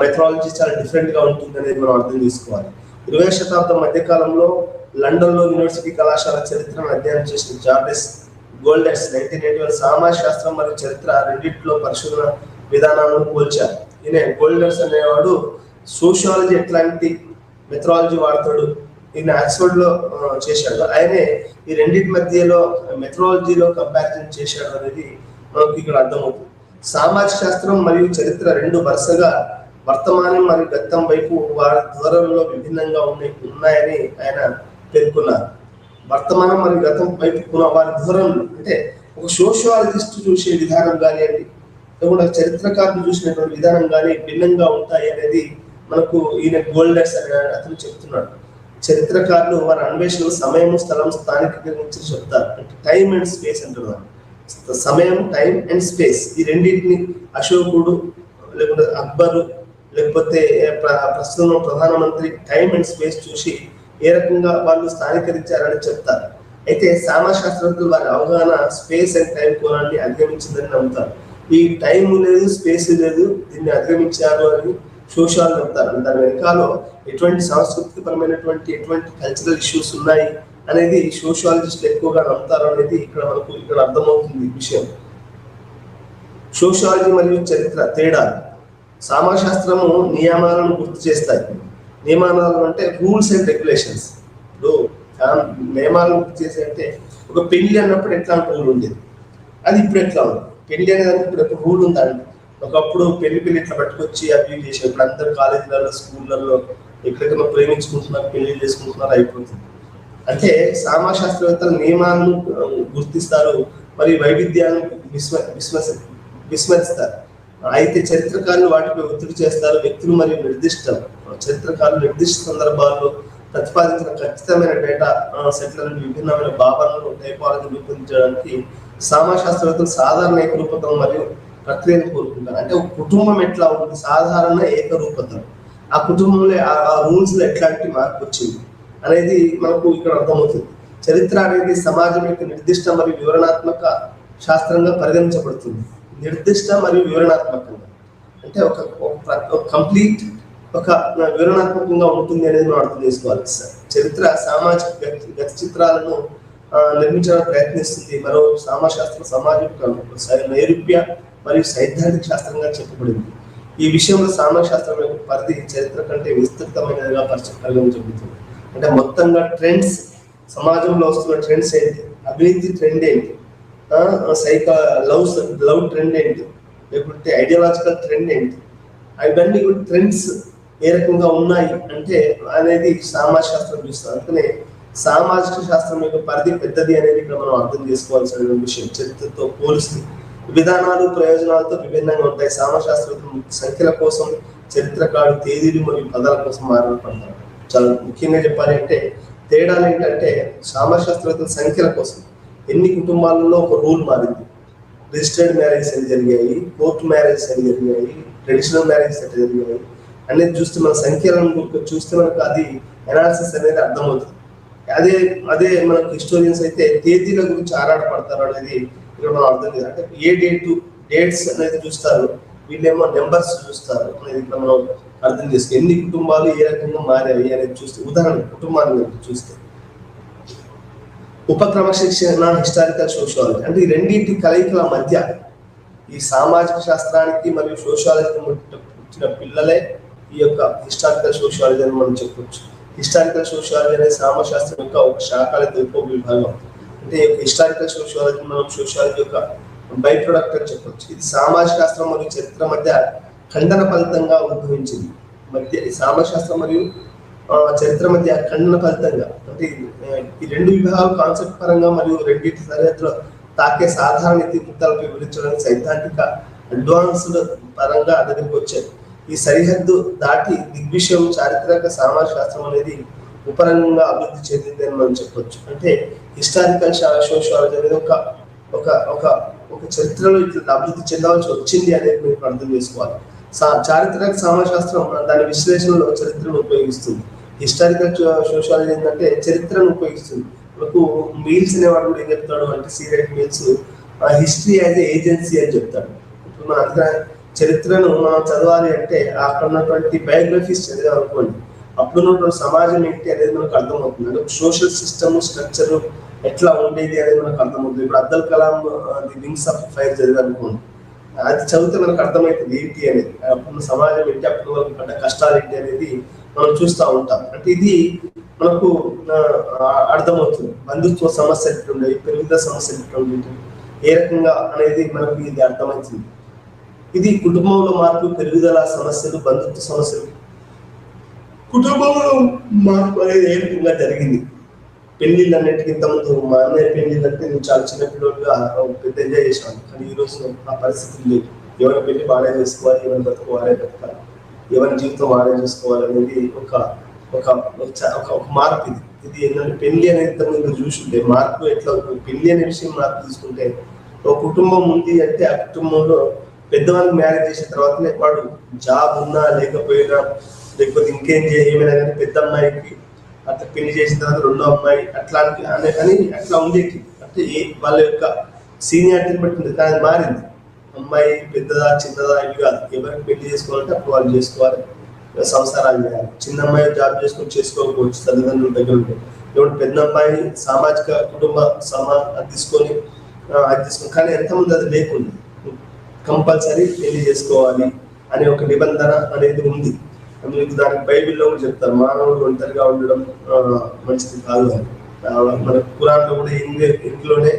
S2: మెథడాలజీ చాలా డిఫరెంట్ గా ఉంటుంది అనేది మనం అర్థం చేసుకోవాలి. 20వ శతాబ్దం మధ్యకాలంలో లండన్ లో యూనివర్సిటీ కళాశాల చరిత్రను అధ్యయనం చేసిన జార్జెస్ గోల్డెస్ 1981 సామాజిక శాస్త్రం మరియు చరిత్ర రెండింటిలో పరిశోధన విధానాలను పోల్చారు. ఈయన గోల్డెస్ అనేవాడు సోషియాలజీ ఎట్లాంటి మెథడాలజీ వాడతాడు, ఈయన ఆక్స్ఫర్డ్ లో చేశాడు. ఆయనే ఈ రెండింటి మధ్యలో మెథడాలజీలో కంపారిజన్ చేశాడు అనేది మనకి ఇక్కడ అర్థమవుతుంది. సామాజిక శాస్త్రం మరియు చరిత్ర రెండు వరుసగా వర్తమానం మరియు గతం వైపు వారి ధోరణిలో విభిన్నంగా ఉన్నాయని ఆయన పేర్కొన్నారు. వర్తమానం మరియు గతం వైపు వారి ధోరణులు అంటే ఒక సోషియాలజిస్ట్ చూసే విధానం కానివ్వండి, లేకుండా చరిత్రకారులు చూసినటువంటి విధానం కానీ భిన్నంగా ఉంటాయి అనేది మనకు ఈయన గోల్డెస్ అనే అతను చెప్తున్నాడు. చరిత్రకారులు వారి అన్వేషణలు సమయం, స్థలం, స్థానిక గురించి చెప్తారు. అంటే టైం అండ్ స్పేస్ అంటున్నారు. సమయం, టైం అండ్ స్పేస్ ఈ రెండింటిని అశోకుడు లేకపోతే అక్బరు లేకపోతే ప్రస్తుతం ప్రధానమంత్రి టైం అండ్ స్పేస్ చూసి ఏ రకంగా వాళ్ళు స్థానికరించారని చెప్తారు. అయితే సామాజిక శాస్త్రజ్ఞులు వారి అవగాహన స్పేస్ అండ్ టైం కోణాన్ని అధిగమించిందని నమ్ముతారు. ఈ టైం లేదు, స్పేస్ లేదు, దీన్ని అధిగమించారు అని సోషియాలజీ చెప్తారు. దాని వెనకాల ఎటువంటి సాంస్కృతికపరమైనటువంటి ఎటువంటి కల్చరల్ ఇష్యూస్ ఉన్నాయి అనేది సోషియాలజిస్టులు ఎక్కువగా నమ్ముతారు అనేది ఇక్కడ అర్థమవుతుంది విషయం. సోషియాలజీ మరియు చరిత్ర తేడా. సామాజిక శాస్త్రము నియమాలను గుర్తు చేస్తాయి. నియమాలు అంటే రూల్స్ అండ్ రెగ్యులేషన్స్. ఇప్పుడు నియమాలను గుర్తు చేసి అంటే ఒక పెళ్లి అన్నప్పుడు ఎట్లా రూల్ ఉండేది, అది ఇప్పుడు ఎట్లా ఉంది. పెళ్లి అనేది ఇప్పుడు ఒక రూల్ ఉందండి. ఒకప్పుడు పెళ్లి ఇట్లా పట్టుకొచ్చి అవి చేసారు. ఇప్పుడు అందరు కాలేజీలలో, స్కూళ్ళల్లో ఎక్కడెక్కడ ప్రేమించుకుంటున్నారు, పెళ్లి చేసుకుంటున్నారు, అయిపోతుంది. అంటే సామాజిక శాస్త్రవేత్తలు నియమాలను గుర్తిస్తారు మరియు వైవిధ్యాలను విస్మరిస్తారు. అయితే చరిత్రకారులు వాటిపై ఒత్తిడి చేస్తారు. వ్యక్తులు మరియు చరిత్రకారులు నిర్దిష్ట సందర్భాల్లో ప్రతిపాదించిన ఖచ్చితమైన డేటా సెట్లను విభిన్నమైన భావనలు టైపాలజీ రూపొందించడానికి సామాజిక శాస్త్రవేత్తలు సాధారణ ఏకరూపతం మరియు ప్రక్రియను కోరుకుంటారు. అంటే ఒక కుటుంబం ఎట్లా ఉంటుంది, సాధారణ ఏకరూపతం, ఆ కుటుంబంలో ఆ రూల్స్ లో ఎట్లాంటి మార్పు వచ్చింది అనేది మనకు ఇక్కడ అర్థమవుతుంది. చరిత్ర అనేది సమాజం యొక్క నిర్దిష్ట మరియు వివరణాత్మక శాస్త్రంగా పరిగణించబడుతుంది. నిర్దిష్ట మరియు వివరణాత్మకంగా అంటే ఒక కంప్లీట్ ఒక వివరణాత్మకంగా ఉంటుంది అనేది మనం అర్థం చేసుకోవాలి. చరిత్ర సామాజిక గత చిత్రాలను నిర్మించడానికి ప్రయత్నిస్తుంది. మరో సామాశాస్త్రం సామాజిక నైరూప్య మరియు సైద్ధాంతిక శాస్త్రంగా చెప్పబడింది. ఈ విషయంలో సామాజిక శాస్త్రం యొక్క పరిధి చరిత్ర కంటే విస్తృతమైనదిగా చెబుతుంది. అంటే మొత్తంగా ట్రెండ్స్, సమాజంలో వస్తున్న ట్రెండ్స్ ఏంటి, అభివృద్ధి ట్రెండ్ ఏంటి, లవ్ ట్రెండ్ ఏంటి, లేకుంటే ఐడియాలజికల్ ట్రెండ్ ఏంటి, అవన్నీ కూడా ట్రెండ్స్ ఏ రకంగా ఉన్నాయి అంటే అనేది సామాజిక శాస్త్రం చూస్తారు. అందుకనే సామాజిక శాస్త్రం యొక్క పరిధి పెద్దది అనేది ఇక్కడ మనం అర్థం చేసుకోవాల్సిన విషయం. చరిత్రతో పోలిస్తే విధానాలు ప్రయోజనాలతో విభిన్నంగా ఉంటాయి. సామాజిక శాస్త్రం సంఖ్యల కోసం, చరిత్రకారుడు తేదీలు మరియు పదాల కోసం మాట్లాడతారు. చాలా ముఖ్యంగా చెప్పాలి అంటే తేడాలు ఏంటంటే సామాజిక శాస్త్రవేత్తల సంఖ్యల కోసం ఎన్ని కుటుంబాలలో ఒక రూల్ మారింది, రిజిస్టర్డ్ మ్యారేజెస్ అని జరిగాయి, కోర్టు మ్యారేజెస్ అని జరిగాయి, ట్రెడిషనల్ మ్యారేజెస్ అని జరిగాయి అనేది చూస్తే మన సంఖ్యలను చూస్తే మనకు అది అనాలిసిస్ అనేది అర్థమవుతుంది. అదే మనకు హిస్టోరియన్స్ అయితే తేదీల గురించి ఆరాటపడతారు అనేది ఇక్కడ మనం అర్థం లేదు. అంటే ఏ డేట్స్ అనేది చూస్తారు, వీళ్ళేమో నెంబర్స్ చూస్తారు అనేది ఇక్కడ మనం అర్థం చేసుకో. ఎన్ని కుటుంబాలు ఏ రకంగా మారాయి అనేది చూస్తే, ఉదాహరణ కుటుంబాన్ని చూస్తే ఉపక్రమ శిక్షణ, హిస్టారికల్ సోషియాలజీ అంటే ఈ రెండింటి కలయికల మధ్య ఈ సామాజిక శాస్త్రానికి మరియు సోషియాలజీకి పుట్టిన పిల్లలే ఈ యొక్క హిస్టారికల్ సోషియాలజీ అని మనం చెప్పొచ్చు. హిస్టారికల్ సోషియాలజీ అనేది సామాజిక శాస్త్రం యొక్క ఒక శాఖల విభాగం. అంటే హిస్టారికల్ సోషియాలజీ మనం సోషియాలజీ యొక్క బై ప్రొడక్ట్ అని చెప్పొచ్చు. ఇది సామాజిక శాస్త్రం మరియు చరిత్ర మధ్య ఖండన ఫలితంగా ఉద్భవించింది. సామాజిక శాస్త్రం మరియు చరిత్ర మధ్య ఖండన ఫలితంగా అంటే ఈ రెండు విభాగాలు కాన్సెప్ట్ పరంగా మరియు రెండింటి సరిహద్దులో తాకే సాధారణ ఇతివృత్తాలపై వివరించడానికి సైద్ధాంతిక అడ్వాన్స్డ్ పరంగా దగ్గరికి వచ్చాయి. ఈ సరిహద్దు దాటి దిగ్విషయం చారిత్రక సామాజిక శాస్త్రం అనేది ఉపరంగంగా అభివృద్ధి చెందింది అని మనం చెప్పొచ్చు. అంటే హిస్టారికల్ సోషియాలజీ అనేది ఒక ఒక ఒక ఒక చరిత్రలో ఇట్లా అభివృద్ధి చెందవలసి వచ్చింది అనేది మీరు అర్థం చేసుకోవాలి. చారిత్రక సామాజిక శాస్త్రం దాని విశ్లేషణలో చరిత్రను ఉపయోగిస్తుంది. హిస్టారికల్ సోషియాలజీ ఏంటంటే చరిత్రను ఉపయోగిస్తుంది. మనకు మీల్స్ అనేవాడు కూడా ఏం చెప్తాడు అంటే సీరియట్ మీల్స్ హిస్టరీ యాజ్ ఏజెన్సీ అని చెప్తాడు. ఇప్పుడు మన అంతా చరిత్రను మనం చదవాలి అంటే అక్కడ ఉన్నటువంటి బయోగ్రఫీస్ చదివాం అనుకోండి, అప్పుడున్నటువంటి సమాజం ఏంటి అనేది మనకు అర్థమవుతుంది. అంటే సోషల్ సిస్టమ్ స్ట్రక్చర్ ఎట్లా ఉండేది అనేది మనకు అర్థమవుతుంది. ఇప్పుడు Abdul Kalam the wings of fire చదివాం అనుకోండి, అది చదివితే మనకు అర్థమవుతుంది ఏంటి అనేది, అప్పుడు సమాజం ఏంటి, అప్పుడు మనకు పడ్డ కష్టాలు ఏంటి అనేది మనం చూస్తూ ఉంటాం. అంటే ఇది మనకు అర్థమవుతుంది. బంధుత్వ సమస్యలు ఎట్లుండేవి, పెరుగుదల సమస్యలు ఎట్లుండేవి, ఏ రకంగా అనేది మనకు ఇది అర్థమవుతుంది. ఇది కుటుంబంలో మార్పు, పెరుగుదల సమస్యలు, బంధుత్వ సమస్యలు, కుటుంబంలో మార్పు అనేది ఏ రకంగా జరిగింది. పెళ్లిళ్ళు అన్నింటికి ఇంతకుముందు మా అన్నయ్య పెళ్లిళ్ళు అంటే నేను చాలా చిన్న పిల్లలుగా పెద్ద ఎంజాయ్ చేశాను. కానీ ఈ రోజు ఆ పరిస్థితి లేదు. ఎవరి పెళ్లి వాడే చేసుకోవాలి, ఎవరి బతుకు వాడే బతకాలి, ఎవరి జీవితం వాడే చేసుకోవాలి అనేది ఒక ఒక ఒక మార్పు. ఇది ఏంటంటే పెళ్లి అనేది ఇంతకుముందు చూసుంటే మార్పు ఎట్లా పెళ్లి అనే విషయం మార్పు తీసుకుంటే ఒక కుటుంబం ఉంది అంటే ఆ కుటుంబంలో పెద్దవాళ్ళకి మ్యారేజ్ చేసిన తర్వాతనే వాడు జాబ్ ఉన్నా లేకపోయినా లేకపోతే ఇంకేం ఏమైనా కానీ పెద్ద అమ్మాయికి అట్లా పెళ్లి చేసిన తర్వాత రెండో అమ్మాయి అట్లాంటి అని అట్లా ఉండేది. అంటే వాళ్ళ యొక్క సీనియారిటీని బట్టి ఉంది. కానీ మారింది. అమ్మాయి పెద్దదా చిన్నదా ఇవి కాదు, ఎవరికి పెళ్లి చేసుకోవాలంటే అప్పుడు వాళ్ళు చేసుకోవాలి, సంసారాలు చేయాలి. చిన్న అమ్మాయి జాబ్ చేసుకొని చేసుకోకపోవచ్చు, తల్లిదండ్రుల దగ్గర ఉంటే. ఇప్పుడు పెద్ద అమ్మాయి సామాజిక కుటుంబ అది తీసుకొని కానీ ఎంతమంది అది లేకుండా కంపల్సరీ పెళ్లి చేసుకోవాలి అనే ఒక నిబంధన అనేది ఉంది. మీకు దానికి బైబిల్లో కూడా చెప్తారు, మానవుడు ఒంటరిగా ఉండడం మంచిది కాదు అని. మన ఖురాన్లో కూడా ఇంట్లోనే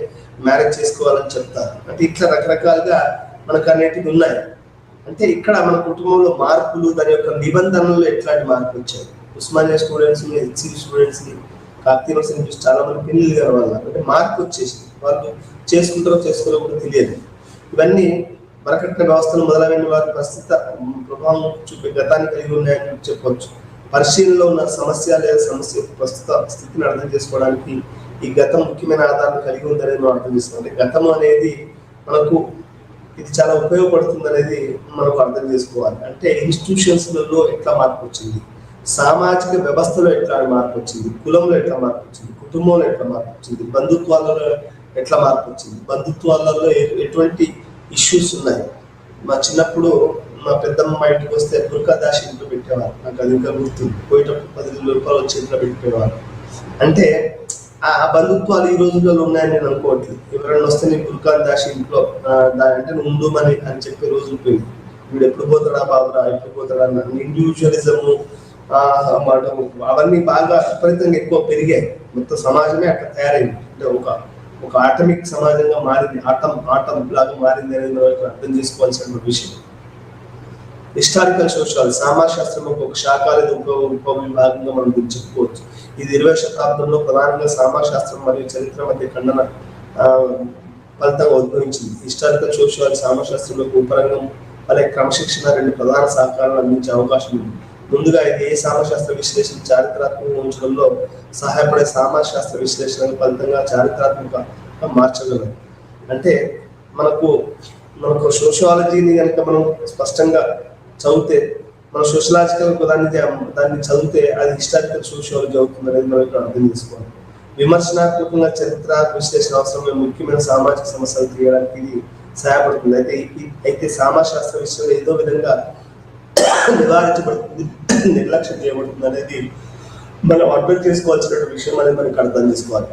S2: మ్యారేజ్ చేసుకోవాలని చెప్తారు. అంటే ఇట్లా రకరకాలుగా మనకు అనేటివి ఉన్నాయి. అంటే ఇక్కడ మన కుటుంబంలో మార్పులు, దాని యొక్క నిబంధనలు ఎట్లాంటి మార్పులు వచ్చాయి. ఉస్మానియా స్టూడెంట్స్ని, హెచ్సివి స్టూడెంట్స్ని, కాకతీయ యూనివర్సిటీని చూసి చాలా మంది పెళ్లి గారి వల్ల అంటే మార్పు వచ్చేసి వాళ్ళు చేసుకుంటారో చేసుకోరో కూడా తెలియదు. ఇవన్నీ వరకట్న వ్యవస్థలు మొదలైన వారి ప్రస్తుత ప్రభావం చూపే గతాన్ని కలిగి ఉన్నాయని చెప్పవచ్చు. పరిశీలనలో ఉన్న సమస్య లేదా సమస్య ప్రస్తుత స్థితిని అర్థం చేసుకోవడానికి ఈ గతం ముఖ్యమైన ఆధారాన్ని కలిగి ఉందనేది మనం అర్థం చేసుకోవాలి. గతం అనేది మనకు ఇది చాలా ఉపయోగపడుతుంది అనేది మనకు అర్థం చేసుకోవాలి. అంటే ఇన్స్టిట్యూషన్స్లలో ఎట్లా మార్పు వచ్చింది, సామాజిక వ్యవస్థలో ఎట్లా మార్పు వచ్చింది, కులంలో ఎట్లా మార్పు వచ్చింది, కుటుంబంలో ఎట్లా మార్పు వచ్చింది, బంధుత్వాలలో ఎట్లా మార్పు వచ్చింది, బంధుత్వాలలో ఎటువంటి ఇష్యూస్ ఉన్నాయి. మా చిన్నప్పుడు మా పెద్దమ్మ మా ఇంటికి వస్తే బుర్కా దాచి ఇంట్లో పెట్టేవారు. నాకు అది ఇంకా గుర్తుంది. పోయేటప్పుడు 10,000 రూపాయలు వచ్చి ఇంట్లో పెట్టేవారు. అంటే ఆ బంధుత్వాలు ఈ రోజుల్లో ఉన్నాయని నేను అనుకోవట్లేదు. ఎవరైనా వస్తే నీ బుర్కా దాచి ఇంట్లో అంటే నువ్వు ఉండుమని అని చెప్పే రోజులు పోయింది. వీడు ఎప్పుడు పోతాడా బాబురా, ఎప్పుడు పోతాడా అన్న ఇండివిజువలిజము అవన్నీ బాగా విపరీతంగా ఎక్కువ పెరిగాయి. మొత్తం సమాజమే అట్లా తయారైంది. అంటే ఒక ఆటమిక్ సమాజంగా మారింది, ఆటం లాగా మారింది అనేది మనం అర్థం చేసుకోవాల్సిన విషయం. హిస్టారికల్ సోషియాలజీ సమాజశాస్త్రం ఒక శాఖ లేదా ఉప విభాగంగా మనం దీన్ని చెప్పుకోవచ్చు. ఇది 20వ శతాబ్దంలో ప్రధానంగా సమాజశాస్త్రం మరియు చరిత్ర మధ్య ఖండన ఫలితంగా ఉద్భవించింది. హిస్టారికల్ సోషియాలజీ సమాజశాస్త్రంలో ఉపరంగం అలాగే క్రమశిక్షణ రెండు ప్రధాన సహకారాలు అందించే అవకాశం ఉంది. ముందుగా ఇది ఏ సమాజశాస్త్ర విశ్లేషణ చారిత్రాత్మకంగా ఉంచడంలో సహాయపడే సమాజశాస్త్ర విశ్లేషణకు ఫలితంగా చారిత్రాత్మకంగా మార్చగలదు. అంటే మనకు సోషియాలజీని కనుక మనం స్పష్టంగా చదివితే, మన సోషలాజికల్ దాన్ని చదివితే అది హిస్టారికల్ సోషియాలజీ అవుతుంది అనేది మనం ఇక్కడ అర్థం చేసుకోవాలి. విమర్శనాత్మకంగా చరిత్ర విశ్లేషణ అవసరమైన ముఖ్యమైన సామాజిక సమస్యలు తీయడానికి ఇది సహాయపడుతుంది. అయితే సమాజశాస్త్ర విషయంలో ఏదో విధంగా నివారించబడుతుంది, నిర్లక్ష్యం చేయబడుతుంది అనేది మనం అర్థం చేసుకోవాల్సిన విషయం అనేది మనకి అర్థం చేసుకోవాలి.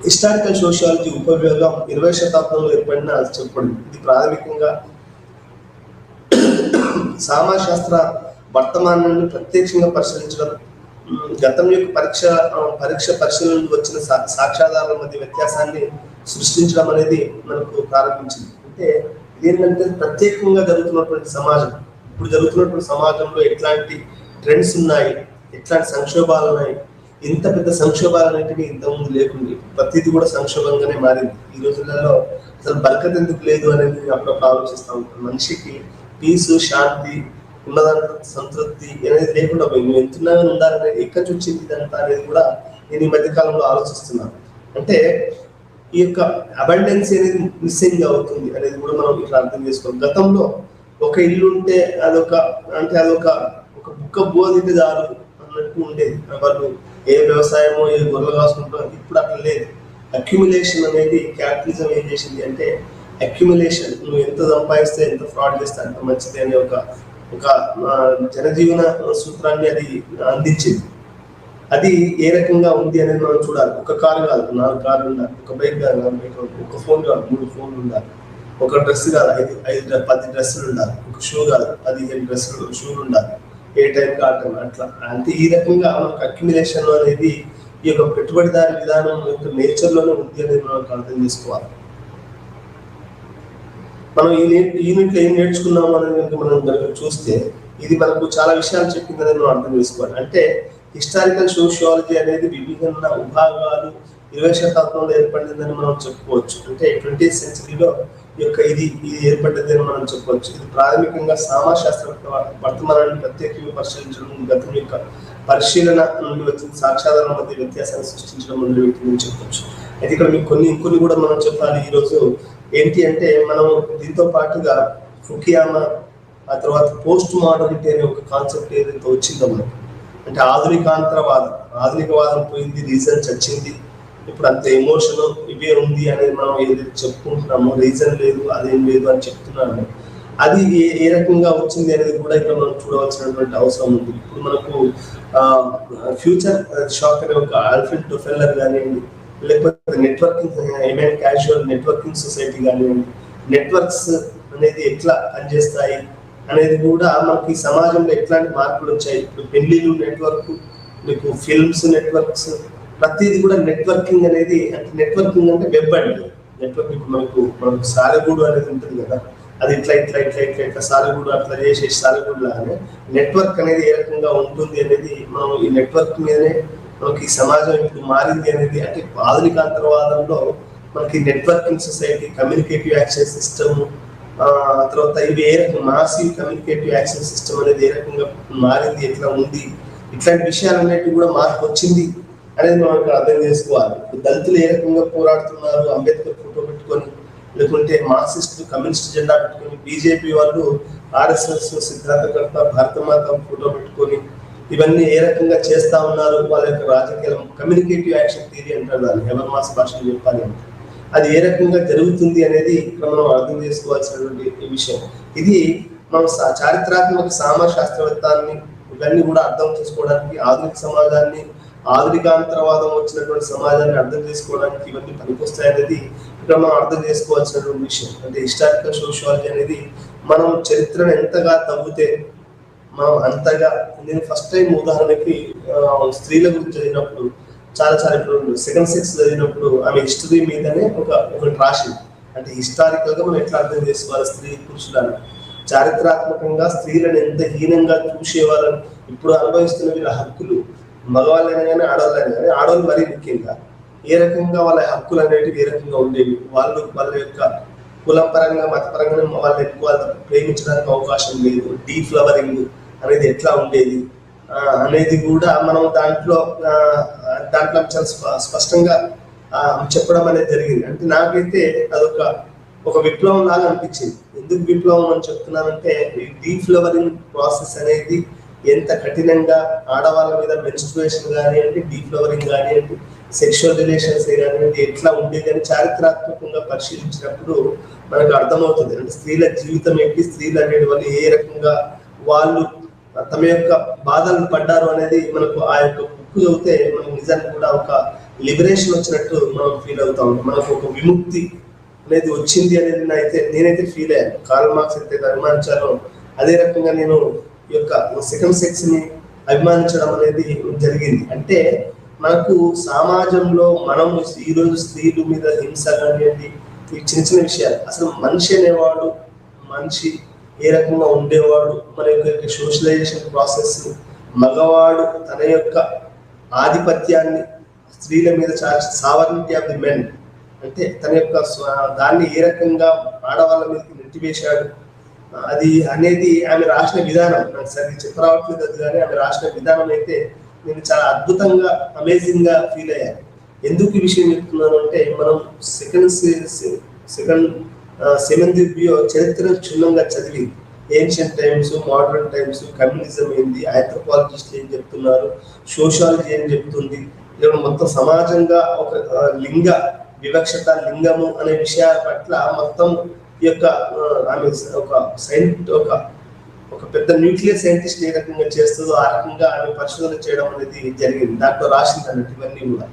S2: హిస్టారికల్ సోషియాలజీ ఉపయోగం 20వ శతాబ్దంలో ఏర్పడిన చెప్పబడింది. ఇది ప్రాథమికంగా సమాజశాస్త్ర వర్తమానాన్ని ప్రత్యక్షంగా పరిశీలించడం, గతం యొక్క పరీక్ష పరిశీలన వచ్చిన సాక్ష్యాధారాల మధ్య వ్యత్యాసాన్ని సృష్టించడం అనేది మనకు ప్రారంభించింది. అంటే ఏంటంటే ప్రత్యేకంగా జరుగుతున్నటువంటి సమాజం, ఇప్పుడు జరుగుతున్నటువంటి సమాజంలో ఎట్లాంటి ట్రెండ్స్ ఉన్నాయి, ఎట్లాంటి సంక్షోభాలు ఉన్నాయి, ఇంత పెద్ద సంక్షోభాలు అనేటివి ఇంతకుముందు లేకుండా ప్రతిదీ కూడా సంక్షోభంగానే మారింది. ఈ రోజులలో అసలు బరకత ఎందుకు లేదు అనేది అప్పుడప్పుడు ఆలోచిస్తూ ఉంటాను. మనిషికి పీసు, శాంతి, ఉన్నదాంట్లో సంతృప్తి అనేది లేకుండా పోయింది. నువ్వు ఎంతున్నాగా ఉండాలనేది ఎక్కడి నుంచి వచ్చింది ఇదంతా అనేది కూడా నేను ఈ మధ్య కాలంలో ఆలోచిస్తున్నాను. అంటే ఈ యొక్క అబండెన్స్ అనేది మిస్సింగ్ అవుతుంది అనేది కూడా మనం ఇట్లా అర్థం చేసుకోవాలి. గతంలో ఒక ఇల్లు ఉంటే అదొక బుక్క బోధితే చాలు అన్నట్టు ఉండేది. వాళ్ళు ఏ వ్యవసాయమో ఏ గొర్రెలు కాసుకుంటారో, ఇప్పుడు అట్లా లేదు. అక్యుములేషన్ అనేది క్యాపిటలిజం ఏం చేసింది అంటే అక్యుములేషన్, నువ్వు ఎంత సంపాదిస్తే ఎంత ఫ్రాడ్ చేస్తే అంత మంచిది అనే ఒక జనజీవన సూత్రాన్ని అది అందించింది. అది ఏ రకంగా ఉంది అనేది మనం చూడాలి. ఒక కారు కాదు 4 కార్లు ఉండాలి, ఒక బైక్ కాదు 4 బైక్, ఒక ఫోన్ కాదు 3 ఫోన్లు ఉండాలి, ఒక డ్రెస్ కాదు 10 డ్రెస్సులు ఉండాలి, ఒక షూ కాదు 15 షూలు ఉండాలి, ఏ టైంకి ఆ టైం అట్లా. అంటే ఈ రకంగా మనకు అక్యుమిలేషన్ అనేది ఈ యొక్క పెట్టుబడిదారి విధానం యొక్క నేచర్లోనే ఉంది అనేది మనం అర్థం చేసుకోవాలి. మనం ఈ యూనిట్లో ఏం నేర్చుకున్నాము అనేది మనం చూస్తే ఇది మనకు చాలా విషయాలు చెప్పిందని మనం అర్థం చేసుకోవాలి. అంటే హిస్టారికల్ సోషియాలజీ అనేది విభిన్న విభాగాలు 20వ శతాబ్దంలో ఏర్పడిందని మనం చెప్పుకోవచ్చు. అంటే 20th సెంచరీలో ఇది ఏర్పడ్డదని మనం చెప్పవచ్చు. ఇది ప్రాథమికంగా సమాజశాస్త్ర వర్తమానాన్ని ప్రత్యేకంగా పరిశీలించడం, గతం యొక్క పరిశీలన నుండి వచ్చిన సాక్ష్యాధారాల మధ్య వ్యత్యాసాన్ని సృష్టించడం మొదలుపెట్టిందని చెప్పవచ్చు. అయితే ఇక్కడ మీకు ఇంకొన్ని కూడా మనం చెప్పాలి. ఈరోజు ఏంటి అంటే మనం దీంతో పాటుగా ఫుకియామా, ఆ తర్వాత పోస్ట్ మోడర్నిటీ అనే ఒక కాన్సెప్ట్ ఏదైతే వచ్చిందో మనకి, అంటే ఆధునికవాదం పోయింది, రీజన్ చచ్చింది, ఇప్పుడు అంత ఎమోషన్ ఇవే ఉంది అనేది మనం ఏదైతే చెప్పుకుంటున్నామో, రీజన్ లేదు అదేం లేదు అని చెప్తున్నాము, అది ఏ రకంగా వచ్చింది అనేది కూడా ఇక్కడ మనం చూడవలసినటువంటి అవసరం ఉంది. ఇప్పుడు మనకు ఫ్యూచర్ షాక్ అనే ఒక ఆల్ఫ్రెడ్ టోఫెల్లర్ కానివ్వండి, లేకపోతే నెట్వర్కింగ్ క్యాజువల్ నెట్వర్కింగ్ సొసైటీ కానివ్వండి, నెట్వర్క్స్ అనేది ఎట్లా పనిచేస్తాయి అనేది కూడా మనకి సమాజంలో ఎట్లాంటి మార్పులు వచ్చాయి. ఇప్పుడు పెళ్లిళ్ళు నెట్వర్క్, మీకు ఫిల్మ్స్ నెట్వర్క్స్, ప్రతిదీ కూడా నెట్వర్కింగ్ అనేది. అంటే నెట్వర్కింగ్ అంటే వెబ్ అండి. నెట్వర్క్ ఇప్పుడు మనకు సాలెగూడు అనేది ఉంటుంది కదా, అది ఇట్లా సాలెగూడు అట్లా చేసేసి సాలెగూడు లాగానే నెట్వర్క్ అనేది ఏ రకంగా ఉంటుంది అనేది మనం ఈ నెట్వర్క్ మీదనే మనకి ఈ సమాజం ఇప్పుడు మారింది అనేది. అంటే ఆధునిక అంతర్వాదంలో మనకి networking society, communicative access system, తర్వాత ఇవి ఏ రకంగా మాసివ్ కమ్యూనికేటివ్ యాక్సెస్ సిస్టమ్ అనేది ఏ రకంగా మారింది, ఎట్లా ఉంది, ఇట్లాంటి విషయాలన్నిటి కూడా మార్పు వచ్చింది అనేది మనం అర్థం చేసుకోవాలి. దళితులు ఏ రకంగా పోరాడుతున్నారు, అంబేద్కర్ ఫోటో పెట్టుకొని, లేకుంటే మార్క్సిస్ట్ కమ్యూనిస్ట్ జెండా పెట్టుకొని, బీజేపీ వాళ్ళు ఆర్ఎస్ఎస్ సిద్ధాంతకర్త భారతమాత ఫోటో పెట్టుకొని ఇవన్నీ ఏ రకంగా చేస్తా ఉన్నారు, వాళ్ళ యొక్క రాజకీయ కమ్యూనికేటివ్ యాక్షన్ థియరీ అంటారు దాన్ని, హెబర్మాస్ భాషలో చెప్పాలి అంటే అది ఏ రకంగా జరుగుతుంది అనేది ఇక్కడ మనం అర్థం చేసుకోవాల్సినటువంటి విషయం. ఇది మనం చారిత్రాత్మక సామాజిక శాస్త్రవేత్తాన్ని ఇవన్నీ కూడా అర్థం చేసుకోవడానికి, ఆధునిక సమాజాన్ని, ఆధునికాంతరవాదం వచ్చినటువంటి సమాజాన్ని అర్థం చేసుకోవడానికి ఇవన్నీ పనికొస్తాయనేది ఇక్కడ మనం అర్థం చేసుకోవాల్సినటువంటి విషయం. అంటే హిస్టారికల్ సోషియాలజీ అనేది మనం చరిత్రను ఎంతగా తవ్వితే మనం అంతగా. నేను ఫస్ట్ టైం ఉదాహరణకి స్త్రీల గురించి చదివినప్పుడు చాలా ఇప్పుడు సెకండ్ సెక్స్ చదివినప్పుడు ఆమె హిస్టరీ మీదనే ఒకటి రాసింది. అంటే హిస్టారికల్ గా మనం ఎట్లా అర్థం చేసుకోవాలి స్త్రీ పురుషులని, చారిత్రాత్మకంగా స్త్రీలను ఎంత హీనంగా చూసేవాళ్ళని, ఇప్పుడు అనుభవిస్తున్న వీళ్ళ హక్కులు మగవాళ్ళైనా కానీ ఆడవాళ్ళైనా కానీ, ఆడవాళ్ళు మరీ ముఖ్యంగా ఏ రకంగా వాళ్ళ హక్కులు అనేటివి ఏ రకంగా ఉండేవి, వాళ్ళ యొక్క కుల పరంగా మతపరంగా వాళ్ళు ఎక్కువ ప్రేమించడానికి అవకాశం లేదు, డీఫ్లవరింగ్ అనేది ఎట్లా ఉండేది అనేది కూడా మనం దాంట్లో చాలా స్పష్టంగా చెప్పడం అనేది జరిగింది. అంటే నాకైతే ఒక విప్లవం లాగా అనిపించింది. ఎందుకు విప్లవం అని చెప్తున్నానంటే, ఈ డీఫ్లవరింగ్ ప్రాసెస్ అనేది ఎంత కఠినంగా ఆడవాళ్ళ మీద మెన్స్ట్రుయేషన్ కానివ్వండి, డీఫ్లవరింగ్ కానివ్వండి, సెక్షువల్ రిలేషన్స్ కానివ్వండి ఎట్లా ఉండేది అని చారిత్రాత్మకంగా పరిశీలించినప్పుడు మనకు అర్థమవుతుంది. అంటే స్త్రీల జీవితం ఏంటి, స్త్రీలు అనేది వాళ్ళు ఏ రకంగా వాళ్ళు తమ యొక్క బాధలు పడ్డారు అనేది మనకు ఆ యొక్క బుక్ చదివితే మనకు నిజానికి కూడా ఒక లిబరేషన్ వచ్చినట్టు మనం ఫీల్ అవుతా ఉంటాం. మనకు ఒక విముక్తి అనేది వచ్చింది అనేది నేనైతే ఫీల్ అయ్యాను. కార్ల్ మార్క్స్ అయితే అభిమానించాలో అదే రకంగా నేను ఈ యొక్క సెకండ్ సెక్స్ ని అభిమానించడం అనేది జరిగింది. అంటే మనకు సమాజంలో మనం ఈరోజు స్త్రీల మీద హింస కానివ్వండి, ఈ చిన్న విషయాలు, అసలు మనిషి అనేవాడు మనిషి ఏ రకంగా ఉండేవాడు, మన యొక్క సోషలైజేషన్ ప్రాసెస్, మగవాడు తన యొక్క ఆధిపత్యాన్ని స్త్రీల మీద సావర్నిటీ ఆఫ్ ది మెన్, అంటే తన యొక్క దాన్ని ఏ రకంగా ఆడవాళ్ళ మీదకి నెట్టివేశాడు అది అనేది ఆమె రాసిన విధానం. నాకు సరిగ్గా చెప్పరావట్లేదు అది, కానీ ఆమె రాసిన విధానం అయితే నేను చాలా అద్భుతంగా అమేజింగ్ గా ఫీల్ అయ్యాను. ఎందుకు ఈ విషయం చెప్తున్నాను అంటే, మనం సెవెంత్ చరిత్ర క్షుణ్ణంగా చదివి ancient times, modern times, communism ఏంది, ఆంథ్రోపాలజిస్ట్ ఏం చెప్తున్నారు, సోషాలజీ ఏం చెప్తుంది, లేదా మొత్తం సమాజంగా ఒక లింగ వివక్షత, లింగము అనే విషయాల పట్ల మొత్తం ఈ యొక్క ఆమె ఒక పెద్ద న్యూక్లియర్ సైంటిస్ట్ ఏ రకంగా చేస్తుందో ఆ రకంగా ఆమె పరిశోధన చేయడం అనేది జరిగింది. దాంట్లో రాసింది అన్నట్టు ఇవన్నీ కూడా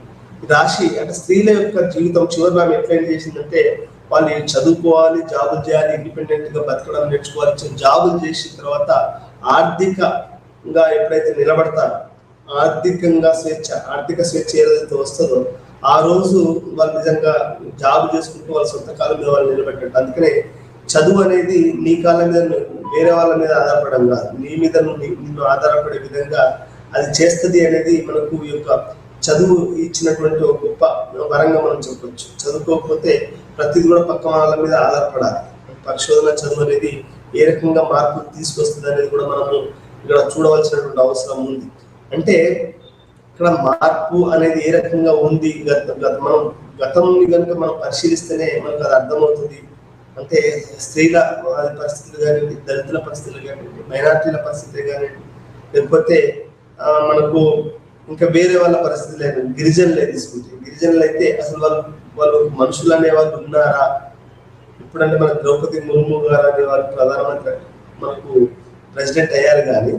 S2: రాసి, అంటే స్త్రీల యొక్క జీవితం చివరిలో ఆమె ఎక్స్ప్లెయిన్ చేసిందంటే, వాళ్ళు చదువుకోవాలి, జాబులు చేయాలి, ఇండిపెండెంట్ గా బతకడం నేర్చుకోవాలి, జాబులు చేసిన తర్వాత ఆర్థికంగా ఎప్పుడైతే నిలబడతారో, ఆర్థిక స్వేచ్ఛ ఏదైతే వస్తుందో ఆ రోజు వాళ్ళు నిజంగా జాబ్ చేసుకుంటూ వాళ్ళ సొంత కాలం మీద వాళ్ళు నిలబెట్టారు. అందుకనే చదువు అనేది నీ కాళ్ళ మీద వేరే వాళ్ళ మీద ఆధారపడడం కాదు, నీ మీద నిన్ను ఆధారపడే విధంగా అది చేస్తుంది అనేది మనకు ఈ యొక్క చదువు ఇచ్చినటువంటి ఒక గొప్ప వరంగా మనం చెప్పొచ్చు. చదువుకోకపోతే ప్రతిదీ కూడా పక్క వాళ్ళ మీద ఆధారపడాలి. పరిశోధన చదువు అనేది ఏ రకంగా మార్పులు తీసుకొస్తుంది అనేది కూడా మనము ఇక్కడ చూడవలసినటువంటి అవసరం ఉంది. అంటే ఇక్కడ మార్పు అనేది ఏ రకంగా ఉంది, మనం గతంని కనుక మనం పరిశీలిస్తేనే మనకు అది అర్థమవుతుంది. అంటే స్త్రీల పరిస్థితులు కానివ్వండి, దళితుల పరిస్థితులు కానివ్వండి, మైనార్టీల పరిస్థితులు కానివ్వండి, లేకపోతే మనకు ఇంకా వేరే వాళ్ళ పరిస్థితులు లేదండి, గిరిజనులే తీసుకుంటే, గిరిజనులు అయితే అసలు వాళ్ళు మనుషులు అనేవాళ్ళు ఉన్నారా? ఇప్పుడంటే మన ద్రౌపది ముర్ము గారు అనేవాళ్ళు ప్రధానమంత్రి మనకు ప్రెసిడెంట్ అయ్యారు, కానీ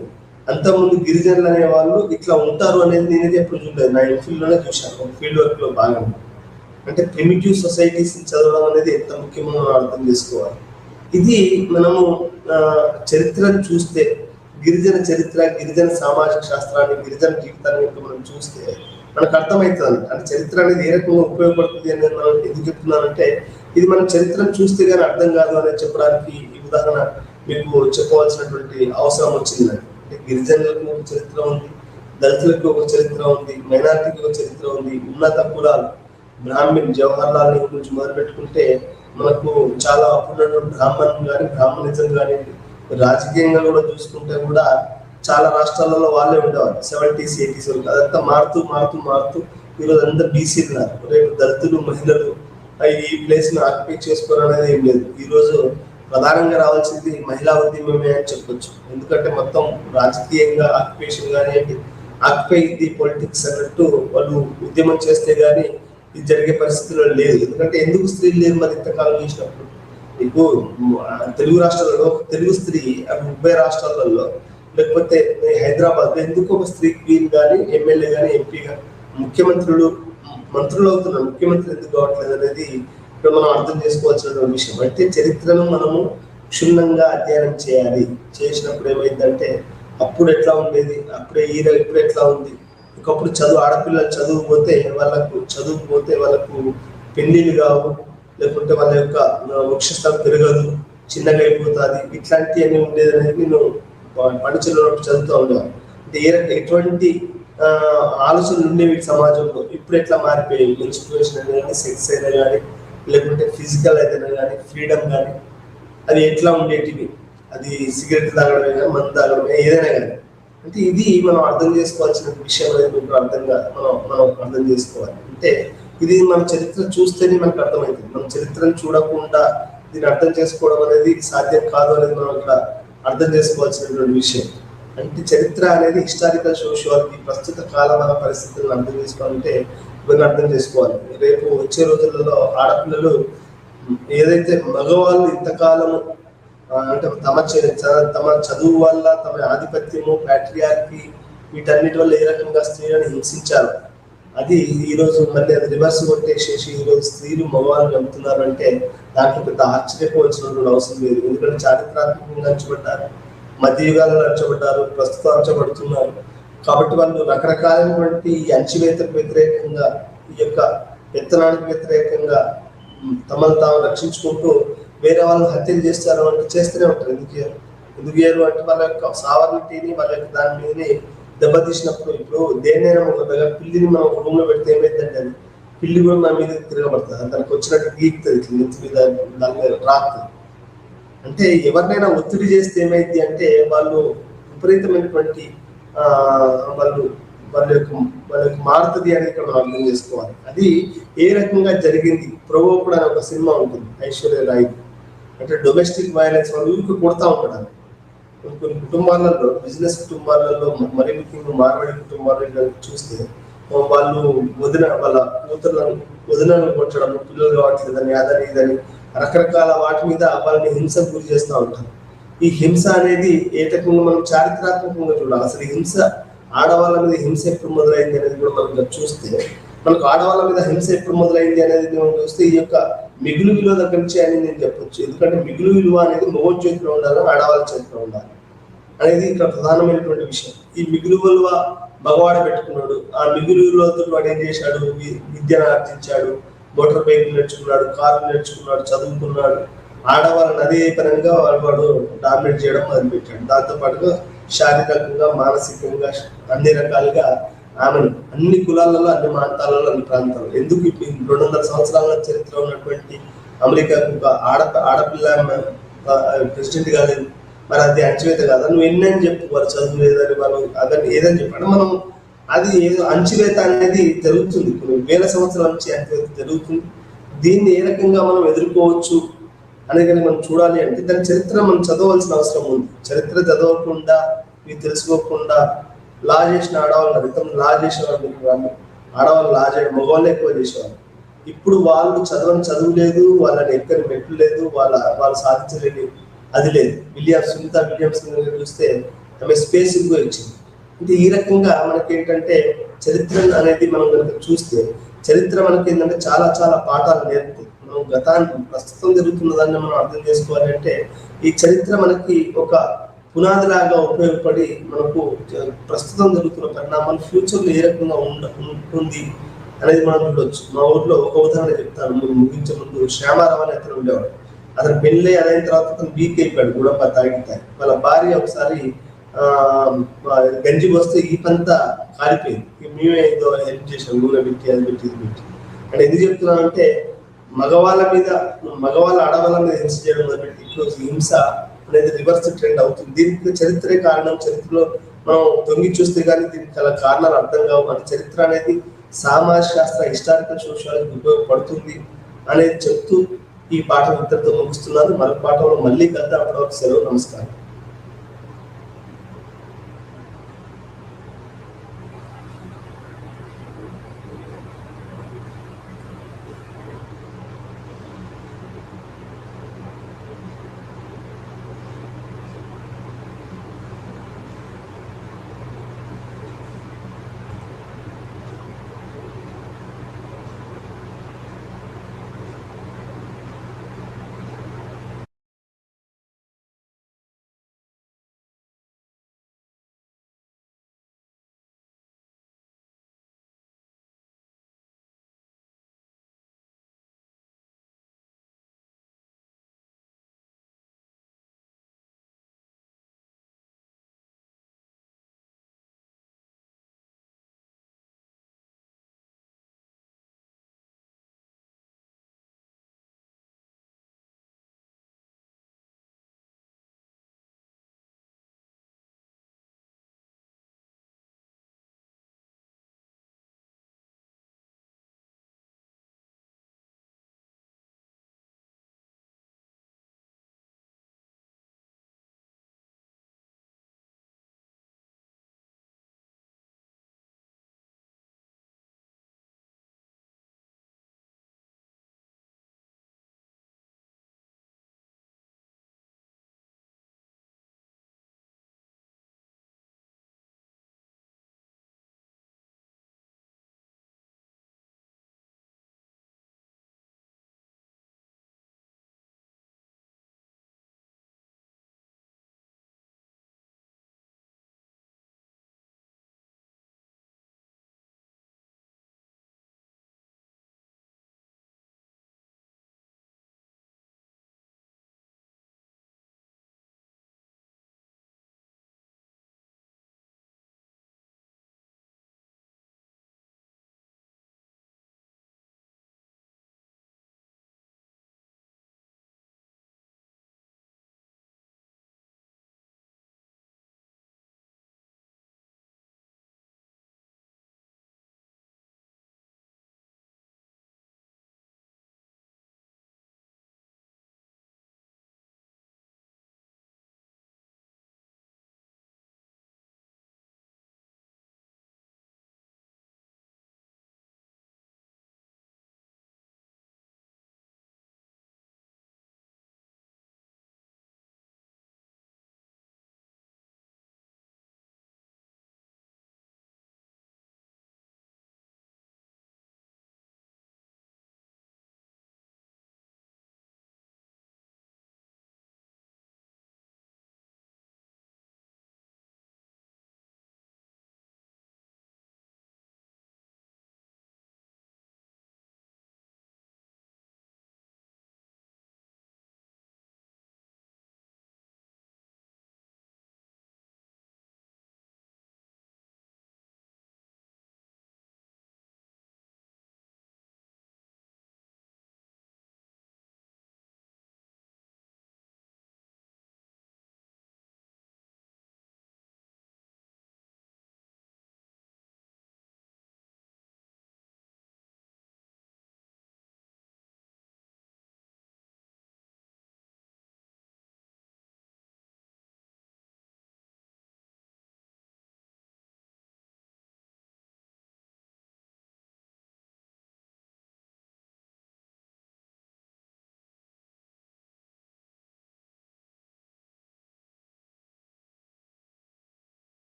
S2: అంతకుముందు గిరిజనులు అనేవాళ్ళు ఇట్లా ఉంటారు అనేది నేనైతే ఎప్పుడు చూడలేదు. నా ఎంఫిల్ లోనే చూశాను, ఫీల్డ్ వర్క్ లో భాగంగా. అంటే ప్రిమిటివ్ సొసైటీస్ చదవడం అనేది ఎంత ముఖ్యమో మనం అర్థం చేసుకోవాలి. ఇది మనము చరిత్రను చూస్తే, గిరిజన చరిత్ర, గిరిజన సామాజిక శాస్త్రాన్ని, గిరిజన జీవితాన్ని మనం చూస్తే మనకు అర్థమవుతుంది. అంటే చరిత్ర అనేది ఏ రకంగా ఉపయోగపడుతుంది అనేది మనం ఎందుకు చెప్తున్నానంటే, ఇది మనం చరిత్రను చూస్తే కానీ అర్థం కాదు అనేది చెప్పడానికి ఈ ఉదాహరణ మీకు చెప్పవలసినటువంటి అవసరం వచ్చింది. అంటే గిరిజనులకు ఒక చరిత్ర ఉంది, దళితులకు ఒక చరిత్ర ఉంది, మైనార్టీకి ఒక చరిత్ర ఉంది, ఉన్నత కులాలు, బ్రాహ్మణ్, జవహర్ లాల్ నెహ్రూ నుంచి మొదలు పెట్టుకుంటే మనకు చాలా అప్పుడున్నటువంటి బ్రాహ్మణ్ కానీ, బ్రాహ్మణిజం కానీ, రాజకీయంగా కూడా చూసుకుంటే కూడా చాలా రాష్ట్రాలలో వాళ్ళే ఉండేవారు 70s 80s వరకు. అదంతా మారుతూ ఈరోజు అంతా బీసీలు ఉన్నారు. రేపు దళితులు, మహిళలు ఈ ప్లేస్ ని ఆక్యుపై చేసుకోవాలనేది ఏం లేదు. ఈరోజు ప్రధానంగా రావాల్సింది మహిళా ఉద్యమమే అని చెప్పొచ్చు. ఎందుకంటే మొత్తం రాజకీయంగా ఆక్యుపేషన్ కానివ్వండి, ఆక్యుపై ది పొలిటిక్స్ అన్నట్టు వాళ్ళు ఉద్యమం చేస్తే గానీ ఇది జరిగే పరిస్థితుల్లో లేదు. ఎందుకంటే ఎందుకు స్త్రీలు లేరు మరి ఇంతకాలం చేసినప్పుడు? నీకు తెలుగు రాష్ట్రాలలో తెలుగు స్త్రీ ఉభయ రాష్ట్రాలలో లేకపోతే హైదరాబాద్ ఎందుకు ఒక స్త్రీ క్వీన్ కానీ ఎమ్మెల్యే కానీ ఎంపీ కానీ ముఖ్యమంత్రులు మంత్రులు అవుతున్నారు, ముఖ్యమంత్రి ఎందుకు కావట్లేదు అనేది ఇక్కడ మనం అర్థం చేసుకోవాల్సిన విషయం. అంటే చరిత్రను మనము క్షుణ్ణంగా అధ్యయనం చేయాలి. చేసినప్పుడు ఏమైందంటే అప్పుడు ఎట్లా ఉండేది, అప్పుడే ఇప్పుడు ఎట్లా ఉంది. ఒకప్పుడు ఆడపిల్లలు చదువుకుపోతే వాళ్ళకు పెళ్లిళ్ళు కావు, లేకుంటే వాళ్ళ యొక్క వృక్షస్థలం పెరగదు, చిన్నగా అయిపోతుంది, ఇట్లాంటివన్నీ ఉండేది అనేది నేను పండితుల్లో చదువుతూ ఉండేవాను. అంటే ఎటువంటి ఆలోచనలు ఉండేవి సమాజంలో. ఇప్పుడు ఎట్లా మారిపోయాయి, మెన్స్ట్రుయేషన్ అయినా కానీ, సెక్స్ అయినా కానీ, లేకుంటే ఫిజికల్ అయితేనే కానీ, ఫ్రీడమ్ కానీ, అది ఎట్లా ఉండేటివి, అది సిగరెట్ తాగడమే కానీ, మందు తాగడమే, ఏదైనా కానీ. అంటే ఇది మనం అర్థం చేసుకోవాల్సిన విషయం అనేది మనం అర్థం చేసుకోవాలి. అంటే ఇది మన చరిత్ర చూస్తేనే మనకు అర్థమవుతుంది. మనం చరిత్రను చూడకుండా దీన్ని అర్థం చేసుకోవడం అనేది సాధ్యం కాదు అనేది మనం ఇక్కడ అర్థం చేసుకోవాల్సినటువంటి విషయం. అంటే చరిత్ర అనేది హిస్టారికల్ సోషియాలజీ, ప్రస్తుత కాలమాన పరిస్థితులను అర్థం చేసుకోవాలంటే ఇవన్నీ అర్థం చేసుకోవాలి. రేపు వచ్చే రోజులలో ఆడపిల్లలు ఏదైతే మగవాళ్ళు ఇంతకాలము అంటే తమ చదువు వల్ల, తమ ఆధిపత్యము, ప్యాట్రియార్కీ, వీటన్నిటి వల్ల ఏ రకంగా స్త్రీలను హింసించారు, అది ఈరోజు మళ్ళీ అది రివర్స్ కొట్టేసేసి ఈరోజు స్త్రీలు మగవాళ్ళు చంపుతున్నారు అంటే దాంట్లో పెద్ద ఆశ్చర్యపోవాల్సినటువంటి అవసరం లేదు. ఎందుకంటే చారిత్రాత్మకంగా అంచబడ్డారు, మధ్యయుగాలలో అంచబడ్డారు, ప్రస్తుతం అంచబడుతున్నారు. కాబట్టి వాళ్ళు రకరకాలైనటువంటి ఈ అణచివేతకు వ్యతిరేకంగా, ఈ యొక్క పెత్తనానికి వ్యతిరేకంగా తమను తాము రక్షించుకుంటూ వేరే వాళ్ళు హత్యలు చేస్తారు అంటే చేస్తూనే ఉంటారు. ఎందుకు చేయరు అంటే వాళ్ళ యొక్క సావర్నిటీని, వాళ్ళ యొక్క దాని మీదని దెబ్బతీసినప్పుడు. ఇప్పుడు దేనైనా పిల్లిని మనం ఒక రూమ్ లో పెడితే ఏమైందంటే అది పిల్లి కూడా మన మీద తిరగబడుతుంది, దానికి వచ్చినట్టు గీక్తుంది, ఇట్లా నెత్తి మీద దాని మీద రాస్తుంది. అంటే ఎవరినైనా ఒత్తిడి చేస్తే ఏమైంది అంటే వాళ్ళు విపరీతమైనటువంటి వాళ్ళ యొక్క మారుతుంది అనేది ఇక్కడ మనం అర్థం చేసుకోవాలి. అది ఏ రకంగా జరిగింది. ప్రొవోక్డ్ అనే ఒక సినిమా ఉంటుంది ఐశ్వర్య రాయ్. అంటే డొమెస్టిక్ వైలెన్స్ వాళ్ళు ఊరికి కొడతా ఉంటారు. కొన్ని కుటుంబాలలో, బిజినెస్ కుటుంబాలలో, మరి ముఖ్యంగా మార్వాడి కుటుంబాలలో చూస్తే వాళ్ళు వాళ్ళ వదినను కొట్టడం, పిల్లలు కావట్లేదని, అదని ఇదని రకరకాల వాటి మీద వాళ్ళని హింసకు గురి చేస్తూ ఉంటారు. ఈ హింస అనేది ఏ రకంగా మనం చారిత్రాత్మకంగా చూడాలి. అసలు హింస, ఆడవాళ్ళ మీద హింస ఎప్పుడు మొదలైంది అనేది కూడా మనం చూస్తే, మనకు ఆడవాళ్ళ మీద హింస ఎప్పుడు మొదలైంది అనేది మనం చూస్తే ఈ యొక్క మిగులు విలువ దగ్గర నుంచి అని నేను చెప్పొచ్చు. ఎందుకంటే మిగులు విలువ అనేది మగవాడి చేతిలో ఉండాలి, ఆడవాళ్ళ చేతిలో ఉండాలి అనేది ఇక్కడ ప్రధానమైనటువంటి విషయం. ఈ మిగులు విలువ మగవాడ పెట్టుకున్నాడు. ఆ మిగులు విలువతో వాడు ఏం చేశాడు, విద్యను ఆర్జించాడు, మోటార్ బైకులు నేర్చుకున్నాడు, కార్లు నేర్చుకున్నాడు, చదువుకున్నాడు. ఆడవాళ్ళని అదే పరంగా వాడు డామినేట్ చేయడం మొదలుపెట్టాడు. దాంతో పాటుగా శారీరకంగా, మానసికంగా అన్ని రకాలుగా ఆమెను అన్ని కులాలలో, అన్ని ప్రాంతాలలో, అన్ని ప్రాంతాలలో. ఎందుకు ఇప్పుడు 200 సంవత్సరాల చరిత్ర ఉన్నటువంటి అమెరికాకు ఒక ఆడపిల్ల ప్రెసిడెంట్ కాలేదు, మరి అది అణచివేత కాదా? నువ్వు ఎన్నని చెప్పు, వాళ్ళు చదువు లేదని, వాళ్ళు అదని ఏదని చెప్పాడు. మనం అది ఏదో అణచివేత అనేది జరుగుతుంది, కొన్ని వేల సంవత్సరాల నుంచి అణచివేత జరుగుతుంది. దీన్ని ఏ రకంగా మనం ఎదుర్కోవచ్చు అనేది మనం చూడాలి అంటే దాని చరిత్ర మనం చదవవలసిన అవసరం ఉంది. చరిత్ర చదవకుండా, ఇవి తెలుసుకోకుండా లా చేసిన ఆడవాళ్ళు రితం లా చేసేవాళ్ళు, ఆడవాళ్ళు లా చేయడం, మగవాళ్ళు ఎక్కువ చేసేవాళ్ళు. ఇప్పుడు వాళ్ళు చదువు లేదు, వాళ్ళని ఎక్కని మెట్లు లేదు, వాళ్ళు సాధించలేని అది లేదు. సునీత విలియమ్స్ చూస్తే ఆమె స్పేస్ కూడా ఇచ్చింది. అంటే ఈ రకంగా మనకి ఏంటంటే చరిత్ర అనేది మనం కనుక చూస్తే, చరిత్ర మనకి ఏంటంటే చాలా చాలా పాఠాలు నేర్పుతుంది. మనం గతాన్ని, ప్రస్తుతం జరుగుతున్న దాన్ని మనం అర్థం చేసుకోవాలి అంటే ఈ చరిత్ర మనకి ఒక పునాదిలాగా ఉపయోగపడి మనకు ప్రస్తుతం జరుగుతున్న పరిణామాలు ఫ్యూచర్లో ఏ రకంగా ఉంటుంది అనేది మనం చూడవచ్చు. మా ఊర్లో ఒక ఉదాహరణ చెప్తాను ముగించే ముందు. శ్యామారావు అని అతను ఉండేవాడు. అతను పెళ్ళి అయిన తర్వాత అతను వీక్ అయిపోయాడు, గుడప తాగి. వాళ్ళ భార్య ఒకసారి గంజి పోస్తే ఈ పంత కాలిపోయింది. మేమే ఏదో హెల్ప్ చేసాం, నూనె పెట్టి అది పెట్టి ఇది పెట్టి. అంటే ఎందుకు చెప్తున్నాం అంటే మగవాళ్ళ ఆడవాళ్ళ మీద హింస చేయడం మొదలుపెట్టి ఇప్పుడు హింస అనేది రివర్స్ ట్రెండ్ అవుతుంది. దీనికి చరిత్రే కారణం. చరిత్రలో మనం తొంగి చూస్తే కానీ దీనికి గల కారణాలు అర్థం కావు. మన చరిత్ర అనేది సామాజిక శాస్త్ర, హిస్టారికల్ సోషియాలజీ ఉపయోగపడుతుంది అనేది చెప్తూ ఈ పాఠం ఇంతటితో ముగిస్తున్నాను. మరొక పాఠంలో మళ్ళీ కలుద్దాం. అప్పటివరకు సెలవు. నమస్కారం.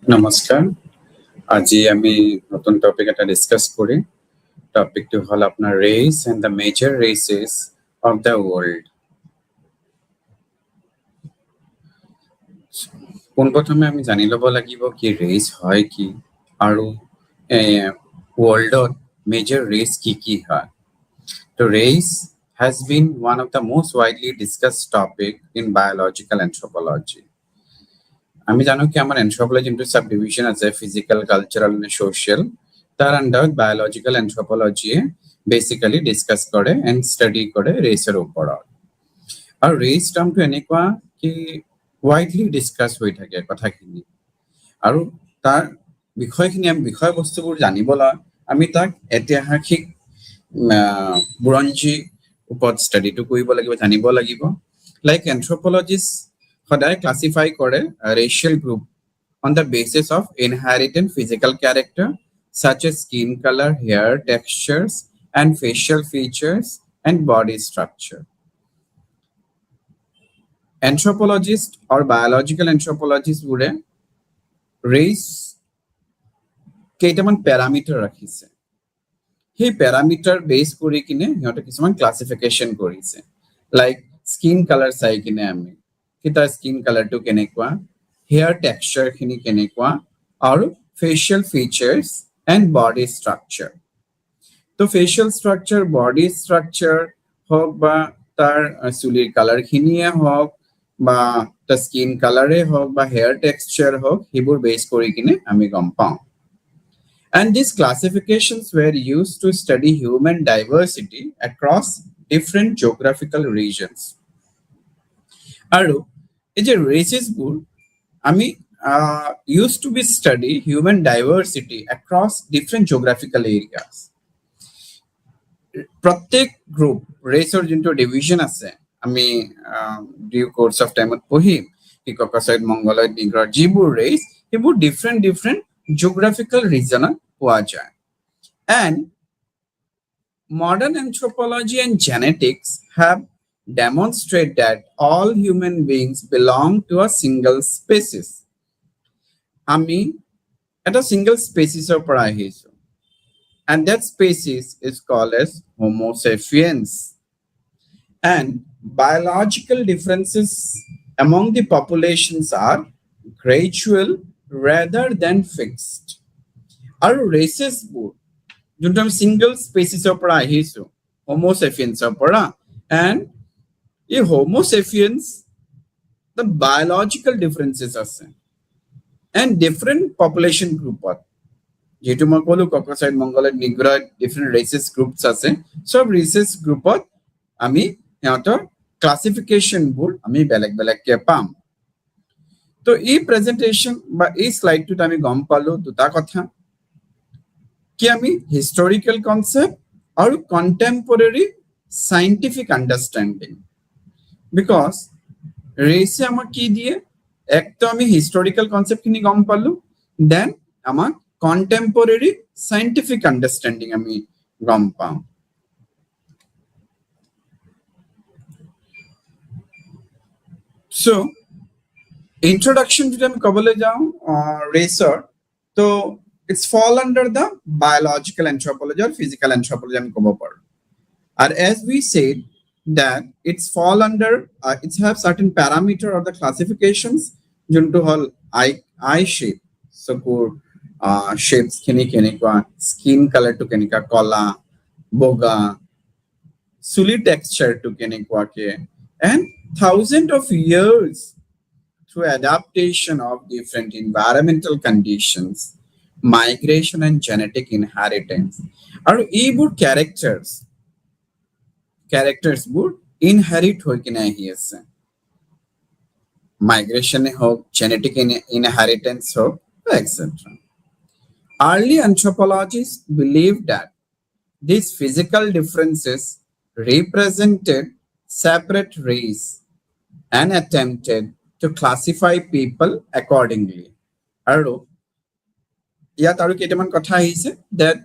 S3: নমস্কাৰ আজি আমি নতুন টপিক এটা ডিসকাস করি টপিকটো হল আপনার race and the major races of the world পোনপ্ৰথমে আমি জানি লব লাগিব কি ৰেস হয় কি আৰু ওয়ার্ল্ডত মেজর রেস কি হয় তো race has been one of the most widely discussed topic in biological anthropology আমি জানো কি আমার এনথ্রোপোলজি ইনটু সাব ডিভিশন আছে ফিজিক্যাল কালচারাল এন্ড সোশ্যাল তার আন্ডার বায়োলজিক্যাল এনথ্রোপোলজি বেসিক্যালি ডিসকাস করে এন্ড স্টাডি করে রেসের উপর আর রেস টার্মটো এনেকুৱা কি ওয়াইডলি ডিসকাস হৈ থাকে কথাখিনি আৰু তাৰ বিষয়খিনি আমি বিষয়বস্তুবোৰ জানিবলৈ আমি তাক ঐতিহাসিক বুৰঞ্জী ওপৰত ষ্টাডিটো কৰিব লাগিব জানিব লাগিব লাইক এনথ্ৰোপোলজিষ্ট সদায় ক্লাসিফাই করে racial group on the basis of inherent physical character such as skin color, hair textures, and facial features and body structure. Anthropologists or biological anthropologists would race কেইটামান প্যারামিটার রাখিছে সেই প্যারামিটার বেস কৰি কিনে সিহঁতে কিছুমান classification কৰিছে like skin colour চাই কিনে আমি কিতাৰ স্কিন কালাৰটো কেনেকুৱা হেয়াৰ টেক্সচাৰ খিনি কেনেকুৱা আৰু ফেচিয়াল ফিচাৰ্স এন্ড বডি স্ট্ৰাকচাৰ তো ফেচিয়াল স্ট্ৰাকচাৰ বডি স্ট্ৰাকচাৰ হওক বা তাৰ চুলিৰ কালাৰ খিনিয়ে হওক বা তাৰ স্কিন কালাৰে হওক বা হেয়াৰ টেক্সচাৰ হওক সেইবোৰ বেস কৰি কিনে আমি গম পাওঁ and these classifications were used to study human diversity across different geographical regions আৰু এই যে ৰেসেসবোৰ আমি used to be study human diversity across different geographical areas প্ৰত্যেক গ্ৰুপ ৰেসৰ যোনটো ডিভিজন আছে আমি ডিউ কোর্স অফ টাইমত পঢ়িম কি ককাসইড মংগলয়েড নিগ্ৰইড যিবোৰ ৰেস সেইবোৰ ডিফারেন্ট geographical region পোৱা যায় and modern anthropology and genetics have demonstrate that all human beings belong to a single species. আমি এটা single species of পৰা আহিছো and that species is called as Homo sapiens. And biological differences among the populations are gradual rather than fixed. আৰু races বোৰ যোনটো আমি single species of পৰা আহিছো Homo sapiens of পৰা and in Homo sapiens, the biological differences are same. And different population group are. যেহেতু মই কলো ককাসইড মংগলয়েড নিগ্ৰইড different races groups আছে সব races গ্ৰুপত আমি সিহঁতৰ ক্লাসিফিকেশন বোৰ আমি বেলেগ কে পাম তো এই প্ৰেজেন্টেশন বা এই স্লাইডটোত আমি গম পালো দুটা কথা কি আমি হিস্টোরিক্যাল কনসেপ্ট আৰু কন্টেম্পোৰাৰী সায়েন্টিফিক আন্ডারস্ট্যান্ডিং because race আমাক কি দিয়ে এক তো আমি হিস্টোরিক্যাল কনসেপ্ট খিনি গম পালো দেন আমাক কন্টেম্পোরারি সায়েন্টিফিক আন্ডারস্ট্যান্ডিং আমি গম পাম সো ইন্ট্রোডাকশন যদি আমি কবলে যাও রেসৰ তো it's fall under the biological anthropology or physical anthropology আমি কব পাৰো আর as we said that it's fall under it have certain parameter or the classifications junto hol eye shape so good shapes kenikwa skin color to kenika kola boga suli texture to kenikwa ke and thousands of years through adaptation of different environmental conditions migration and genetic inheritance are ebook characters would inherit hoy kina hi ase migration hope genetic inheritance hope etc early anthropologists believed that these physical differences represented separate race and attempted to classify people accordingly aru ইয়াত আৰু কেইটামান কথা আহিছে that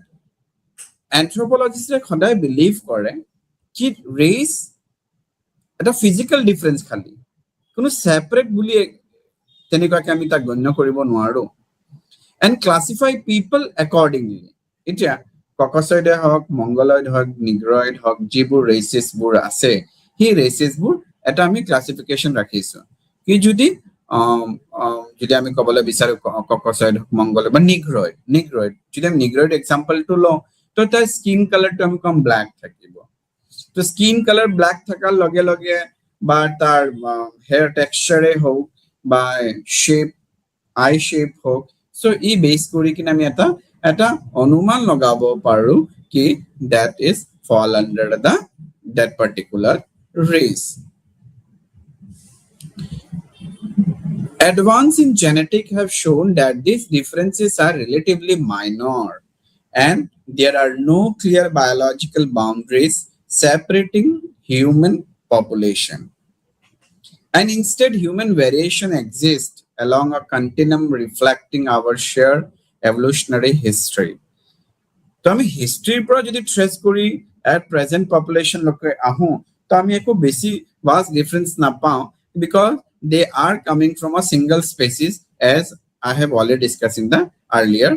S3: anthropologists সদায় believe কৰে কি ৰেস এটা physical difference খালি কোনো সেপারেট বুলি তেনেকুৱাকে আমি তাক গণ্য কৰিব নোৱাৰো and classify people accordingly. এতিয়া ককচইডে হওক মংগলয়েড হওক নিগ্ৰইড হওক যিবোৰ ৰেচেছবোৰ আছে সেই ৰেচেছবোৰ এটা আমি ক্লাছিফিকেশ্যন ৰাখিছো কি যদি যদি আমি ক'বলৈ বিচাৰো ককচইড মংগলয়েড বা নিগ্ৰইড যদি আমি নিগ্ৰইড এক্সাম্পলটো লওঁ তো তাৰ স্কিন কালাৰটো আমি কম ব্ল্যাক থাকিব তো স্কিন কালাৰ ব্ল্যাক থাকাৰ লগে লগে বা তাৰ হেয়াৰ টেক্সচাৰে হওক বা শেপ আই শেপ হওক সো ই বেস কৰি কিনে আমি এটা অনুমান লগাব পাৰো কি that is fall under that particular race. Advances in genetics have shown that these differences are relatively minor and there are no clear biological boundaries separating human population. And instead, human variation exists along a continuum reflecting our shared evolutionary history. তো আমি হিষ্ট্রিৰ পৰা যদি ট্ৰেস কৰি at present population লকে আহো তো আমি একো বেছি vast difference নাপাও because they are coming from a single species as I have already discussed in the earlier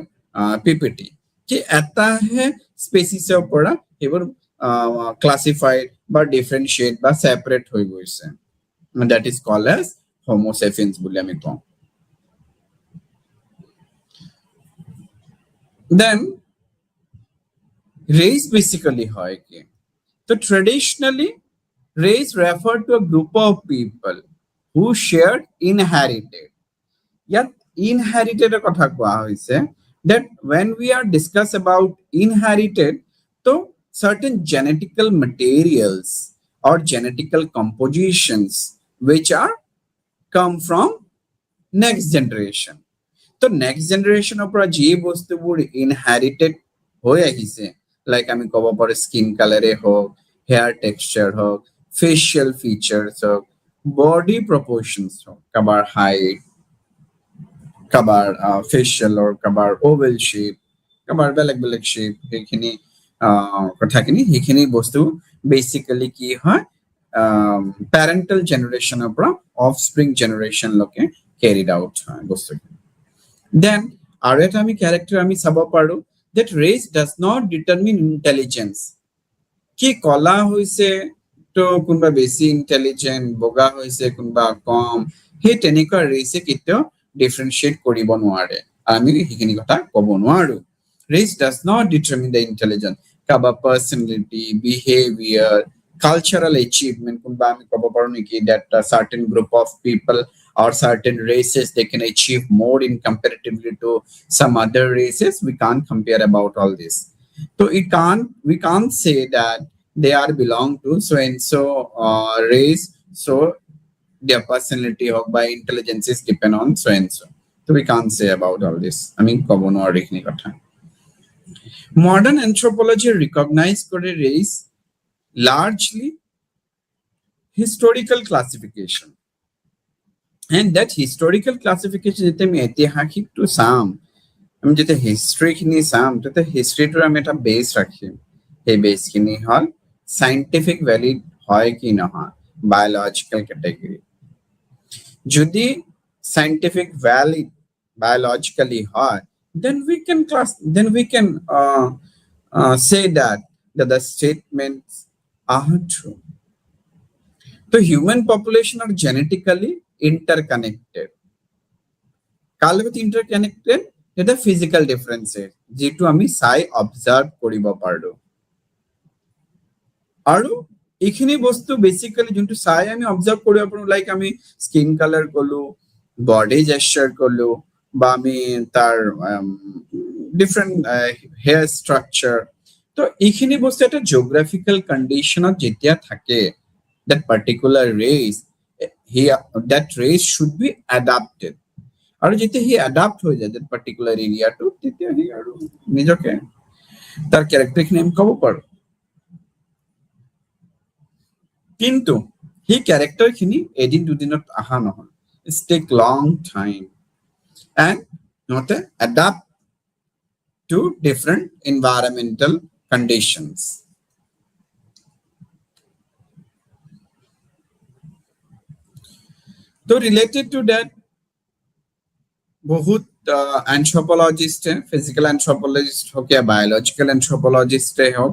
S3: PPT. কি এটা হে স্পেচিছৰ পৰা এবোৰ classified বা differentiate বা separate হৈ গৈছে. And that is called as Homo sapiens বুলি আমি কওঁ. Then race basically হয় কি so traditionally race referred to a group of people who shared inherited yet inherited এর কথা কোৱা হৈছে that when we are discuss about inherited so certain genetical materials or genetical compositions which are come from next generation তো next generation of ji বস্তুবোৰ inherited হৈ আহিছে like আমি কব পাৰো skin color এ হোক hair texture হোক facial features হোক body proportions হোক কাবাৰ height কাবাৰ facial or কাবাৰ oval shape কাবাৰ বেলেগ shape সেইখিনি কথাখিনি সেইখিনি বস্তু basically কি হয় parental generation of offspring generation লকে carried out হয় বস্তু then আৰু এটা আমি character আমি চাব পাৰো that race does not determine intelligence কি কলা হৈছে তো কোনবা বেছি ইন্টেলিজেন্ট বগা হৈছে কোনবা কম হে তেনেকুৱা ৰেসে কিটো ডিফারেন্সিয়েট কৰিব নোৱাৰে আমি হিখিনি কথা ক'ব নোৱাৰো race does not determine the intelligence Kaaba personality behavior cultural achievement কোনবা আমি ক'ব পাৰো নেকি that a certain group of people or certain races they can achieve more in comparatively to some other races we can't compare about all this so we can't say that they are belong to so and so race so their personality or by intelligence is depend on so and so we can't say about all this I mean kobono or ekhni kotha modern anthropology recognize kore race largely historical classification and that historical classification jete mi etihasikik to sam আমি যেতে history খিনি সাম তেতে হিস্ট্রিটোৰ আমি এটা base ৰাখিম এই base খিনি হল সাইন্টিফিক ভ্যালিড হয় কি নহয় বায়োলজিক্যাল ক্যাটাগরি যদি সাইন্টিফিক ভ্যালিড biologically হয় then we can say that the statements are true so human population are genetically interconnected কালবত interconnected এটা ফিজিক্যাল ডিফারেন্সেস যেটো আমি চাই অবজার্ভ কৰিব পাৰো আৰু এখিনি বস্তু বেসিক্যালি যোনটো চাই আমি অবজার্ভ কৰিব পাৰো লাইক আমি স্কিন কালার কলো বডি জেস্চার কলো বা আমি তার ডিফারেন্ট হেয়ার স্ট্রাকচার তো এখিনি বস্তু এটা জিওগ্রাফিক্যাল কন্ডিশনত যেতিয়া থাকে that particular race that race should be adapted আৰু যেতিয়া হি অ্যাডাপ্ট হৈ যায় that particular area to তেতিয়া হি আৰু নিজকে তাৰ ক্যাৰেক্টাৰিক নেম ক'ব পাৰো কিন্তু হি ক্যাৰেক্টাৰ খিনি এদিন দুদিনত আহা নহয় it take long time and not adapt to different environmental conditions so related to that बहुत एंथ्रोपोलॉजिस्ट हैं, फिजिकल एंथ्रोपोलॉजिस्ट हो या बायोलॉजिकल एंथ्रोपोलॉजिस्ट हो,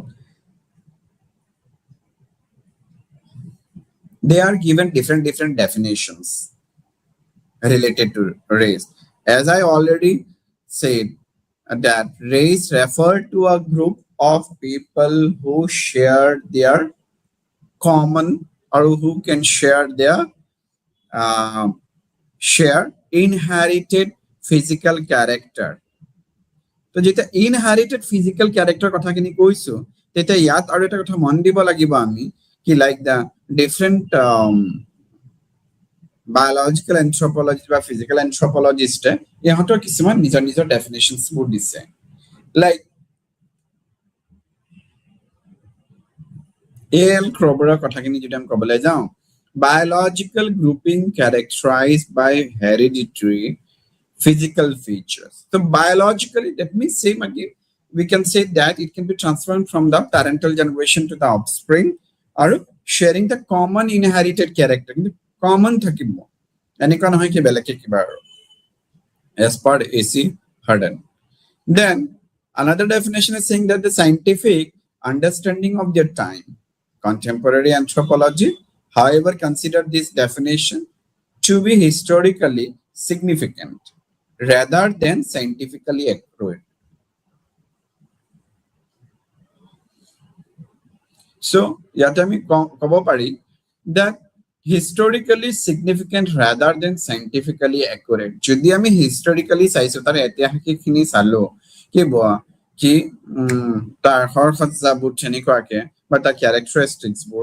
S3: they are given different definitions related to race. As I already said, that race refer to a group of people who share their common or who can share their share inherited physical character. তো যেটা inherited physical character কথাখিনি কৈছো, তেতিয়া ইয়াত আৰু এটা কথা মন দিব লাগিব আমি কি লাইক দা ডিফারেন্ট বায়োলজিক্যাল এন্থ্ৰোপলজিষ্ট বা ফিজিক্যাল এন্থ্ৰোপলজিষ্ট ইহঁতৰ কিছুমান নিজৰ নিজৰ ডেফিনেশনস বোৰ দিছে। লাইক এল ক্ৰবাৰৰ কথাখিনি যদি আমি ক'বলৈ যাওঁ, biological grouping characterized by hereditary physical features. So biologically, that means same again, we can say that it can be transferred from the parental generation to the offspring or sharing the common inherited character. Common থাকিব এনেকুৱা নহয় কি বেলেগে কিবা আৰু as per AC Hardin. Then another definition is saying that the scientific understanding of their time, contemporary anthropology, however, consider this definition to be historically significant rather than scientifically accurate. So, yatami kobo pari that historically significant rather than scientifically accurate. Jodi ami historically saiso tar etihakik khini salo ki boa ki tar hor khatsa bu theniko ake but the characteristics bu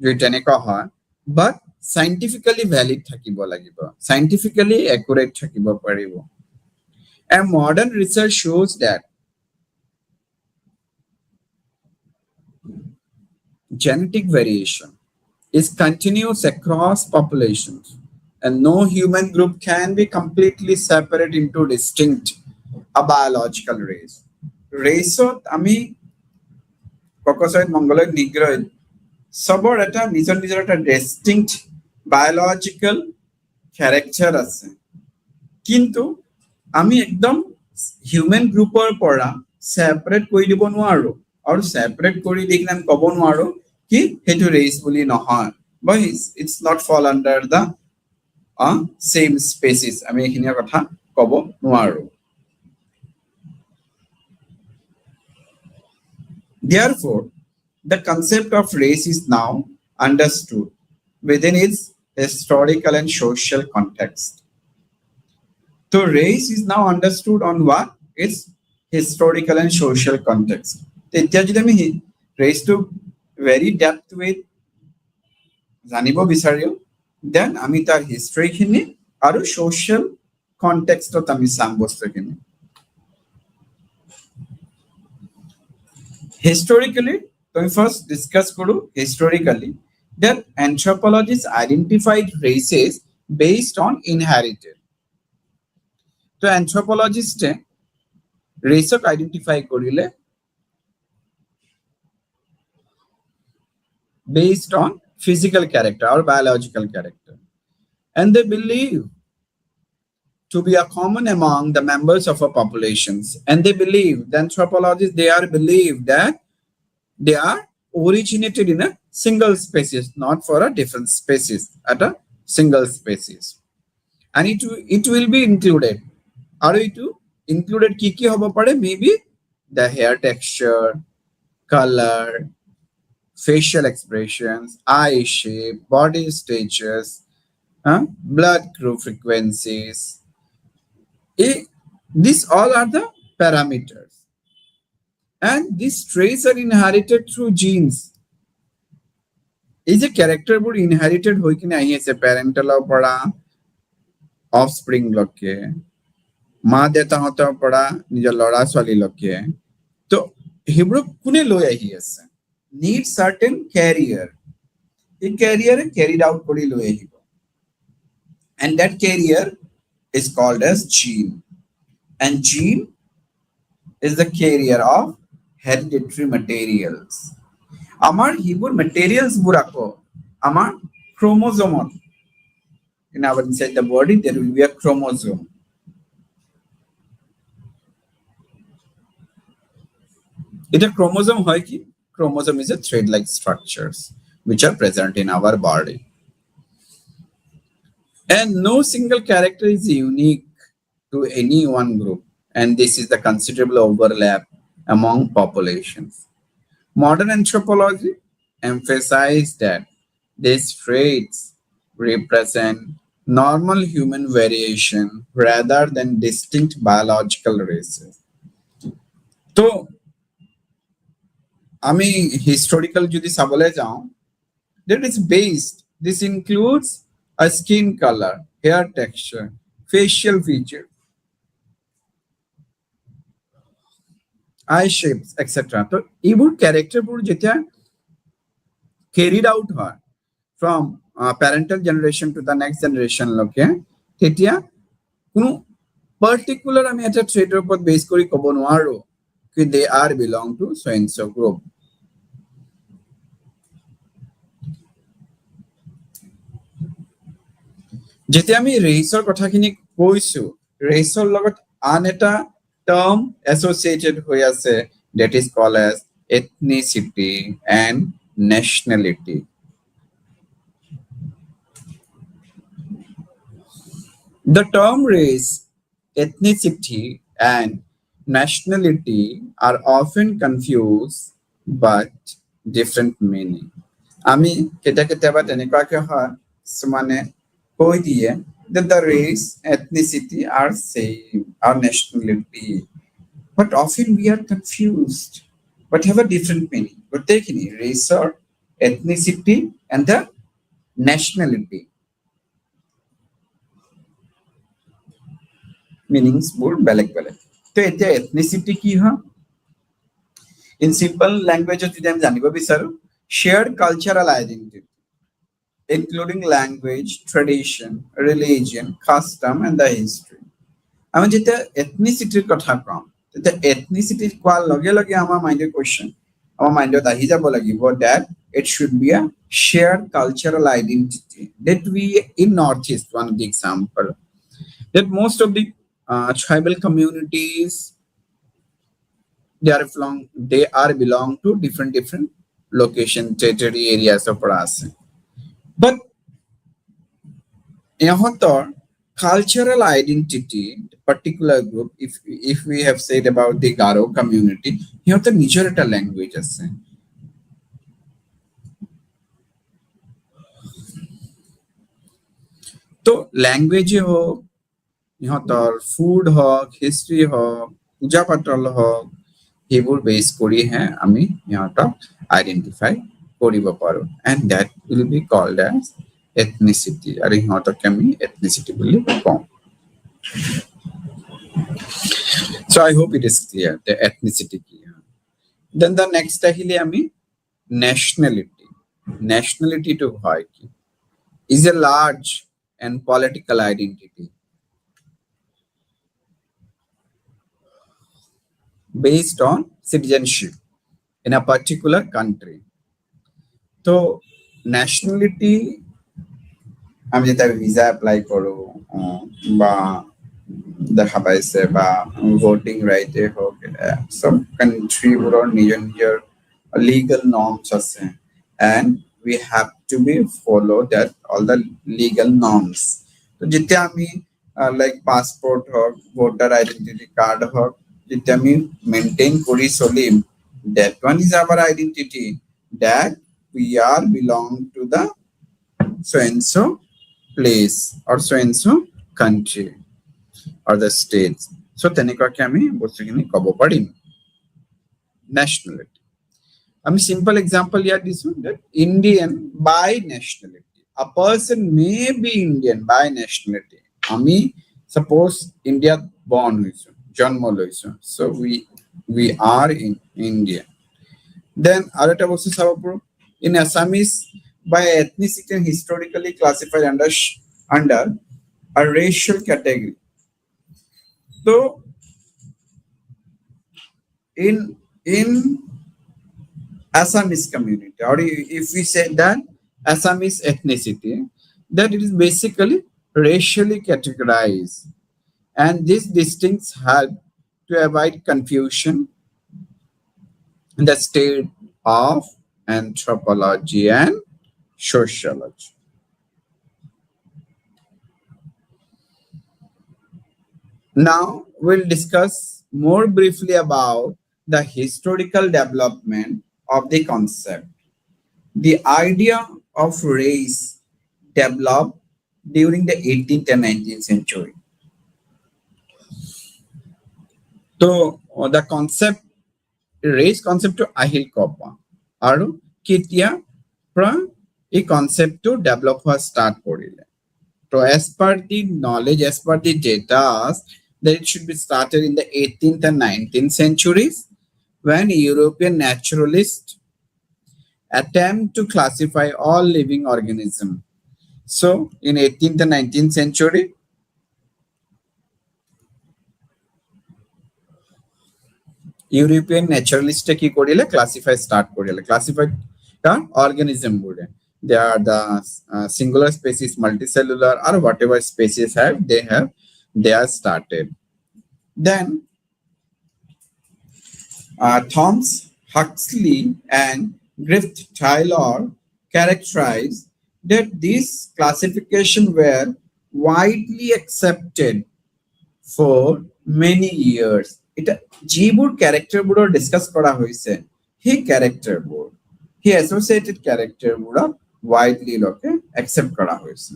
S3: jodi teneko hoy but scientifically valid thakibo lagibo, scientifically accurate thakibo paribo. And modern research shows that genetic variation is continuous across populations and no human group can be completely separate into distinct a biological race. Race ami Caucasoid, Mongoloid, Negroid সবৰ এটা নিজৰ নিজৰ এটা distinct biological character আছে, কিন্তু আমি একদম human গ্ৰুপৰ পৰা সেপাৰেট কৰি দিব নোৱাৰো আৰু সেপাৰেট কৰি দি কিনে ক'ব নোৱাৰো কি হেতু ৰেস বুলি নহয় বা it's not fall under the same species, আমি এইখিনিৰ কথা ক'ব নোৱাৰো। Therefore, the concept of race is now understood within its historical and social context. So race is now understood on what? Its historical and social context. Race to very depth with janibo bisario, then ami tar history khini aru social context to ami sam bostu khini. Historically, so we first discuss kuru historically that anthropologists identified races based on inherited. So anthropologists race identify korile based on physical character or biological character, and they believe to be a common among the members of our populations, and they believe, the anthropologists, they are believed that they are originated in a single species, not for a different species, at a single species. And it will be included. Are it included ki hobo pare? Maybe the hair texture, color, facial expressions, eye shape, body stages, blood crew frequencies. These all are the parameters. And these traits are inherited through genes. Is a character would inherited hoikine ahi ase parental pada offspring loke ma deta hota pada nijor lora swali loke to hebro kune loi ahi ase need certain carrier a carrier carried out kori loi ahibo, and that carrier is called as gene, and gene is the carrier of hereditary materials. Amar hibur materials burako amar chromosome, in our inside the body there will be a chromosome, এটা chromosome হয় কি? Chromosome is a thread-like structures which are present in our body. And no single character is unique to any one group. And this is the considerable overlap among populations. Modern anthropology emphasizes that these traits represent normal human variation rather than distinct biological races. তো আমি historical যদি চাবলৈ যাওঁ, that is based, this includes a skin color, hair texture, facial feature, eye shapes, etc. তো এইবোৰ ক্যাৰেক্টাৰবোৰ যেতিয়া carried out হয় from parental generation to the next generation লকে, তেতিয়া কোনো particular আমি এটা trait ওপৰত বেস কৰি ক'ব নোৱাৰো কি they are belong to so and so group. যেতিয়া আমি ৰেচৰ কথাখিনি কৈছো, ৰেচৰ লগত আন এটা টাৰ্ম এছ'চিয়েটেড হৈ আছে, that is called as ethnicity and nationality. The term race, ethnicity and nationality are often confused but different meaning. আমি কেতিয়াবা তেনেকুৱাকে হয় মানে কৈ দিয়ে that the race, ethnicity are same, our nationality, but often we are confused but have a different meaning. গোটেইখিনি race or ethnicity and the nationality meanings বোৰ বেলেগ বেলেগ। তো এতিয়া ethnicity কি হয়? In simple language যদি আমি জানিব বিচাৰো, shared cultural identity including language, tradition, religion, custom and the history. আমি যেতিয়া ethnicity কথা কম, তেতিয়া ethnicity কোৱাৰ লগে লগে আমাৰ মাইণ্ডৰ কোৱেশ্চন, আমাৰ মাইণ্ডত আহি যাব লাগিব that it should be a shared cultural identity that we in Northeast, one of the example, that most of the tribal communities they are belong to different location, territory, areas of us. But ইহঁতৰ cultural identity, particular group, if we have said about the Garo community, ইহঁতৰ নিজৰ এটা language আছে। তো language হোক, ইহঁতৰ food হোক, history হোক, পূজা পাতল হোক, সেইবোৰ বেস কৰিহে আমি ইহঁতক আইডেন্টিফাই কৰিব পাৰো, and that will be called as ethnicity. আৰু ইহঁতক আমি ethnicity বুলি কওঁ। So I hope it is clear the ethnicity কি হয়। Then the next আহিলে আমি nationality. Nationality to হয় কি? Is a large and political identity based on citizenship in a particular country. তো nationality আমি যেটা ভিসা এপ্লাই করো বা দেখা পাইছে বা ভোটিং রাইটে হোক, সব কান্ট্রিবোৰৰ নিজৰ নিজৰ legal norms আছে, and we have to be follow that all the legal norms. তো যেতিয়া আমি like passport হোক, voter identity card হোক, যেতিয়া আমি maintain কৰি চলিম, that one is our identity that we are belong to the so and so place or so and so country or the states. So তেনেকুৱাকে আমি বস্তুখিনি ক'ব পাৰিম। Nationality, আমি simple example ইয়াত দিছো that Indian by nationality, a person may be Indian by nationality. আমি suppose India born হৈছো, জন্ম লৈছো, so we are in India. Then আৰু এটা বস্তু চাব পাৰো, in Assamese by ethnicity and historically classified under a racial category. So in Assamese community, or if we say that Assamese ethnicity, that it is basically racially categorized, and these distincts help to avoid confusion the state of anthropology and sociology. Now we'll discuss more briefly about the historical development of the concept. The idea of race developed during the 18th and 19th century. So the concept race concept to ahil kopa aru ketia pra এই concept to develop হওয়া start করিলে. So as per the knowledge, as per the data, that it should be started in the 18th and 19th centuries when European naturalists attempt to classify all living organisms. So in 18th and 19th century, European naturalist কি করিলে classify start করিলে classify the organism বলে they are the singular species, multicellular or whatever species they are started. Then Thomas Huxley and Griffith Taylor characterized that these classification were widely accepted for many years. এটা যিবোৰ character বোৰৰ discuss কৰা হৈছে সেই character বোৰ সেই associated character বোৰ widely লোকে accept কৰা হৈছে.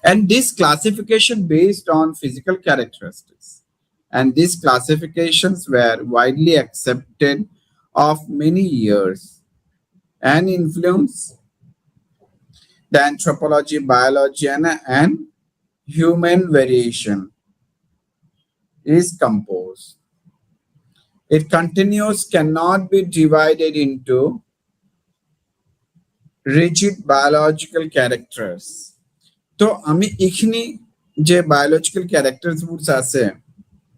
S3: And this classification based on physical characteristics, and these classifications were widely accepted of many years and influence the anthropology, biology and human variation is composed. It continues, cannot be divided into rigid biological characters. So আমি এখানে যে biological characters বোৰ আছে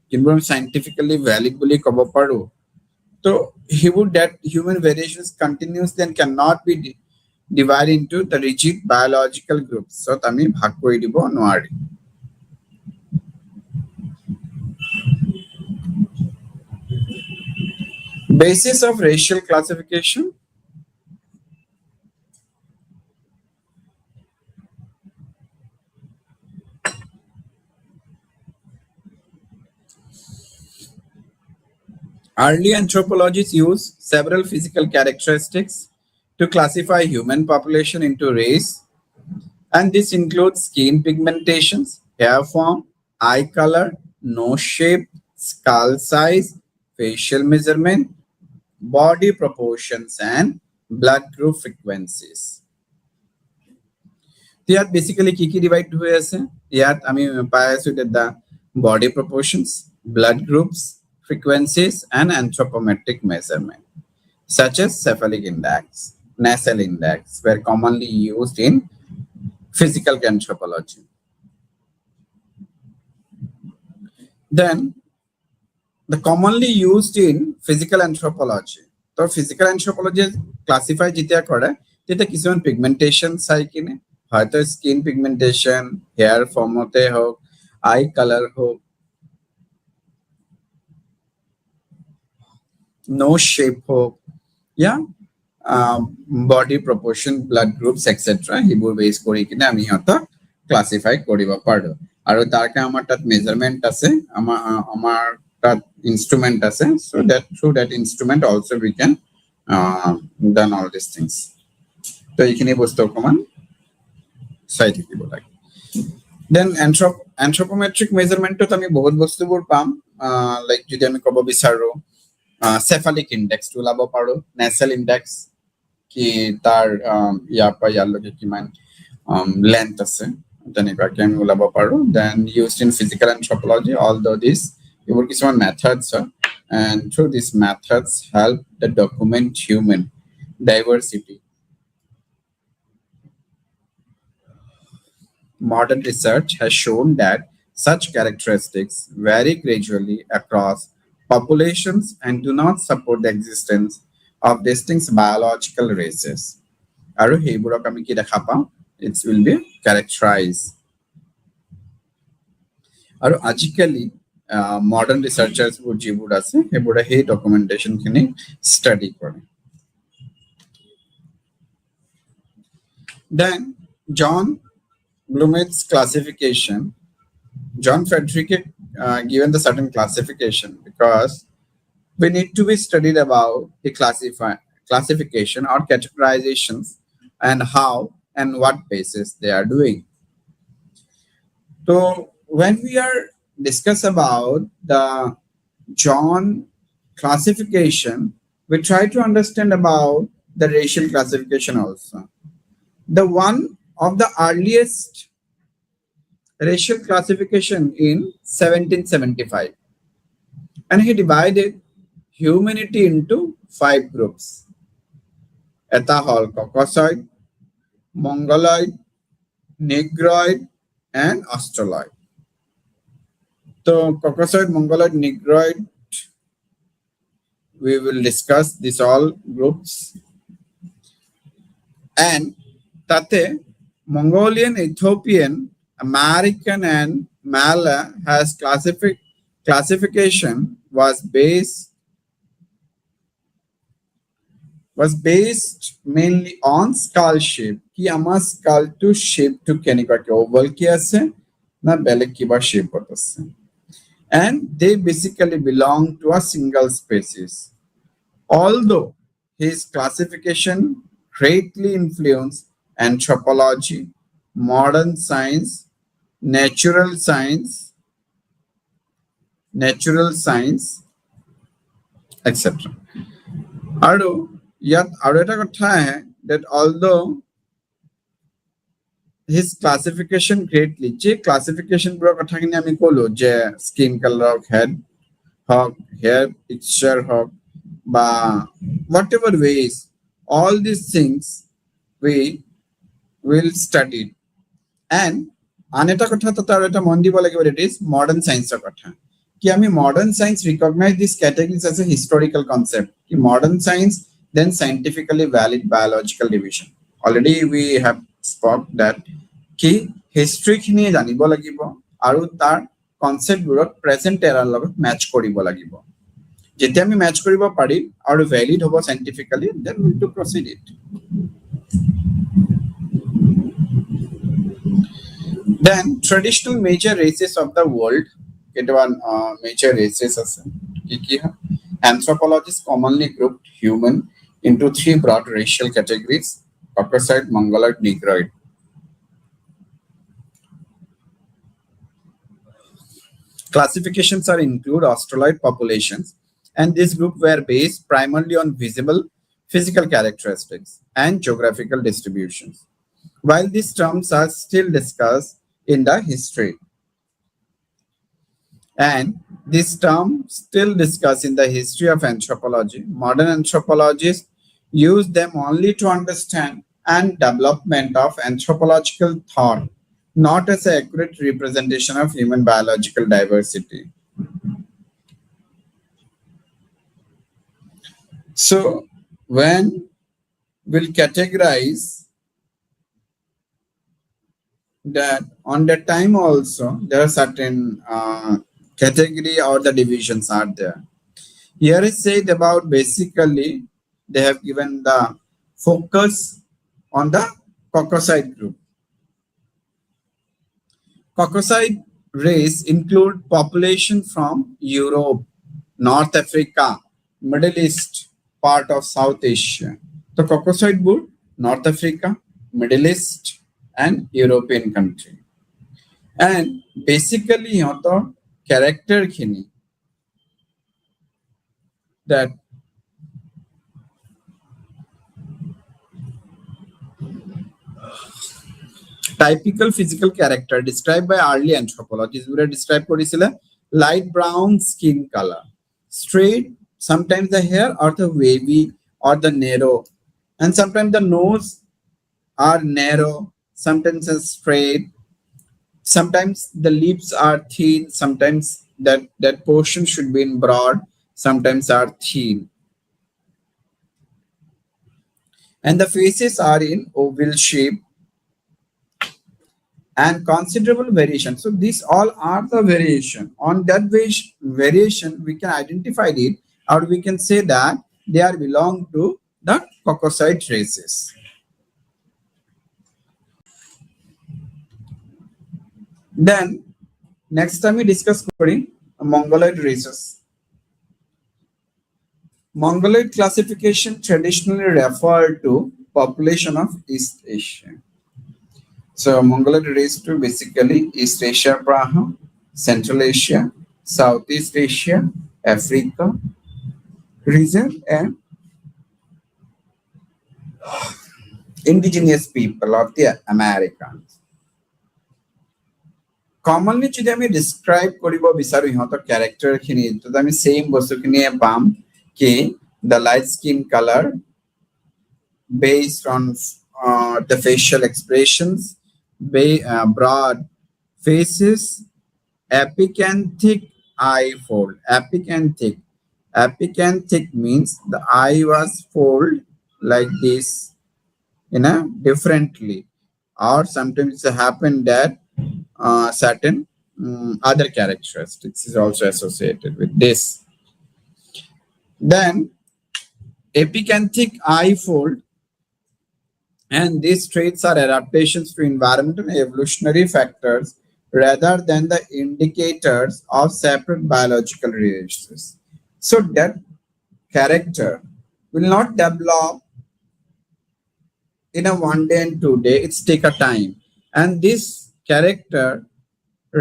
S3: কিন্তু আমি scientifically valid বুলি ক'ব পাৰো তো সেইবোৰ that human variations continues then cannot be divided into the rigid biological groups. So আমি ভাগ কৰি দিব নোৱাৰি. Basis of racial classification. Early anthropologists used several physical characteristics to classify human population into race, and this includes skin pigmentations, hair form, eye color, nose shape, skull size, facial measurement, body proportions, and blood group frequencies. ইয়াত basically কি divide হৈ আছে ইয়াত আমি পাই আছো the body proportions, blood groups, frequencies and anthropometric measurement such as cephalic index, nasal index were commonly used in physical anthropology. Then the commonly used in physical anthropology. So physical anthropology classify যেতিয়া কৰে তেতিয়া কিছুমান pigmentation চাই কিনে হয়তো skin pigmentation, hair formতে হোক, eye color হোক, nose shape হোক, body proportion, blood groups etc. সেইবোৰ বেস কৰি কিনে আমি সিহঁতক ক্লাসিফাই কৰিব পাৰো আৰু তাৰকে আমাৰ তাত মেজারমেন্ট আছে আমাৰ তাত ইনস্ট্ৰুমেন্ট আছে so that through that instrument also we can done all these things. তো এইখিনি বস্তু অকমান চাই থাকিব লাগে. Then anthropometric measurement তো আমি বহুত বস্তুবোৰ পাম লাইক যদি আমি ক'ব বিচাৰো cephalic index to ওলাব পাৰো, nasal index কি তাৰ ইয়াৰ পৰা ইয়ালৈকে কিমান length আছে তেনেকুৱাকে আমি ওলাব পাৰো. Then used in physical anthropology, although this এইবোৰ কিছুমান methods and through these methods help the document human diversity. Modern research has shown that such characteristics vary gradually across populations and do not support the existence of distinct biological races. Aru heiburok ami ki dekha pao it will be characterized. Aru ajikali modern researchers would jiboard ase ebuda he documentation khini study kore. Then John Blumet's classification, John Frederick given the certain classification because we need to be studied about the classification or categorizations and how and what basis they are doing. So when we are discuss about the John classification, we try to understand about the racial classification also. The one of the earliest racial classification in 1775, and he divided humanity into 5 groups. Eta hall Caucasoid, Mongoloid, Negroid, and Australoid. So Caucasoid, Mongoloid, Negroid, we will discuss these all groups. And tate Mongolian, Ethiopian, American, and Malay has classification was based mainly on skull shape. Ki amar skull to shape to kenika ke oval ki ase na belek kiba shape ase. And they basically belong to a single species. Although his classification greatly influenced anthropology, modern science, natural science, etc. Yet that although his classification greatly, classification skin color, head, hog, hair texture, hog, whatever ways, all these things we will study. And aneta kotha tatar eta mondi bola ke it is modern science kotha. Ki ami modern science recognize these categories as a historical concept. Ki modern science then scientifically valid biological division. Already we have spoke that ki history khini janibo lagibo aru tar concept burot present era logot match koribo lagibo. Jete ami match koribo pari aru valid hobo scientifically, then we will to proceed it. Then traditional major races of the world, get one major races as anthropologists commonly grouped human into 3 broad racial categories: Caucasoid, Mongoloid, Negroid. Classifications are include Australoid populations, and this group were based primarily on visible physical characteristics and geographical distributions. While these terms are still discussed in the history, and this term still discussed in the history of anthropology, modern anthropologists use them only to understand and development of anthropological thought, not as an accurate representation of human biological diversity. So when we'll categorize that, on that time also there are certain category or the divisions are there. Here is said about basically they have given the focus on the Caucasoid group. Caucasoid race include population from Europe, North Africa, Middle East, part of South Asia. The Caucasoid group, North Africa, Middle East, and European country. And basically यहाँ तो character खिनी that typical physical character described by early anthropologists would have described korisile light brown skin color, straight, sometimes the hair or the wavy or the narrow, and sometimes the nose are narrow, sometimes it's straight, sometimes the lips are thin, sometimes that portion should be in broad, sometimes are thin, and the faces are in oval shape, and considerable variation. So these all are the variation. On that variation, we can identify it, or we can say that they are belong to the Caucasoid races. Then next time we discuss Mongoloid races. Mongoloid classification traditionally referred to population of East Asia. So Mongoloid race to basically East Asia, Praha, Central Asia, Southeast Asia, Africa region, and indigenous people of the Americans. Commonly যদি আমি describe কৰিব বিচাৰো ইহঁতৰ character খিনি তো আমি same বস্তুখিনিয়ে পাম কি the light skin color based on the facial expressions, broad faces, epicanthic eye fold. Epicanthic means the eye was fold like this, differently, or sometimes it happened that certain other characteristics is also associated with this. Then epicanthic eye fold, and these traits are adaptations to environmental and evolutionary factors rather than the indicators of separate biological reactions. So that character will not develop in a 1 day and 2 day. It's take a time, and this character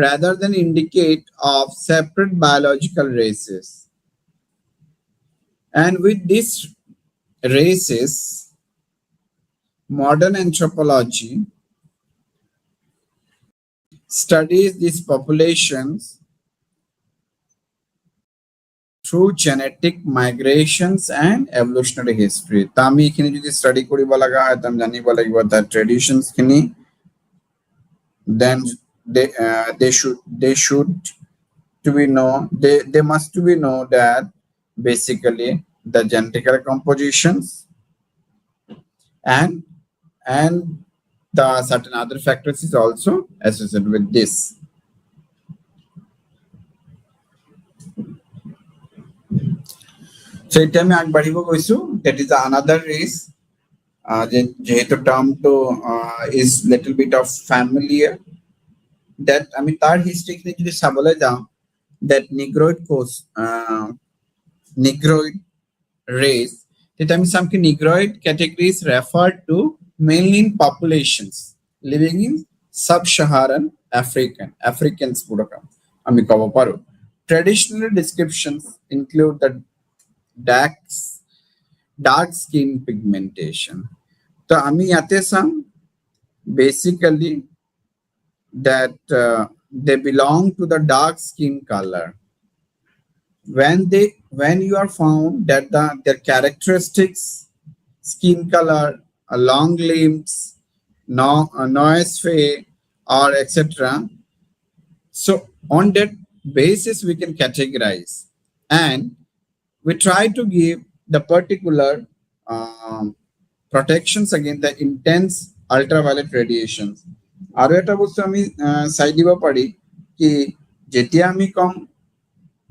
S3: rather than indicate of separate biological races. And with these races, modern anthropology studies these populations through genetic migrations and evolutionary history. Tami khini jodi study koriba laga hai tam jani bola that traditions khini, then they should to be know, they must to be know that basically the genetical compositions and the certain other factors is also associated with this. So it time agbaribo goisu, that is another race jehetu term to is little bit of familiar, that I mean tar history khini jodi sabole jao, that negroid race, that I mean some negroid categories referred to mainly in populations living in sub-Saharan Africans puraka ami kobo paru. Traditional descriptions include the dark skin pigmentation. So ami yate some basically that they belong to the dark skin color. When you are found that their characteristics, skin color, long limbs, noise face, or etc. So on that basis we can categorize, and we try to give the particular protections against the intense ultraviolet radiations. Aru eta bostu ami sai diba pari ki jetia ami kom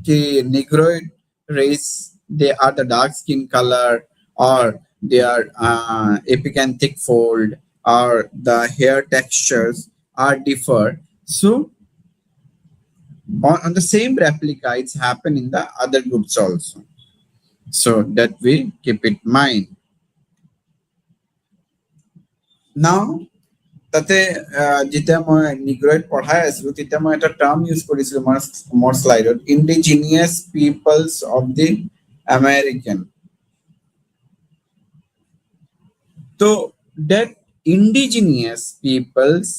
S3: ki negroid race, they are the dark skin color, or they are epicanthic fold, or the hair textures are differ. So on the same replica it's happen in the other groups also, so that we keep it in mind. Now তাতে যেতিয়া মই Negroid পঢ়াই আছিলো তেতিয়া মই এটা term use কৰিছিলো মোৰ স্লাইডত, indigenous peoples of the American. তো that indigenous peoples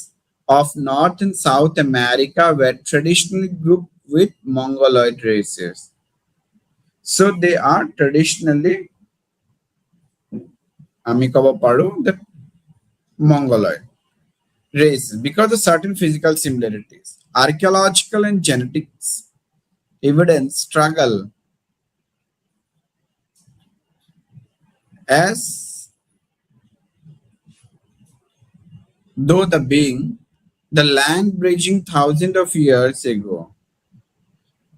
S3: of North and South America were traditionally grouped with Mongoloid races. So they are traditionally আমি কব পাৰো the Mongoloid races because of certain physical similarities. Archaeological and genetics evidence struggle as though the being the land bridging thousands of years ago.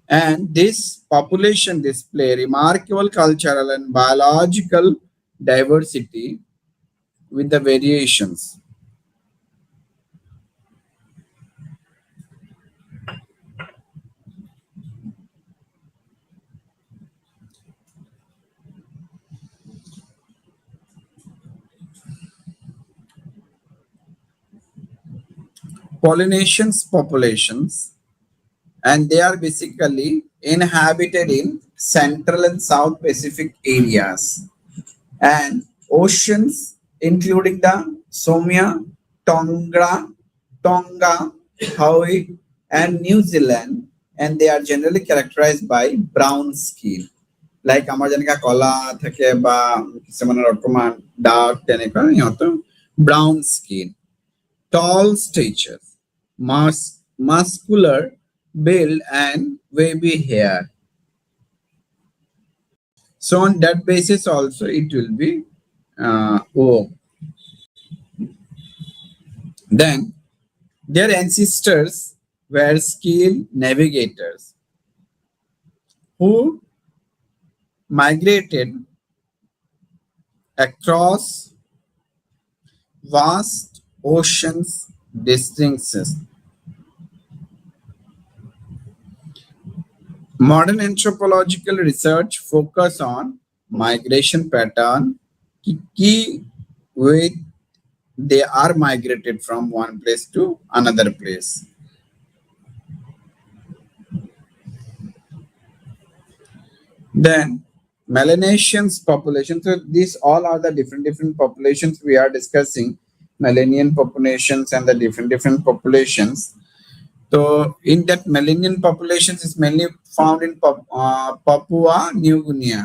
S3: And this population display remarkable cultural and biological diversity with the variations. Polynesians populations, and they are basically inhabited in Central and South Pacific areas and oceans including the Somia, Tonga, Hawaii, and New Zealand, and they are generally characterized by brown skin. Like আমাৰ যেনেকা কলা থাকে বা কিছুমানৰ অকমান dark তেনেকুৱা সিহঁতৰ brown skin, tall stature, muscular build, and wavy hair. So on that basis also it will be O. Then their ancestors were skilled navigators who migrated across vast oceans distances. Modern anthropological research focus on migration pattern, key way they are migrated from one place to another place. Then Melanesians population. So these all are the different populations we are discussing. Melanesian populations and the different populations. So in that Melanesian populations is mainly found in Papua New Guinea.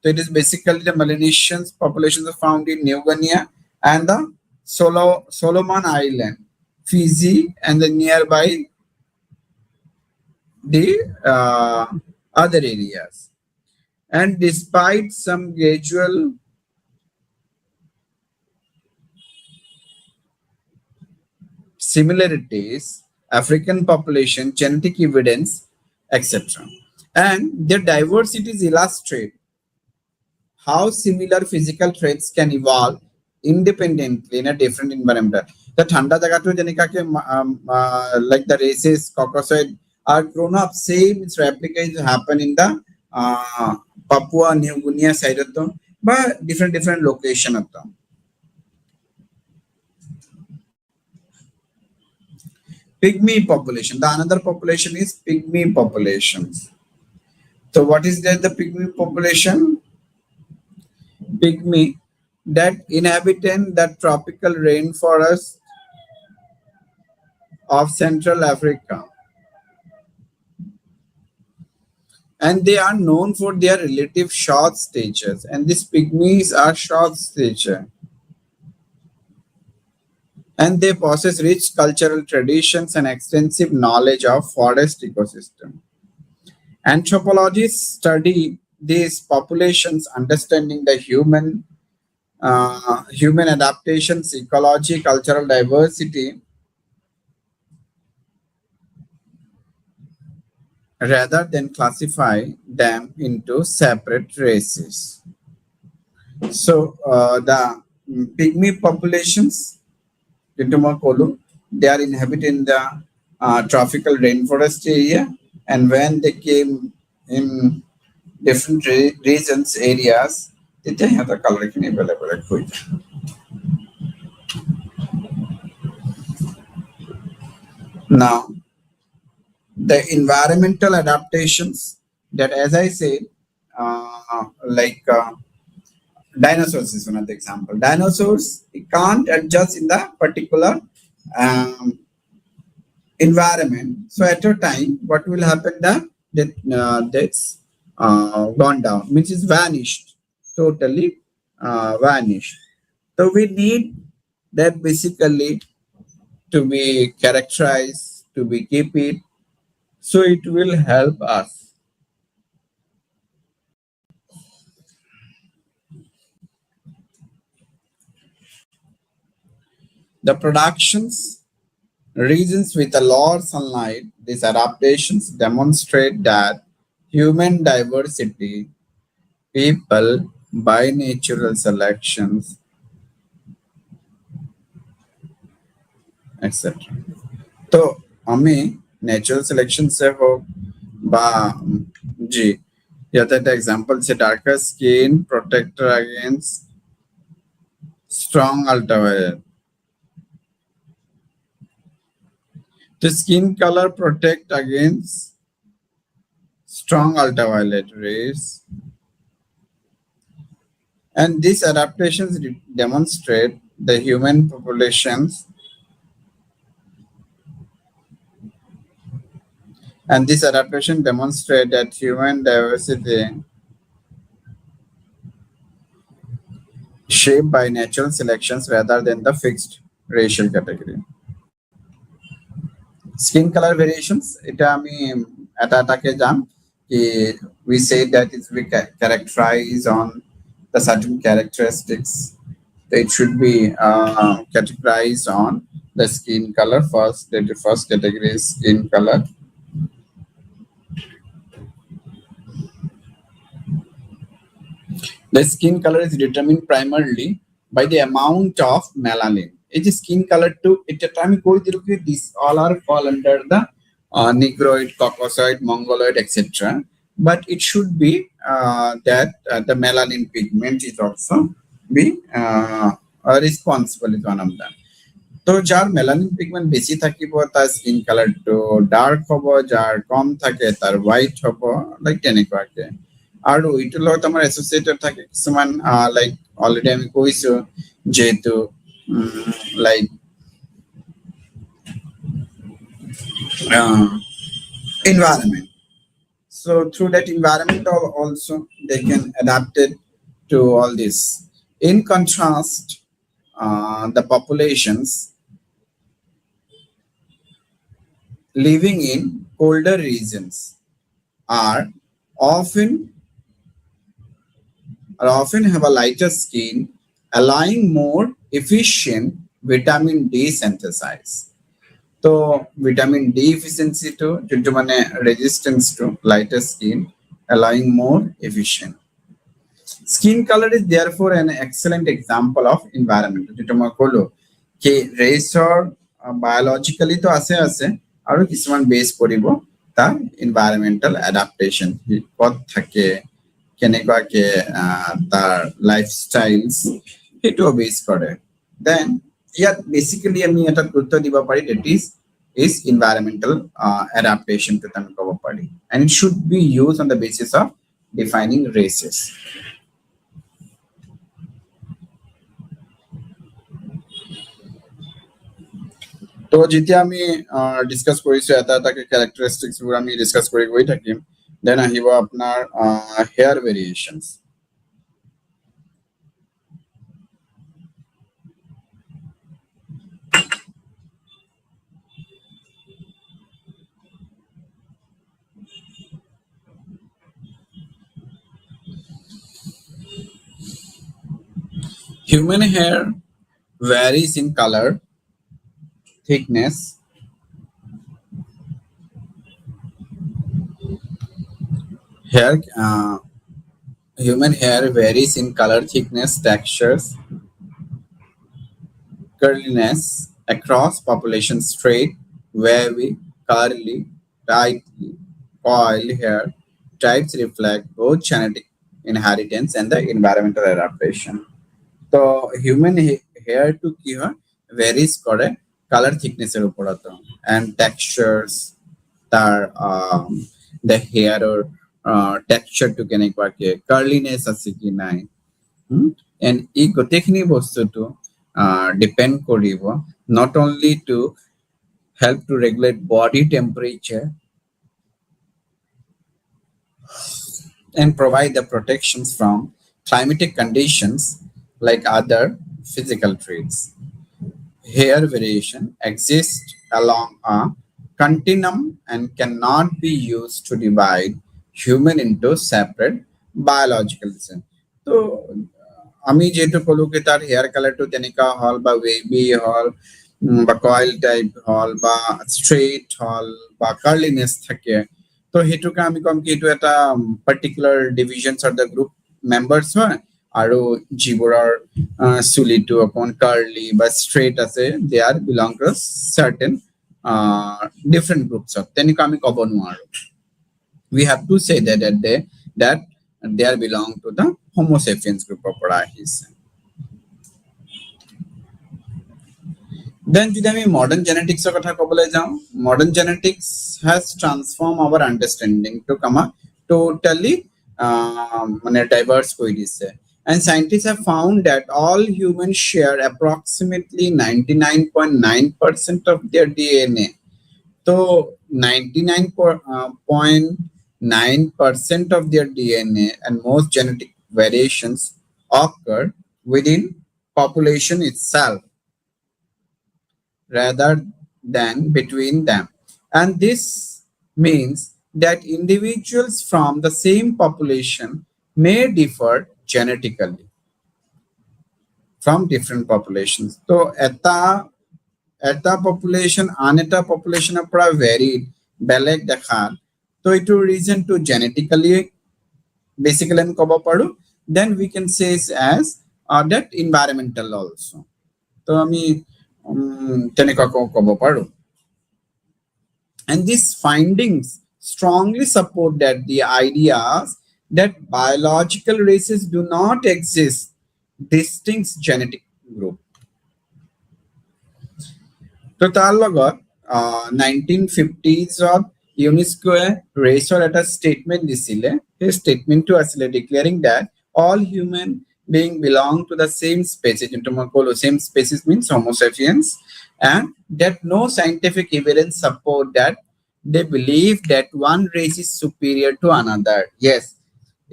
S3: So it is basically the Melanesians populations are found in New Guinea and the Solomon Island, Fiji, and the nearby the other areas. And despite some gradual similarities, African population, genetic evidence, etc. And their diversities illustrate how similar physical traits can evolve independently in a different environment. The Thanda Jagatu Janikake, like the races, Caucasoid, are grown up, same its replicas happen in the Papua New Guinea side of them, but different location of them. Pygmy population. The another population is pygmy populations. So what is that the pygmy population? Pygmy that inhabit the tropical rainforest of Central Africa. And they are known for their relative short statures. And these pygmies are short stature. And they possess rich cultural traditions and extensive knowledge of forest ecosystem. Anthropologists study these populations, understanding the human adaptations, ecology, cultural diversity, rather than classify them into separate races. So the pygmy populations, they are inhabiting the tropical rainforest area, and when they came in different regions, areas, they have the color available. Now, the environmental adaptations that, as I said, like dinosaurs is one of the example. Dinosaurs can't adjust in the particular environment. So at a time, what will happen that that's gone down, means it's vanished, totally vanished. So we need that basically to be characterized, to be keep it. So it will help us. The productions regions with a lower sunlight, these adaptations demonstrate that human diversity, people by natural selections, etc. तो हमें natural selection से हो बा जी या तो example से darker skin protector against strong ultraviolet. The skin color protect against strong ultraviolet rays, and these adaptations demonstrate the human populations and this adaptation demonstrate that human diversity shaped by natural selections rather than the fixed racial category. Skin color variations, এটা আমি এটাকে জান কি we say that it's we characterize on the certain characteristics. It should be categorized on the skin color first. The first category is skin color. The skin color is determined primarily by the amount of melanin. It is skin color too. These all are fall under the negroid, caucasoid, mongoloid, etc. But it should be that the melanin pigment is also be responsible is one of them. তো যার melanin pigment বেশি থাকিব তার skin কালারটো dark হব, যার কম থাকে তার white হব, লাইক তেনেকুৱাকে. আৰু এইটোৰ লগত আমাৰ এছ'চিয়েটেড থাকে কিছুমান লাইক অলৰেডি আমি কৈছো যেহেতু like environment. So through that environment also they can adapt it to all this. In contrast, the populations living in colder regions are often have a lighter skin, allowing more efficient vitamin D synthesis. So vitamin D efficiency to resistance to lighter skin, allowing more efficient. Skin color is therefore an excellent example of environment. Race or biologically to ase aru kisuman base koribo ta environmental adaptation kot thake কেনেকুৱাকে তাৰ লাইফষ্টাইলছ সেইটো বেছ কৰে. দেন ইয়াত basically আমি এটা গুৰুত্ব দিব পাৰি ডেট ইজ এনভাইৰনমেণ্টেল এডাপ্টেশ্যনটো আমি ক'ব পাৰি, and it should be use on the basis of defining races. তো যেতিয়া আমি ডিছকাছ কৰিছো এটা এটাকে কেৰেক্টাৰিষ্টিক্সবোৰ আমি ডিছকাছ কৰি গৈ থাকিম. Then আহিব আপোনাৰ hair variations. Human hair varies in color, thickness, human hair varies in color, thickness, textures, curliness across population. Straight, wavy, curly, tightly coiled hair types reflect both genetic inheritance and the environmental adaptation. So human hair to ki hoy varies kore color thickness er upor and textures tar the hair or texture to কেনেকুৱাকে curliness আছে কি নাই, and ই গোটেইখিনি বস্তুটো depend কৰিব not only to help to regulate body temperature and provide the protections from climatic conditions like other physical traits. Hair variation exists along a continuum and cannot be used to divide human into separate biological system. So আমি যেহেতু কলো কি তার hair কালারটো তেনেকা হল বা wavy হল বা কয়েল টাইপ হল বা স্ট্রেট হল বা কার্লিনেস থাকে তো হেতুকে আমি কম কি এইটো এটা particular divisions or the group মেম্বাৰ্স হয় আৰু যিবোৰৰ চুলিটো অকণ কাৰ্লি বা ষ্ট্ৰেট আছে দে আৰ বিলং টু চাৰ্টেন ডিফাৰেণ্ট গ্ৰুপছত তেনেকুৱা আমি ক'ব নোৱাৰো we have to say that they are belong to the Homo sapiens group of আহিছে then যদি আমি modern genetics এর কথা কবলে যাও modern genetics has transformed our understanding to come a totally মানে diverse কই দিছে and scientists have found that all humans share approximately 99.9% of their DNA so 99.9% of their DNA and most genetic variations occur within population itself rather than between them. And this means that individuals from the same population may differ genetically from different populations. So, eta population, aneta population apra varied, beleg dekhar. So, it will reason to genetically, basically, then we can say as that environmental also. So, and these findings strongly support that the ideas that biological races do not exist distinct genetic group. So তার লগত 1950s UNESCO raceৰ এটা statement দিছিলে সেই statementটো আছিলে declaring that all human being belong to the same species same species means Homo sapiens and that no scientific evidence support that they believe that one race is superior to another yes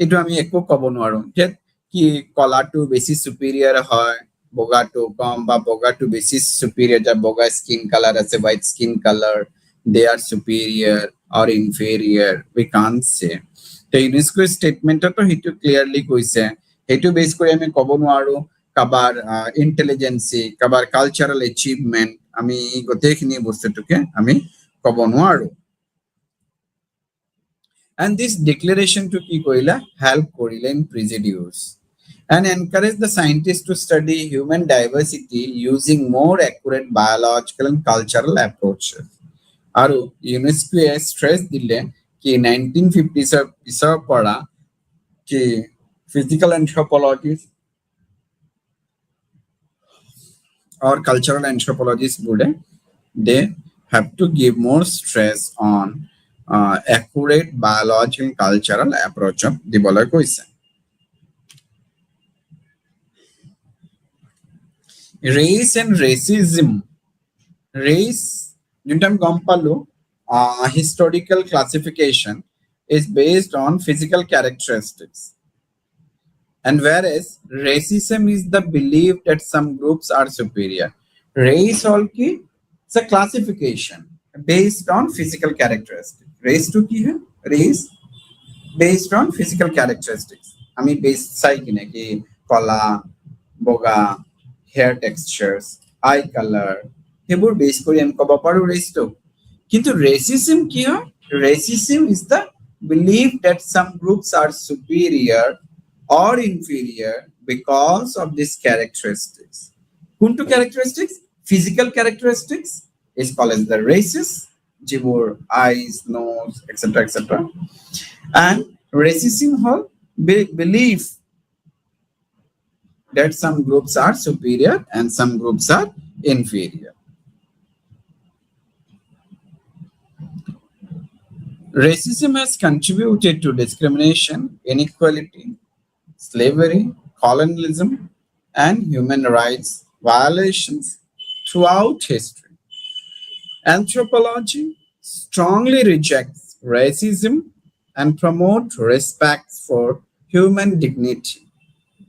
S3: এটো আমি একো কব নোৱাৰো যে কি কলাটো বেছি superior হয় bogato কম বা bogato বেছি superior যা boga skin color আছে white skin color they are superior or inferior we can't say the UNESCO statement to hitu clearly কৈছে হেতু বেস করে আমি কব নোৱাৰো কাবাৰ ইন্টেলিজেন্সি কাবাৰ কালচারাল অ্যাচিভমেন্ট আমি গোটেইখিনি বস্তুটোকে আমি কব নোৱাৰো and this declaration to কি কইলা help করিলে in prejudice and encourage the scientists to study human diversity using more accurate biological and cultural approaches আৰু UNESCO stress দিলে কি 1950s পিছৰ পৰা কি physical anthropologists or cultural anthropologists they have to give more stress on accurate biological and cultural approach of দিবলৈ কৈছে race and racism race যোনটা আমি গম পালো historical classification is based on physical characteristics and whereas racism is the belief that some groups are superior race also is a classification based on physical characteristics race to ki hai race based on physical characteristics ami base sai kine ki kola boga hair textures eye color hebur base kori ami koba paru race to kintu racism ki hai racism is the belief that some groups are superior or inferior because of these characteristics kuntu characteristics physical characteristics is called as the races jibur eyes nose etc and racism hol belief that some groups are superior and some groups are inferior racism has contributed to discrimination inequality slavery colonialism and human rights violations throughout history anthropology strongly rejects racism and promotes respect for human dignity,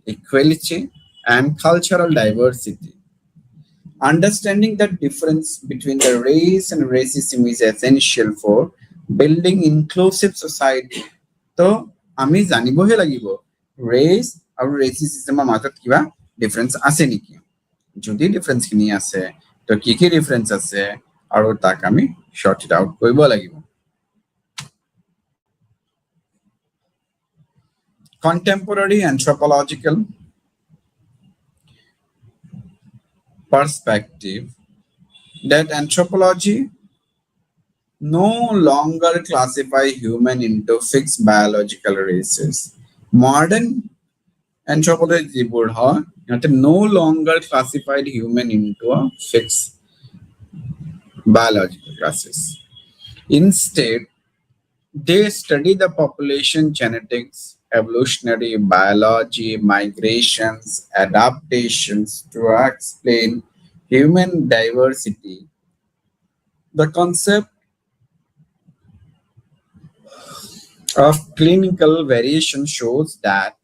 S3: equality, and cultural diversity. Understanding the difference between the race and racism is essential for building inclusive society. So, আমি জানিবহে লাগিব race আৰু racism মাজত কিবা difference আছে নেকি যদি difference খিনি আছে তো কি ডিফাৰেন্স আছে আৰু তাক আমি শর্ট ইট আউট কৰিব লাগিব contemporary anthropological perspective that anthropology no longer classify human into fixed biological races. Modern anthropology would have no longer classified human into a fixed biological classes. Instead, they study the population genetics, evolutionary biology, migrations, adaptations to explain human diversity. The concept of clinical variation shows that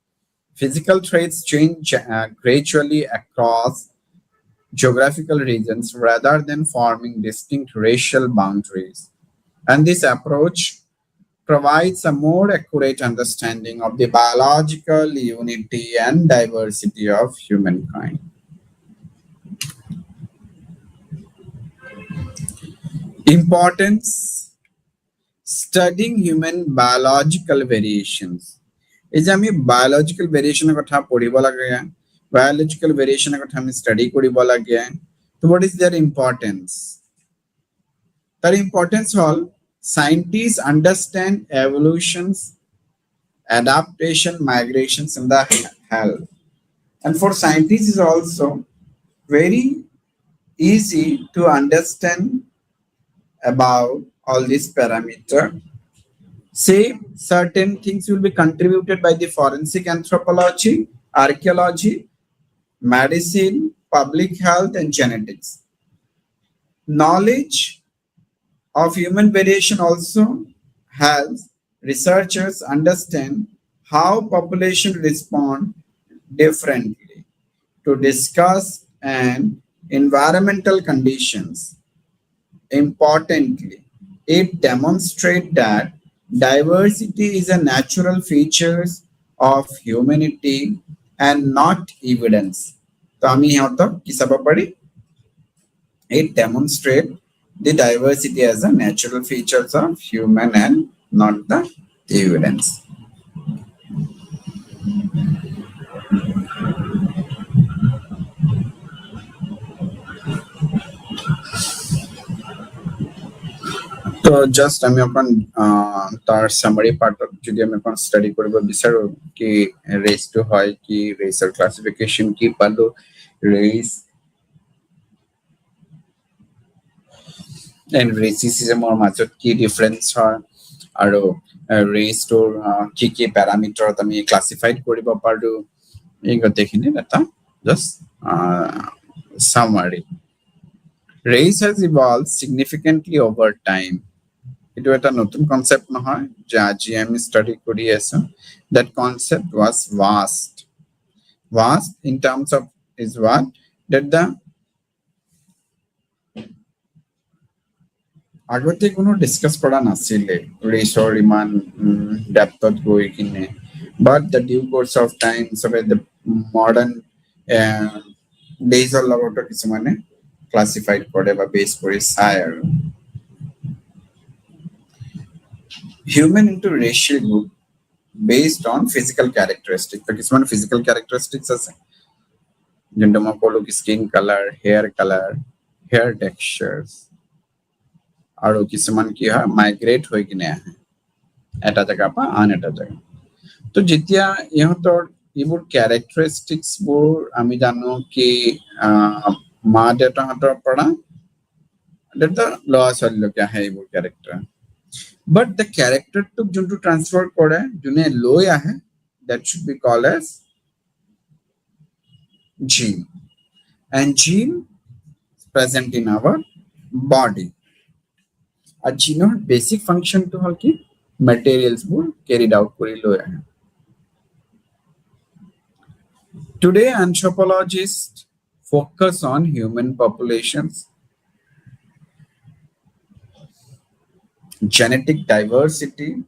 S3: physical traits change gradually across geographical regions rather than forming distinct racial boundaries. And this approach provides a more accurate understanding of the biological unity and diversity of humankind. Importance studying human biological variations. এই যে আমি biological variationৰ কথা পঢ়িব লাগে biological variationৰ কথা আমি study কৰিব লাগে so what is their importance their importance all scientists understand evolutions adaptation migrations in the health and for scientists is also very easy to understand about all these parameters. Say certain things will be contributed by the forensic anthropology, archaeology, medicine, public health, and genetics. Knowledge of human variation also helps researchers understand how population respond differently to discuss and environmental conditions. Importantly, it demonstrates that diversity is a natural feature of humanity and not evidence. So, আমি হয়তো কি চাব পাৰি? It demonstrates the diversity as a natural features of human and not the evidence. তো just আমি অকণ তাৰ সামাৰি পাৰ্টত যদি আমি অকণ ষ্টাডি কৰিব বিচাৰো কি ৰেচটো হয় কি ৰেচৰ ক্লাছিফিকেশ্যন কি পালো ৰেচ এণ্ড ৰেচিচিজমৰ মাজত কি ডিফাৰেন্স হয় আৰু ৰেচটোৰ কি পেৰামিটাৰত আমি ক্লাছিফাইড কৰিব পাৰো এই গোটেইখিনি এটা just সামাৰি Race has evolved significantly over time. It was a notun concept নহয় যে আজি আমি study কৰি আছো that concept was vast in terms of is what that the আগতে কোনো ডিসকাস কৰা নাছিলে ৰেচৰ ইমান ডেপথত গৈ কিনে but the due course of time so the modern days লগতো কিছুমানে classified কৰে বা বেস কৰি চাই আৰু human into racial group based on physical characteristics তো কিছুমান physical characteristics আছে যেনে মই ক'লো কি skin color hair textures আৰু কিছুমান কি হয় মাইগ্ৰেট হৈ কিনে আহে এটা জায়গা পৰা আন এটা জায়গা তো যেতিয়া ইহঁতৰ এইবোৰ characteristics বোৰ আমি জানো কি মা দেউতাহঁতৰ পৰা দেউতা ল'ৰা ছোৱালীলৈকে আহে এইবোৰ character but the character to যোনটো transfer কৰে যোনে লৈ আহে that should be called as gene and gene is present in our body a gene basic function to হল কি materials বোৰ carried out কৰি লৈ আহে today anthropologists focus on human populations genetic diversity,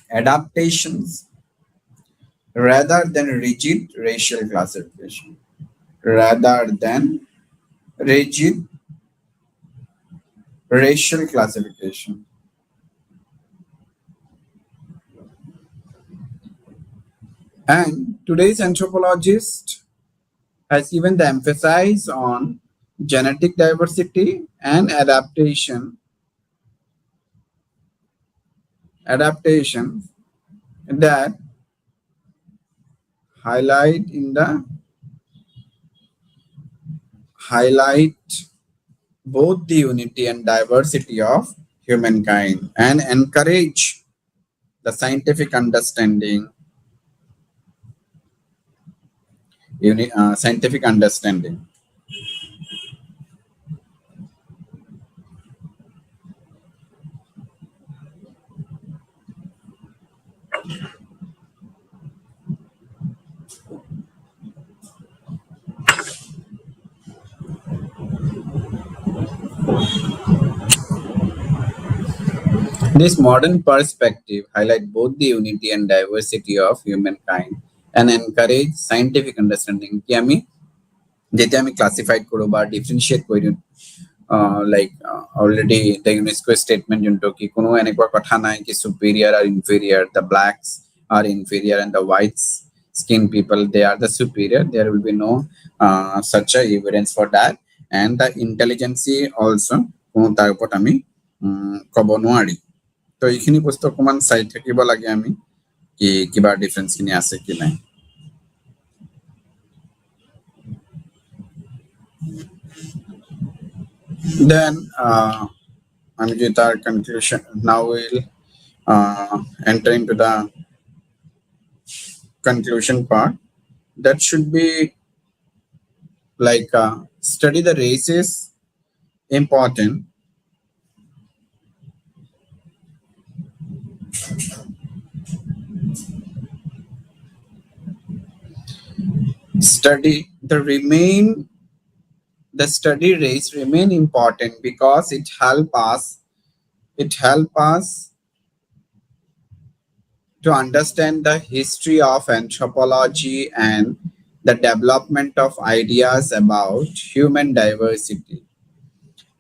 S3: adaptations, rather than rigid racial classification. Rather than rigid racial classification. And today's anthropologist has given the emphasis on genetic diversity and adaptation that highlight both the unity and diversity of humankind and encourage the scientific understanding. This modern perspective highlights both the unity and diversity of humankind and encourage scientific understanding. कि आमी जेते आमी classified करो बा differentiate करो like already the UNESCO statement junto कि कोनो एनेकुआ कथा नाइ कि superior or inferior, the blacks are inferior and the whites skin people they are the superior. There will be no such a evidence for that, and the intelligence also কোনো তাৰ ওপৰত আমি ক'ব নোৱাৰি. তো এইখিনি বস্তু অকমান চাই থাকিব লাগে আমি কি কিবা ডিফারেন্স কিনি আছে কি নাই. Then আমি যে তার conclusion, now we'll enter into the conclusion part. That should be like study the races important. The study race remain important because it help us to understand the history of anthropology and the development of ideas about human diversity.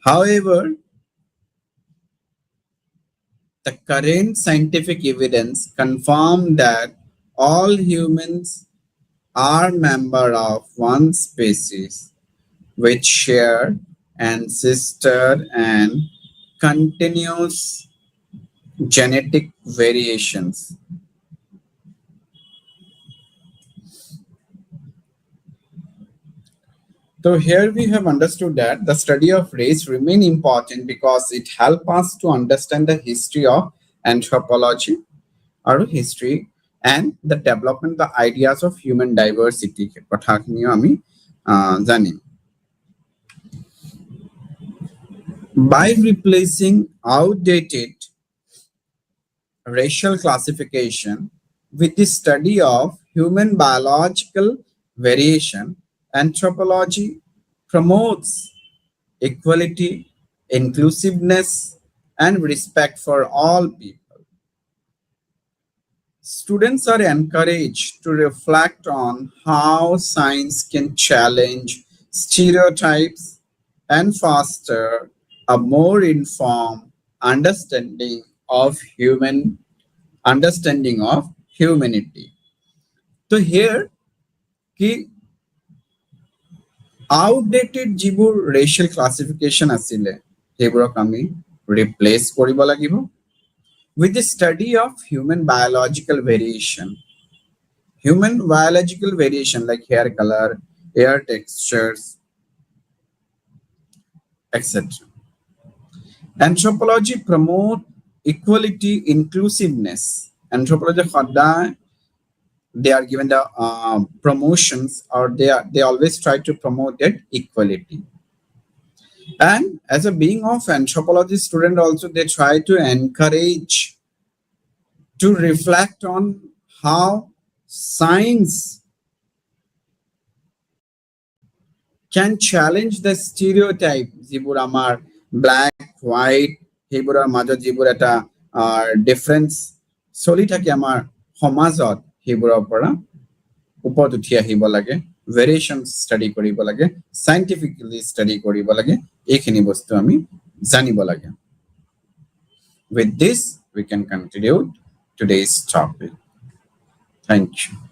S3: However, the current scientific evidence confirm that all humans are member of one species which share ancestor and continuous genetic variations. So here we have understood that the study of race remain important because it help us to understand the history of anthropology or history and the development the ideas of human diversity কথা খিনি আমি জানি. By replacing outdated racial classification with the study of human biological variation, anthropology promotes equality, inclusiveness, and respect for all people. Students are encouraged to reflect on how science can challenge stereotypes and foster a more informed understanding of humanity. So here ki outdated jibur racial classification asile heburok ami replace koribo lagibo with the study of human biological variation like hair color, hair textures, etc. Anthropology promote equality, inclusiveness. Anthropology they are given the promotions, or they always try to promote that equality. And as a being of anthropology student also, they try to encourage to reflect on how science can challenge the stereotype jibur amar black white heburar majot jibur eta difference soli thake amar homajot heburar pora upot uthi ahibo lage variation study কৰিব লাগে, সাইন্টিফিকেলি study কৰিব লাগে, এইখিনি বস্তু আমি জানিব লাগে। With this, we can conclude today's topic. Thank you.